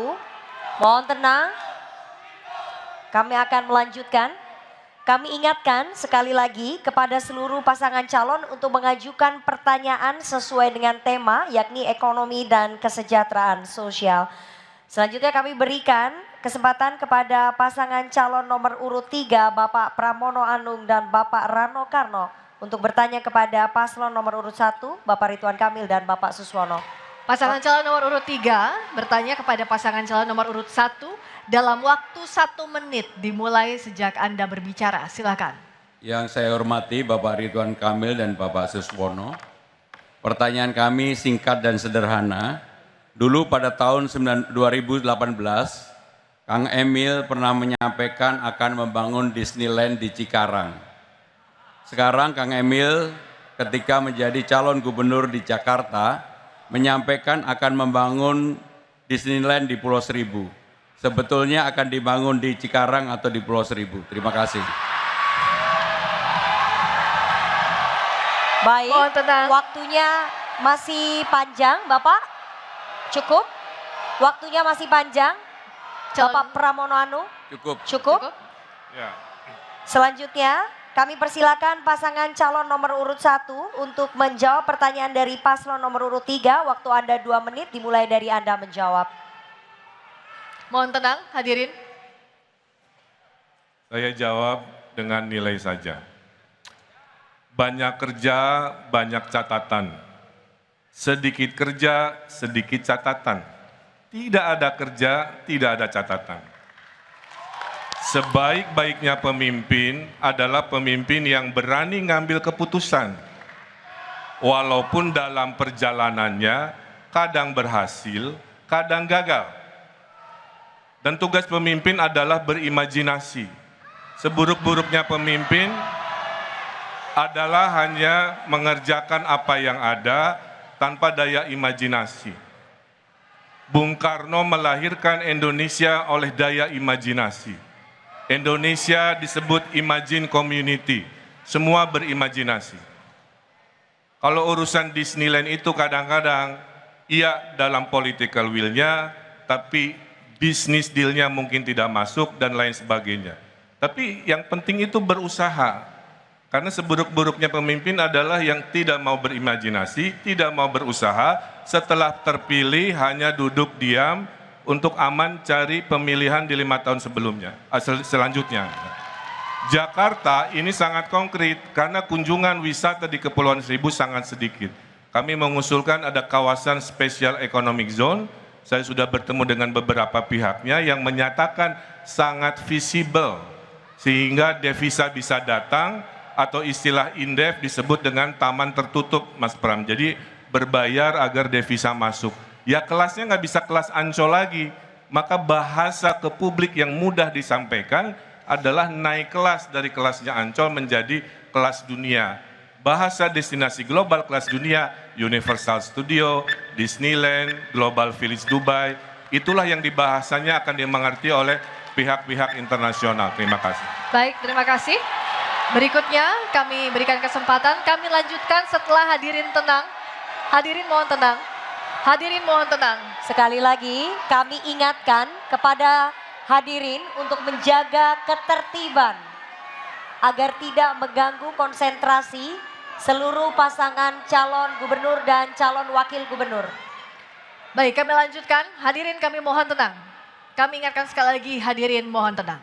mohon tenang. Kami akan melanjutkan. Kami ingatkan sekali lagi kepada seluruh pasangan calon untuk mengajukan pertanyaan sesuai dengan tema yakni ekonomi dan kesejahteraan sosial. Selanjutnya kami berikan kesempatan kepada pasangan calon nomor urut 3 Bapak Pramono Anung dan Bapak Rano Karno untuk bertanya kepada paslon nomor urut 1 Bapak Ridwan Kamil dan Bapak Suswono. Pasangan calon nomor urut 3 bertanya kepada pasangan calon nomor urut 1 dalam waktu 1 menit dimulai sejak Anda berbicara. Silakan. Yang saya hormati Bapak Ridwan Kamil dan Bapak Suswono. Pertanyaan kami singkat dan sederhana. Dulu pada tahun 2018, Kang Emil pernah menyampaikan akan membangun Disneyland di Cikarang. Sekarang Kang Emil ketika menjadi calon gubernur di Jakarta, menyampaikan akan membangun Disneyland di Pulau Seribu. Sebetulnya akan dibangun di Cikarang atau di Pulau Seribu. Terima kasih. Baik, waktunya masih panjang Bapak. Cukup? Waktunya masih panjang. Bapak Pramono Anung. Cukup? Ya. Selanjutnya kami persilakan pasangan calon nomor urut 1 untuk menjawab pertanyaan dari paslon nomor urut 3. Waktu Anda 2 menit dimulai dari Anda menjawab. Mohon tenang hadirin. Saya jawab dengan nilai saja. Banyak kerja, banyak catatan. Sedikit kerja, sedikit catatan. Tidak ada kerja, tidak ada catatan. Sebaik-baiknya pemimpin adalah pemimpin yang berani ngambil keputusan. Walaupun dalam perjalanannya kadang berhasil, kadang gagal. Dan tugas pemimpin adalah berimajinasi. Seburuk-buruknya pemimpin adalah hanya mengerjakan apa yang ada tanpa daya imajinasi. Bung Karno melahirkan Indonesia oleh daya imajinasi. Indonesia disebut imagine community, semua berimajinasi. Kalau urusan Disneyland itu kadang-kadang iya dalam political will-nya, tapi bisnis deal-nya mungkin tidak masuk dan lain sebagainya. Tapi yang penting itu berusaha. Karena seburuk-buruknya pemimpin adalah yang tidak mau berimajinasi, tidak mau berusaha, setelah terpilih hanya duduk diam untuk aman cari pemilihan di 5 tahun sebelumnya, selanjutnya. Jakarta ini sangat konkret karena kunjungan wisata di Kepulauan Seribu sangat sedikit. Kami mengusulkan ada kawasan Special Economic Zone, saya sudah bertemu dengan beberapa pihaknya yang menyatakan sangat visible, sehingga devisa bisa datang, atau istilah indef disebut dengan taman tertutup, Mas Pram. Jadi berbayar agar devisa masuk. Ya kelasnya nggak bisa kelas Ancol lagi. Maka bahasa ke publik yang mudah disampaikan adalah naik kelas dari kelasnya Ancol menjadi kelas dunia. Bahasa destinasi global kelas dunia, Universal Studio, Disneyland, Global Village Dubai. Itulah yang dibahasanya akan dimengerti oleh pihak-pihak internasional. Terima kasih. Baik, terima kasih. Berikutnya kami berikan kesempatan, kami lanjutkan setelah hadirin tenang. Hadirin mohon tenang. Hadirin mohon tenang. Sekali lagi kami ingatkan kepada hadirin untuk menjaga ketertiban agar tidak mengganggu konsentrasi seluruh pasangan calon gubernur dan calon wakil gubernur. Baik, kami lanjutkan. Hadirin kami mohon tenang. Kami ingatkan sekali lagi hadirin mohon tenang.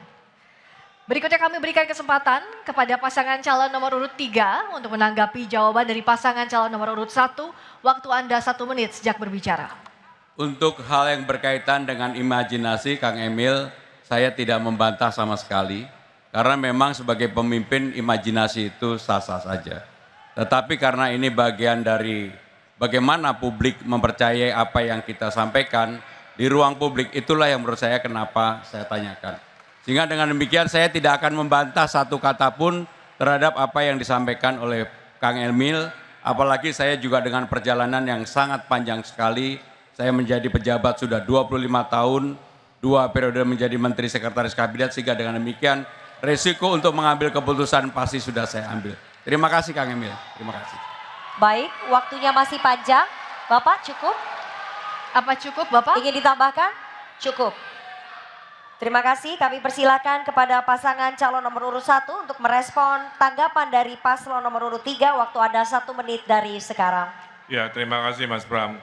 Berikutnya kami berikan kesempatan kepada pasangan calon nomor urut 3 untuk menanggapi jawaban dari pasangan calon nomor urut 1. Waktu Anda 1 menit sejak berbicara. Untuk hal yang berkaitan dengan imajinasi, Kang Emil, saya tidak membantah sama sekali. Karena memang sebagai pemimpin imajinasi itu sah-sah saja. Tetapi karena ini bagian dari bagaimana publik mempercayai apa yang kita sampaikan di ruang publik, itulah yang menurut saya kenapa saya tanyakan. Sehingga dengan demikian saya tidak akan membantah satu kata pun terhadap apa yang disampaikan oleh Kang Emil, apalagi saya juga dengan perjalanan yang sangat panjang sekali. Saya menjadi pejabat sudah 25 tahun, 2 periode menjadi Menteri Sekretaris Kabinet, sehingga dengan demikian resiko untuk mengambil keputusan pasti sudah saya ambil. Terima kasih Kang Emil, terima kasih. Baik, waktunya masih panjang. Bapak cukup? Apa cukup Bapak? Ingin ditambahkan? Cukup. Terima kasih, kami persilakan kepada pasangan calon nomor urut 1 untuk merespon tanggapan dari paslon nomor urut 3. Waktu Anda 1 menit dari sekarang. Ya, terima kasih Mas Bram.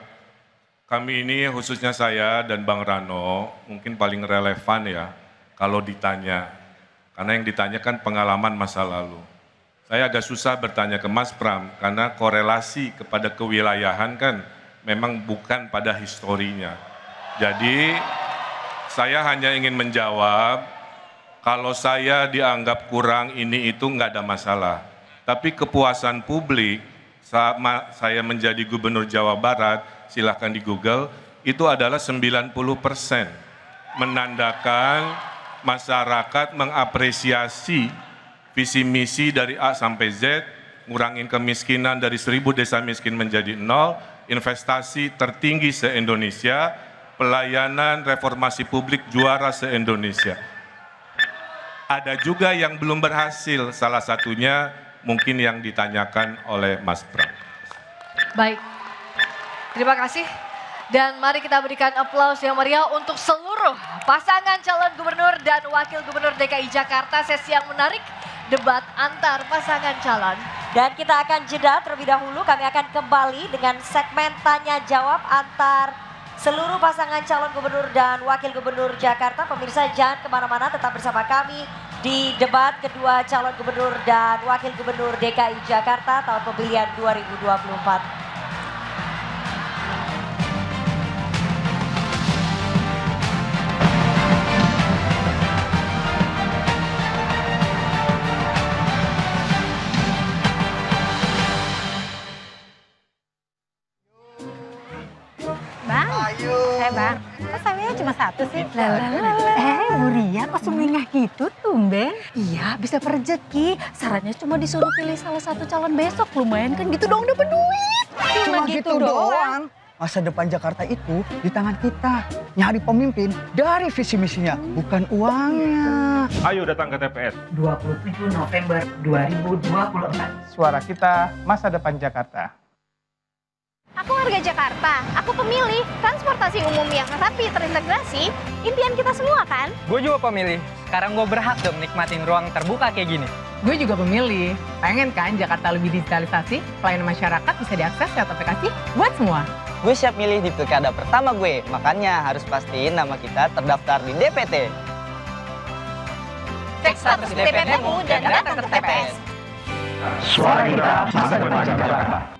Kami ini khususnya saya dan Bang Rano mungkin paling relevan ya kalau ditanya. Karena yang ditanya kan pengalaman masa lalu. Saya agak susah bertanya ke Mas Bram karena korelasi kepada kewilayahan kan memang bukan pada historinya. Jadi saya hanya ingin menjawab, kalau saya dianggap kurang ini itu nggak ada masalah. Tapi kepuasan publik sama saya menjadi Gubernur Jawa Barat, silahkan di Google, itu adalah 90%. Menandakan masyarakat mengapresiasi visi misi dari A sampai Z, ngurangin kemiskinan dari 1000 desa miskin menjadi 0, investasi tertinggi se-Indonesia, pelayanan reformasi publik juara se-Indonesia. Ada juga yang belum berhasil, salah satunya mungkin yang ditanyakan oleh Mas Bram. Baik, terima kasih. Dan mari kita berikan aplaus yang meriah untuk seluruh pasangan calon gubernur dan wakil gubernur DKI Jakarta. Sesi yang menarik, debat antar pasangan calon. Dan kita akan jeda terlebih dahulu, kami akan kembali dengan segmen tanya jawab antar seluruh pasangan calon gubernur dan wakil gubernur Jakarta. Pemirsa jangan kemana-mana, tetap bersama kami di debat kedua calon gubernur dan wakil gubernur DKI Jakarta tahun pemilihan 2024. Bang, kok sawinya cuma 1 sih? Bu Ria kok sumringah gitu tumben? Iya, bisa rezeki. Sarannya cuma disuruh pilih salah satu calon besok. Lumayan kan gitu dong, dapat duit. Cuma gitu doang. Masa depan Jakarta itu di tangan kita. Nyari pemimpin dari visi misinya, bukan uangnya. Ayo datang ke TPS. 27 November 2024. Suara kita, masa depan Jakarta. Aku warga Jakarta, aku pemilih. Transportasi umum yang rapi terintegrasi, impian kita semua kan? Gue juga pemilih. Sekarang gue berhak dong nikmatin ruang terbuka kayak gini. Gue juga pemilih. Pengen kan Jakarta lebih digitalisasi, pelayanan masyarakat bisa diakses lewat aplikasi buat semua. Gue siap milih di pilkada pertama gue, makanya harus pastiin nama kita terdaftar di DPT. Cek status DPT-mu dan datang ke TPS. Suara kita, masa depan Jakarta.